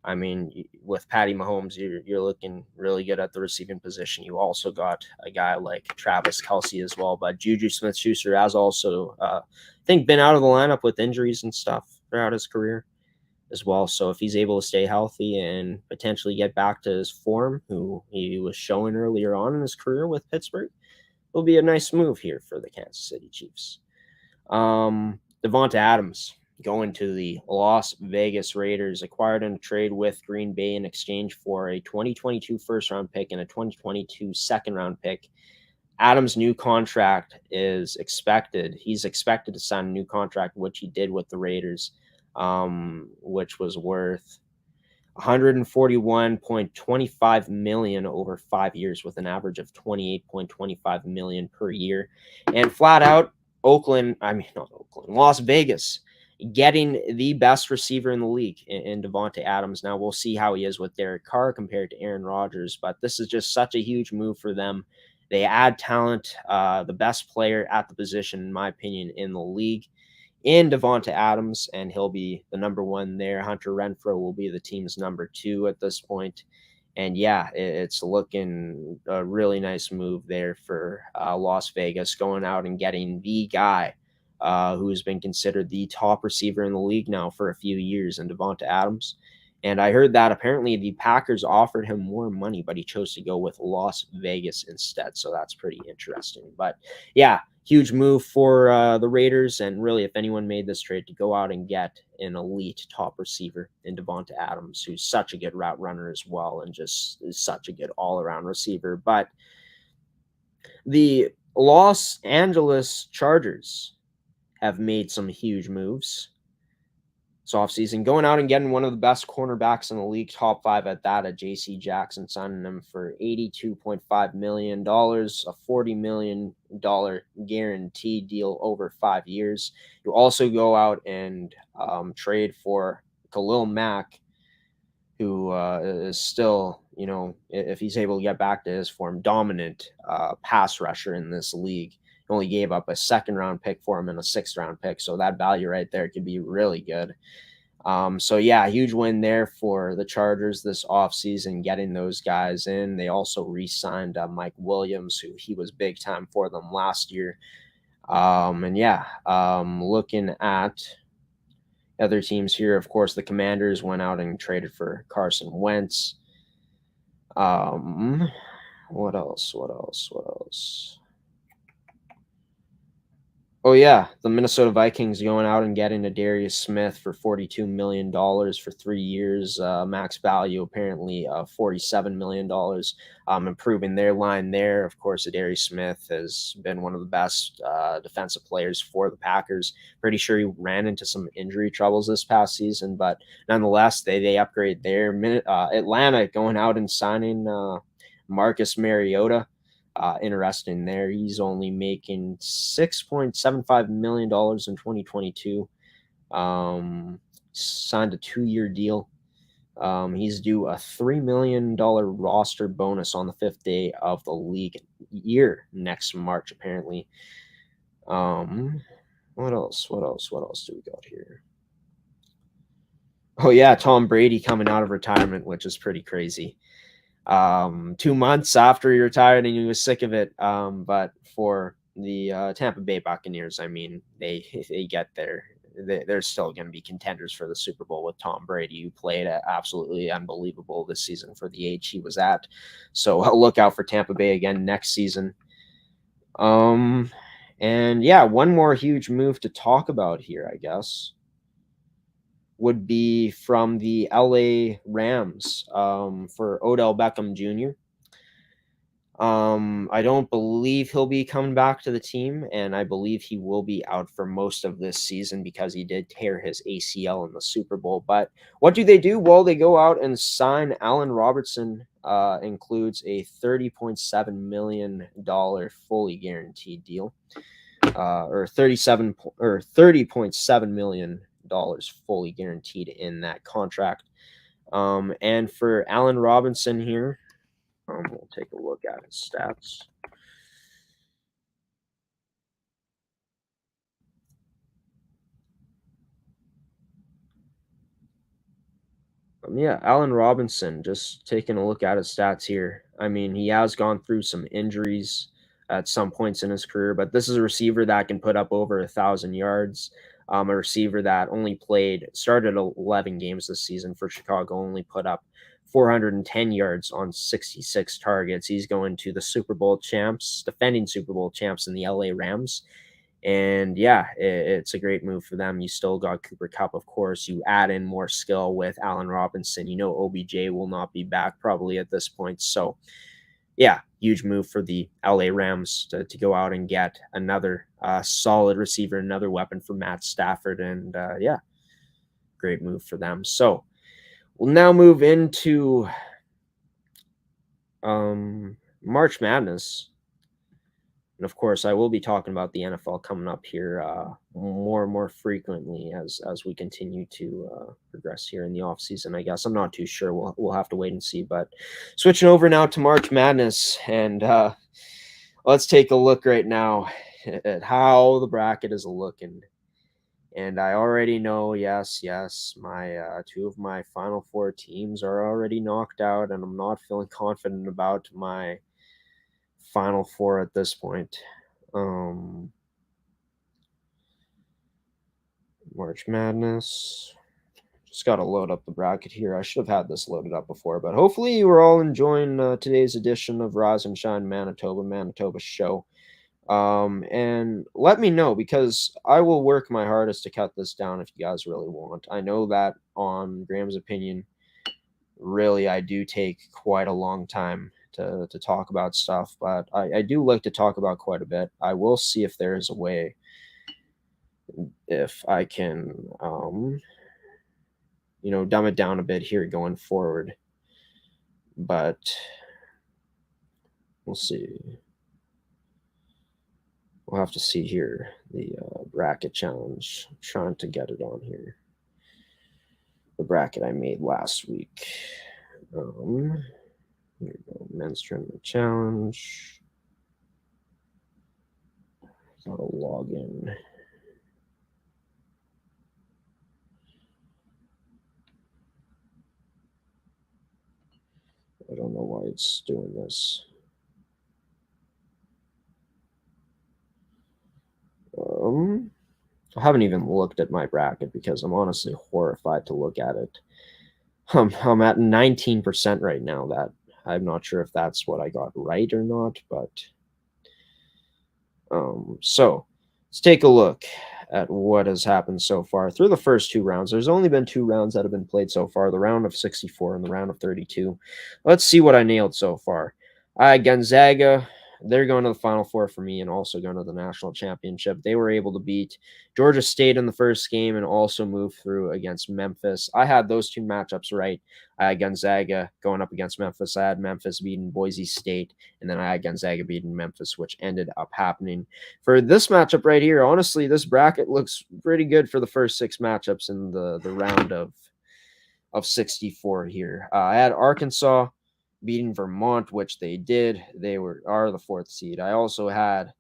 I mean, with Patty Mahomes, you're looking really good at the receiving position. You also got a guy like Travis Kelce as well. But Juju Smith-Schuster has also, I think, been out of the lineup with injuries and stuff throughout his career as well. So if he's able to stay healthy and potentially get back to his form, who he was showing earlier on in his career with Pittsburgh, will be a nice move here for the Kansas City Chiefs. Devonta Adams going to the Las Vegas Raiders, acquired in a trade with Green Bay in exchange for a 2022 first-round pick and a 2022 second-round pick. Adams' new contract is expected. He's expected to sign a new contract, which he did with the Raiders, which was worth $141.25 million over 5 years, with an average of $28.25 million per year. And flat out, Las Vegas, getting the best receiver in the league in Devonta Adams. Now we'll see how he is with Derek Carr compared to Aaron Rodgers, but this is just such a huge move for them. They add talent, the best player at the position, in my opinion, in the league, in Devonta Adams, and he'll be the number one there. Hunter Renfrow will be the team's number two at this point. And yeah, it's looking a really nice move there for Las Vegas, going out and getting the guy who has been considered the top receiver in the league now for a few years, in Devonta Adams. And I heard that apparently the Packers offered him more money, but he chose to go with Las Vegas instead. So that's pretty interesting. But yeah, huge move for the Raiders. And really, if anyone made this trade, to go out and get an elite top receiver in Devonta Adams, who's such a good route runner as well, and just is such a good all-around receiver. But the Los Angeles Chargers have made some huge moves this offseason, going out and getting one of the best cornerbacks in the league, top five at that, at J.C. Jackson, signing him for $82.5 million, a $40 million guaranteed deal over 5 years. You also go out and trade for Khalil Mack, who is still, if he's able to get back to his form, dominant pass rusher in this league. Only gave up a 2nd-round pick for him and a 6th-round pick, so that value right there could be really good. So yeah, huge win there for the Chargers this offseason, getting those guys in. They also re-signed Mike Williams, who he was big time for them last year. And yeah, looking at other teams here, of course, the Commanders went out and traded for Carson Wentz. What else? Oh, yeah, the Minnesota Vikings going out and getting a Darius Smith for $42 million for 3 years, max value apparently $47 million, improving their line there. Of course, Darius Smith has been one of the best defensive players for the Packers. Pretty sure he ran into some injury troubles this past season, but nonetheless, they upgrade there. Atlanta going out and signing Marcus Mariota. Interesting there. He's only making $6.75 million in 2022. Signed a 2-year deal. He's due a $3 million roster bonus on the 5th day of the league year next March, apparently. What else do we got here? Oh, yeah, Tom Brady coming out of retirement, which is pretty crazy. 2 months after he retired, and he was sick of it. But for the Tampa Bay Buccaneers, I mean, they get there. They're still going to be contenders for the Super Bowl with Tom Brady, who played absolutely unbelievable this season for the age he was at. So look out for Tampa Bay again next season. And yeah, one more huge move to talk about here, I guess, would be from the LA Rams for Odell Beckham Jr. I don't believe he'll be coming back to the team, and I believe he will be out for most of this season because he did tear his ACL in the Super Bowl. But what do? Well, they go out and sign Allen Robertson, includes a $30.7 million fully guaranteed deal, or $30.7 million fully guaranteed in that contract. And for Allen Robinson here, we'll take a look at his stats. Yeah, Allen Robinson, just taking a look at his stats here. I mean, he has gone through some injuries at some points in his career, but this is a receiver that can put up over 1,000 yards. A receiver that started 11 games this season for Chicago, only put up 410 yards on 66 targets. He's going to the defending Super Bowl champs in the LA Rams. And yeah, it's a great move for them. You still got Cooper Kupp, of course. You add in more skill with Allen Robinson. OBJ will not be back probably at this point. So yeah, huge move for the LA Rams to go out and get another solid receiver, another weapon for Matt Stafford. And yeah, great move for them. So we'll now move into March Madness. And of course, I will be talking about the NFL coming up here more and more frequently as we continue to progress here in the offseason, I guess. I'm not too sure. We'll have to wait and see. But switching over now to March Madness, and let's take a look right now at how the bracket is looking. And I already know, yes, my two of my Final Four teams are already knocked out, and I'm not feeling confident about my Final Four at this point. March Madness. Just got to load up the bracket here. I should have had this loaded up before, but hopefully you were all enjoying today's edition of Rise and Shine Manitoba show. And let me know, because I will work my hardest to cut this down if you guys really want. I know that on Graham's opinion, really, I do take quite a long time to talk about stuff, but I do like to talk about quite a bit. I will see if there is a way, if I can, dumb it down a bit here going forward. But we'll see. We'll have to see here the bracket challenge. I'm trying to get it on here. The bracket I made last week. Here we go. Men's Tournament Challenge. Gotta log in. I don't know why it's doing this. I haven't even looked at my bracket because I'm honestly horrified to look at it. I'm at 19% right now. That I'm not sure if that's what I got right or not, but so let's take a look at what has happened so far through the first two rounds. There's only been 2 rounds that have been played so far, the round of 64 and the round of 32. Let's see what I nailed so far. Gonzaga, they're going to the Final Four for me and also going to the national championship. They were able to beat Georgia State in the first game and also move through against Memphis. I had those 2 matchups right. I had Gonzaga going up against Memphis. I had Memphis beating Boise State, and then I had Gonzaga beating Memphis, which ended up happening. For this matchup right here, honestly, this bracket looks pretty good for the first 6 matchups in the round of 64 here. I had Arkansas beating Vermont, which they did. They are the 4th seed. I also had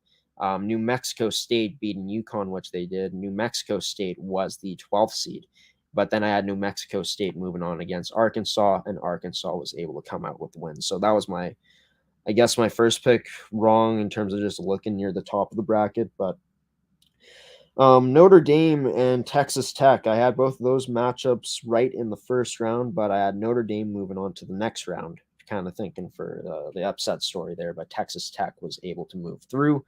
New Mexico State beating UConn, which they did. New Mexico State was the 12th seed. But then I had New Mexico State moving on against Arkansas, and Arkansas was able to come out with the win. So that was my first pick wrong in terms of just looking near the top of the bracket. But Notre Dame and Texas Tech, I had both of those matchups right in the first round, but I had Notre Dame moving on to the next round. Kind of thinking for the upset story there, but Texas Tech was able to move through.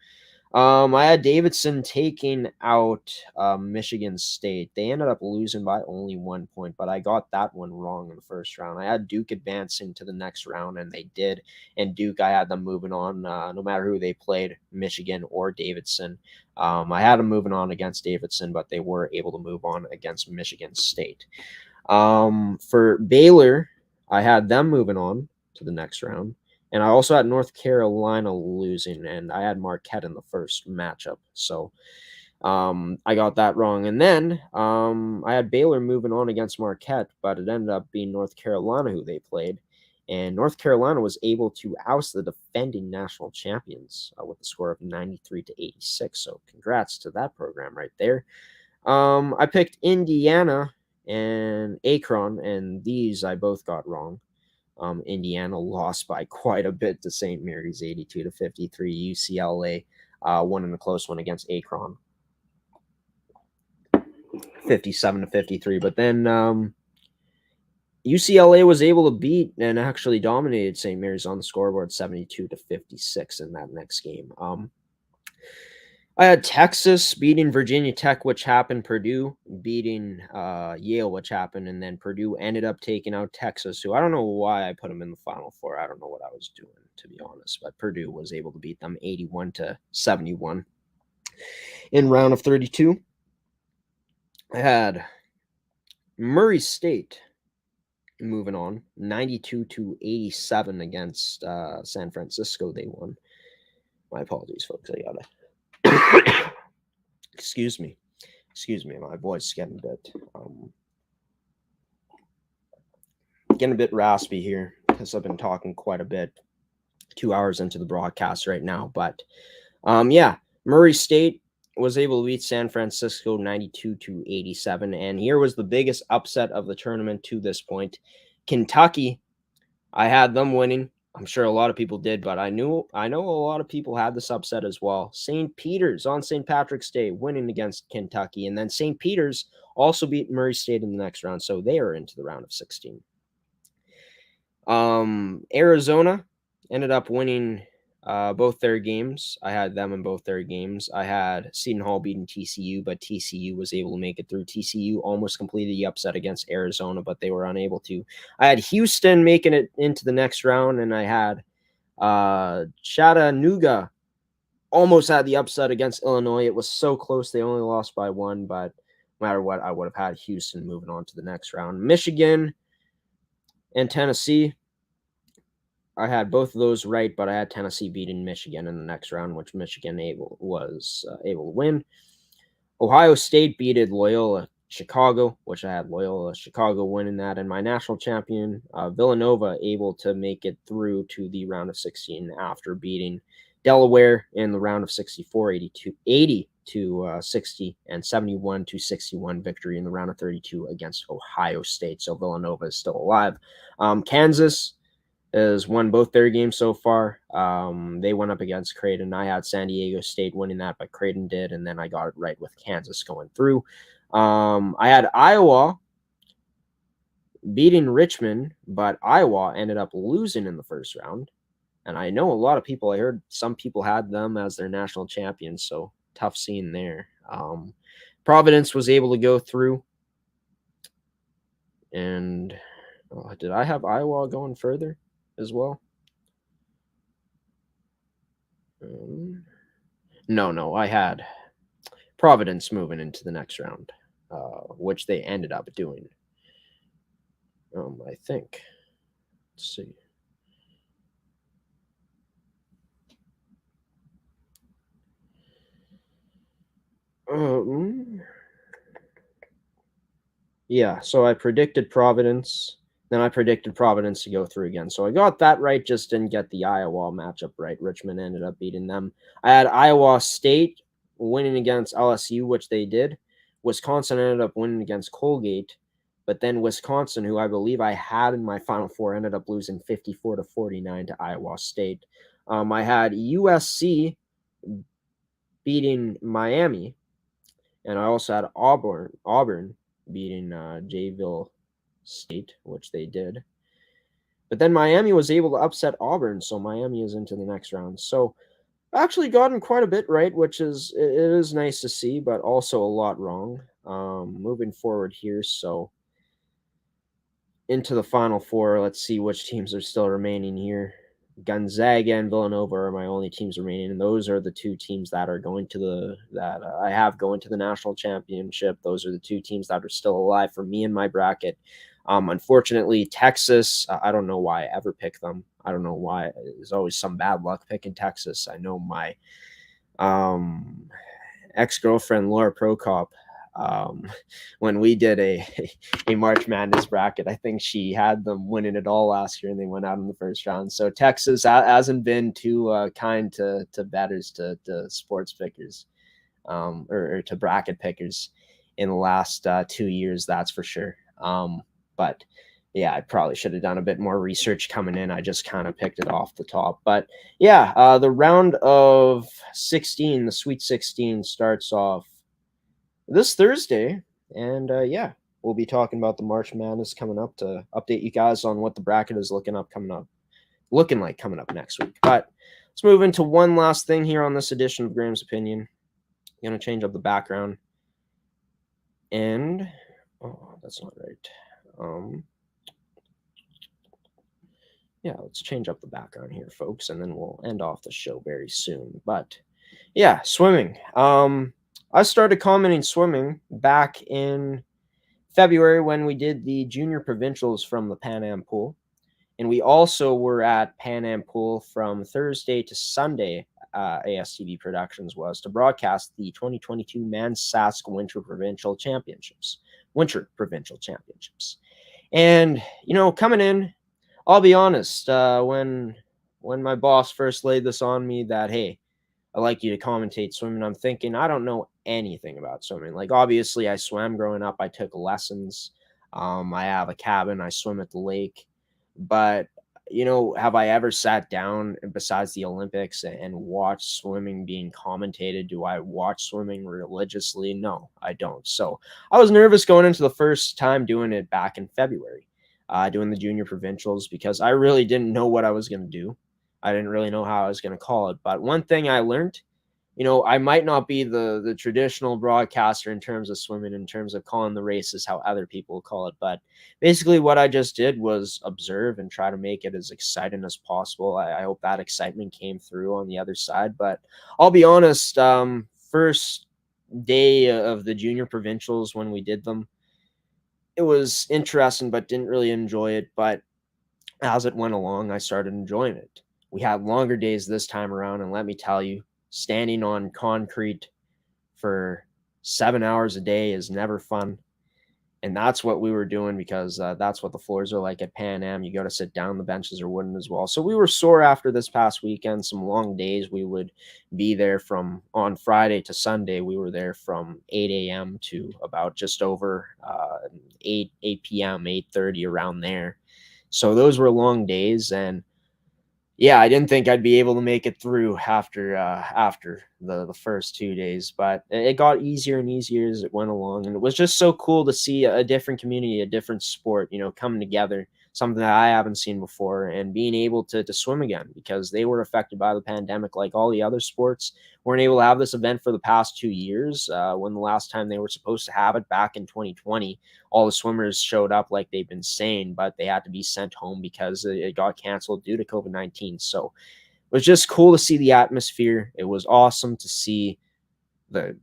I had Davidson taking out Michigan State. They ended up losing by only 1 point, but I got that one wrong in the first round. I had Duke advancing to the next round, and they did. And Duke, I had them moving on no matter who they played, Michigan or Davidson. I had them moving on against Davidson, but they were able to move on against Michigan State. For Baylor, I had them moving on to the next round. And I also had North Carolina losing, and I had Marquette in the first matchup. So I got that wrong. And then I had Baylor moving on against Marquette, but it ended up being North Carolina who they played. And North Carolina was able to oust the defending national champions with a score of 93-86. So congrats to that program right there. I picked Indiana and Akron, and these I both got wrong. Indiana lost by quite a bit to St. Mary's, 82-53. UCLA won in a close one against Akron, 57-53. But then UCLA was able to beat and actually dominated St. Mary's on the scoreboard, 72-56 in that next game. I had Texas beating Virginia Tech, which happened, Purdue beating Yale, which happened, and then Purdue ended up taking out Texas, who I don't know why I put them in the Final Four. I don't know what I was doing, to be honest, but Purdue was able to beat them 81-71 in round of 32. I had Murray State moving on, 92-87 against San Francisco. They won. My apologies, folks. I got it. Excuse me, my voice is getting a bit raspy here because I've been talking quite a bit, 2 hours into the broadcast right now. But Murray State was able to beat San Francisco 92-87, and here was the biggest upset of the tournament to this point. Kentucky, I had them winning. I'm sure a lot of people did, but I know a lot of people had this upset as well. St. Peter's on St. Patrick's Day winning against Kentucky, and then St. Peter's also beat Murray State in the next round, so they are into the round of 16. Arizona ended up winning both their games. I had them in both their games. I had Seton Hall beating TCU, but TCU was able to make it through. TCU almost completed the upset against Arizona, but they were unable to. I had Houston making it into the next round, and I had Chattanooga almost had the upset against Illinois. It was so close. They only lost by 1, but no matter what, I would have had Houston moving on to the next round. Michigan and Tennessee, I had both of those right, but I had Tennessee beating Michigan in the next round, which Michigan was able to win. Ohio State beated Loyola Chicago, which I had Loyola Chicago winning that, and my national champion, Villanova, able to make it through to the round of 16 after beating Delaware in the round of 64, 80-60, and 71-61 victory in the round of 32 against Ohio State. So Villanova is still alive. Kansas has won both their games so far. They went up against Creighton. I had San Diego State winning that, but Creighton did, and then I got it right with Kansas going through. I had Iowa beating Richmond, but Iowa ended up losing in the first round. And I know a lot of people, I heard some people had them as their national champions, so tough scene there. Providence was able to go through. And did I have Iowa going further as well? No, I had Providence moving into the next round, which they ended up doing. I think. Let's see. Yeah, so I predicted Providence. Then I predicted Providence to go through again. So I got that right, just didn't get the Iowa matchup right. Richmond ended up beating them. I had Iowa State winning against LSU, which they did. Wisconsin ended up winning against Colgate. But then Wisconsin, who I believe I had in my Final Four, ended up losing 54-49 to Iowa State. I had USC beating Miami. And I also had Auburn beating Jayville State, which they did. But then Miami was able to upset Auburn, so Miami is into the next round. So Actually gotten quite a bit right, which is it is nice to see, but also a lot wrong. Moving forward here, so into the Final Four. Let's see which teams are still remaining here. Gonzaga and Villanova are my only teams remaining, and those are the two teams that are going to I have going to the national championship. Those are the two teams that are still alive for me in my bracket. Unfortunately, Texas, I don't know why I ever pick them. I don't know why. There's always some bad luck picking Texas. I know my ex-girlfriend Laura Prokop, when we did a March Madness bracket, I think she had them winning it all last year, and they went out in the first round. So Texas hasn't been too kind to bettors, to sports pickers, or to bracket pickers in the last 2 years, that's for sure. But yeah, I probably should have done a bit more research coming in. I just kind of picked it off the top. But yeah, the round of 16, the Sweet 16, starts off this Thursday. And yeah, we'll be talking about the March Madness coming up to update you guys on what the bracket is looking like coming up next week. But let's move into one last thing here on this edition of Graham's Opinion. I'm going to change up the background. And, oh, that's not right. Yeah, let's change up the background here, folks, and then we'll end off the show very soon. But yeah, swimming. I started commenting swimming back in February when we did the junior provincials from the Pan Am pool. And we also were at Pan Am pool from Thursday to Sunday. ASTV Productions was to broadcast the 2022 ManSask Winter Provincial Championships. And, you know, coming in, I'll be honest, when my boss first laid this on me that, hey, I'd like you to commentate swimming, I'm thinking, I don't know anything about swimming. Like, obviously, I swam growing up. I took lessons. I have a cabin. I swim at the lake. But, you know, have I ever sat down besides the Olympics and watched swimming being commentated? Do I watch swimming religiously? No, I don't. So I was nervous going into the first time doing it back in February. Doing the junior provincials, because I really didn't know what I was going to do. I didn't really know how I was going to call it. But one thing I learned, you know, I might not be the traditional broadcaster in terms of swimming, in terms of calling the races how other people call it. But basically what I just did was observe and try to make it as exciting as possible. I hope that excitement came through on the other side. But I'll be honest, first day of the junior provincials when we did them, it was interesting, but didn't really enjoy it. But as it went along, I started enjoying it. We had longer days this time around, and let me tell you, standing on concrete for 7 hours a day is never fun. And that's what we were doing, because that's what the floors are like at Pan Am. You got to sit down. The benches are wooden as well. So we were sore after this past weekend. Some long days. We would be there from on Friday to Sunday. We were there from 8 a.m. to about just over 8 p.m., 8:30, around there. So those were long days. And yeah, I didn't think I'd be able to make it through after the first 2 days, but it got easier and easier as it went along. And it was just so cool to see a different community, a different sport, you know, coming together, something that I haven't seen before, and being able to swim again, because they were affected by the pandemic like all the other sports. Weren't able to have this event for the past 2 years. When the last time they were supposed to have it back in 2020, all the swimmers showed up like they've been saying, but they had to be sent home because it got canceled due to COVID-19. So it was just cool to see the atmosphere. It was awesome to see the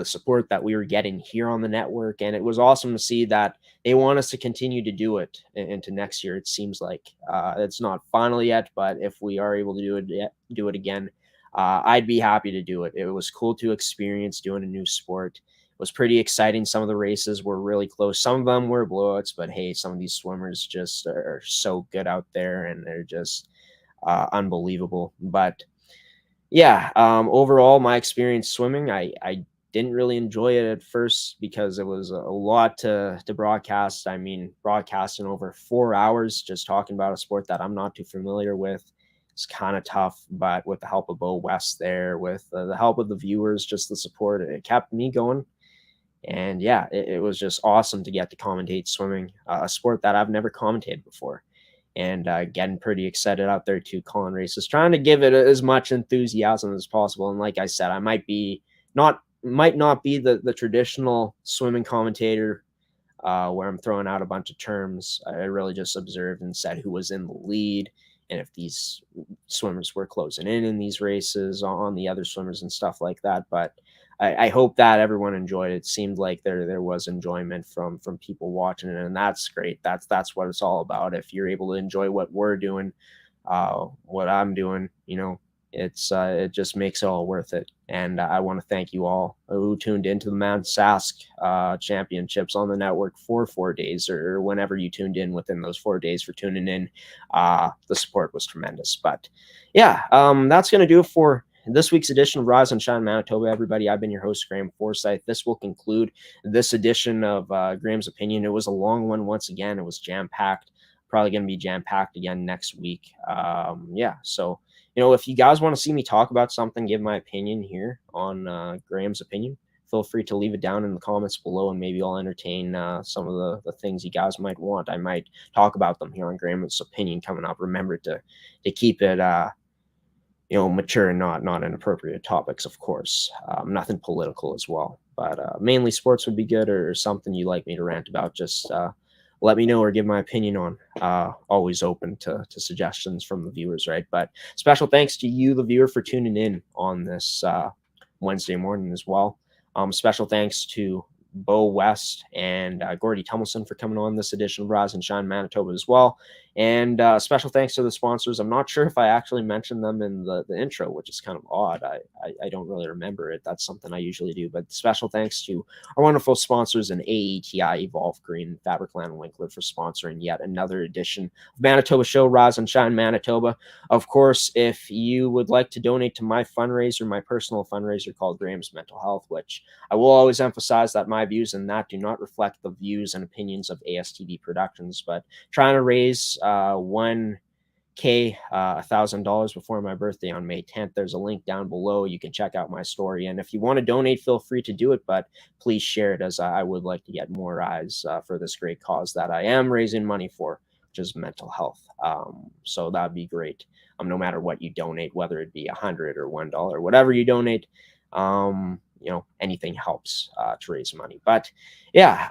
support that we were getting here on the network, and it was awesome to see that they want us to continue to do it into next year. It seems like it's not final yet, but if we are able to do it again, I'd be happy to do it. It was cool to experience doing a new sport. It was pretty exciting. Some of the races were really close. Some of them were blowouts, but hey, some of these swimmers just are so good out there, and they're just unbelievable. But yeah, overall, my experience swimming, I didn't really enjoy it at first because it was a lot to broadcast. I mean, broadcasting over 4 hours, just talking about a sport that I'm not too familiar with, it's kind of tough. But with the help of Bo West there, with the help of the viewers, just the support, it kept me going. And yeah, it was just awesome to get to commentate swimming, a sport that I've never commentated before. and getting pretty excited out there too, calling races, trying to give it as much enthusiasm as possible. And like I said, I might not be the traditional swimming commentator where I'm throwing out a bunch of terms. I really just observed and said who was in the lead and if these swimmers were closing in these races on the other swimmers and stuff like that. But I hope that everyone enjoyed it. It seemed like there was enjoyment from people watching it, and that's great. That's what it's all about. If you're able to enjoy what we're doing, what I'm doing, it just makes it all worth it. And I want to thank you all who tuned into the ManSask championships on the network for 4 days, or whenever you tuned in within those 4 days for tuning in. The support was tremendous. But yeah, that's going to do it for this week's edition of Rise and Shine Manitoba, everybody. I've been your host, Graeme Forsyth. This will conclude this edition of Graeme's Opinion. It was a long one once again. It was jam-packed. Probably going to be jam-packed again next week. So if you guys want to see me talk about something, give my opinion here on Graeme's Opinion, feel free to leave it down in the comments below, and maybe I'll entertain some of the things you guys might want. I might talk about them here on Graeme's Opinion coming up. Remember to keep it mature and not inappropriate topics, of course. Nothing political as well, but mainly sports would be good, or something you like me to rant about. Just let me know or give my opinion on. Always open to suggestions from the viewers, right? But special thanks to you, the viewer, for tuning in on this Wednesday morning as well. Special thanks to Bo West and Gordie for coming on this edition of Rise and Shine Manitoba as well. And special thanks to the sponsors. I'm not sure if I actually mentioned them in the intro, which is kind of odd. I don't really remember it. That's something I usually do. But special thanks to our wonderful sponsors in AETI, Evolve Green, Fabricland Winkler for sponsoring yet another edition of Manitoba Show, Rise and Shine Manitoba. Of course, if you would like to donate to my fundraiser, my personal fundraiser called Graeme's Mental Health, which I will always emphasize that my views in that do not reflect the views and opinions of ASTV Productions, but trying to raise $1,000 before my birthday on May 10th. There's a link down below. You can check out my story. And if you want to donate, feel free to do it, but please share it, as I would like to get more eyes for this great cause that I am raising money for, which is mental health. So that'd be great. No matter what you donate, whether it be $100 or $1, whatever you donate, anything helps to raise money. But yeah,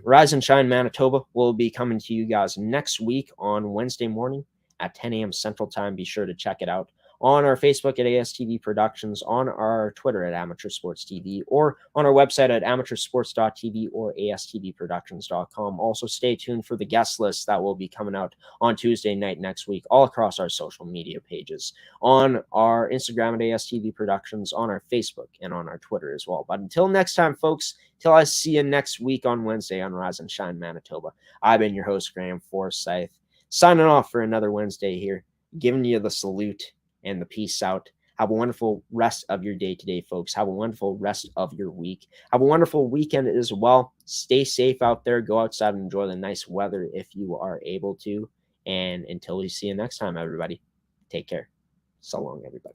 Rise and Shine Manitoba will be coming to you guys next week on Wednesday morning at 10 a.m. Central Time. Be sure to check it out on our Facebook at ASTV Productions, on our Twitter at Amateur Sports TV, or on our website at amateursports.tv or astvproductions.com. Also, stay tuned for the guest list that will be coming out on Tuesday night next week, all across our social media pages, on our Instagram at ASTV Productions, on our Facebook, and on our Twitter as well. But until next time, folks, till I see you next week on Wednesday on Rise and Shine Manitoba, I've been your host, Graeme Forsyth, signing off for another Wednesday here, giving you the salute and the peace out. Have a wonderful rest of your day today, folks. Have a wonderful rest of your week. Have a wonderful weekend as well. Stay safe out there. Go outside and enjoy the nice weather if you are able to. And until we see you next time, everybody, take care. So long, everybody.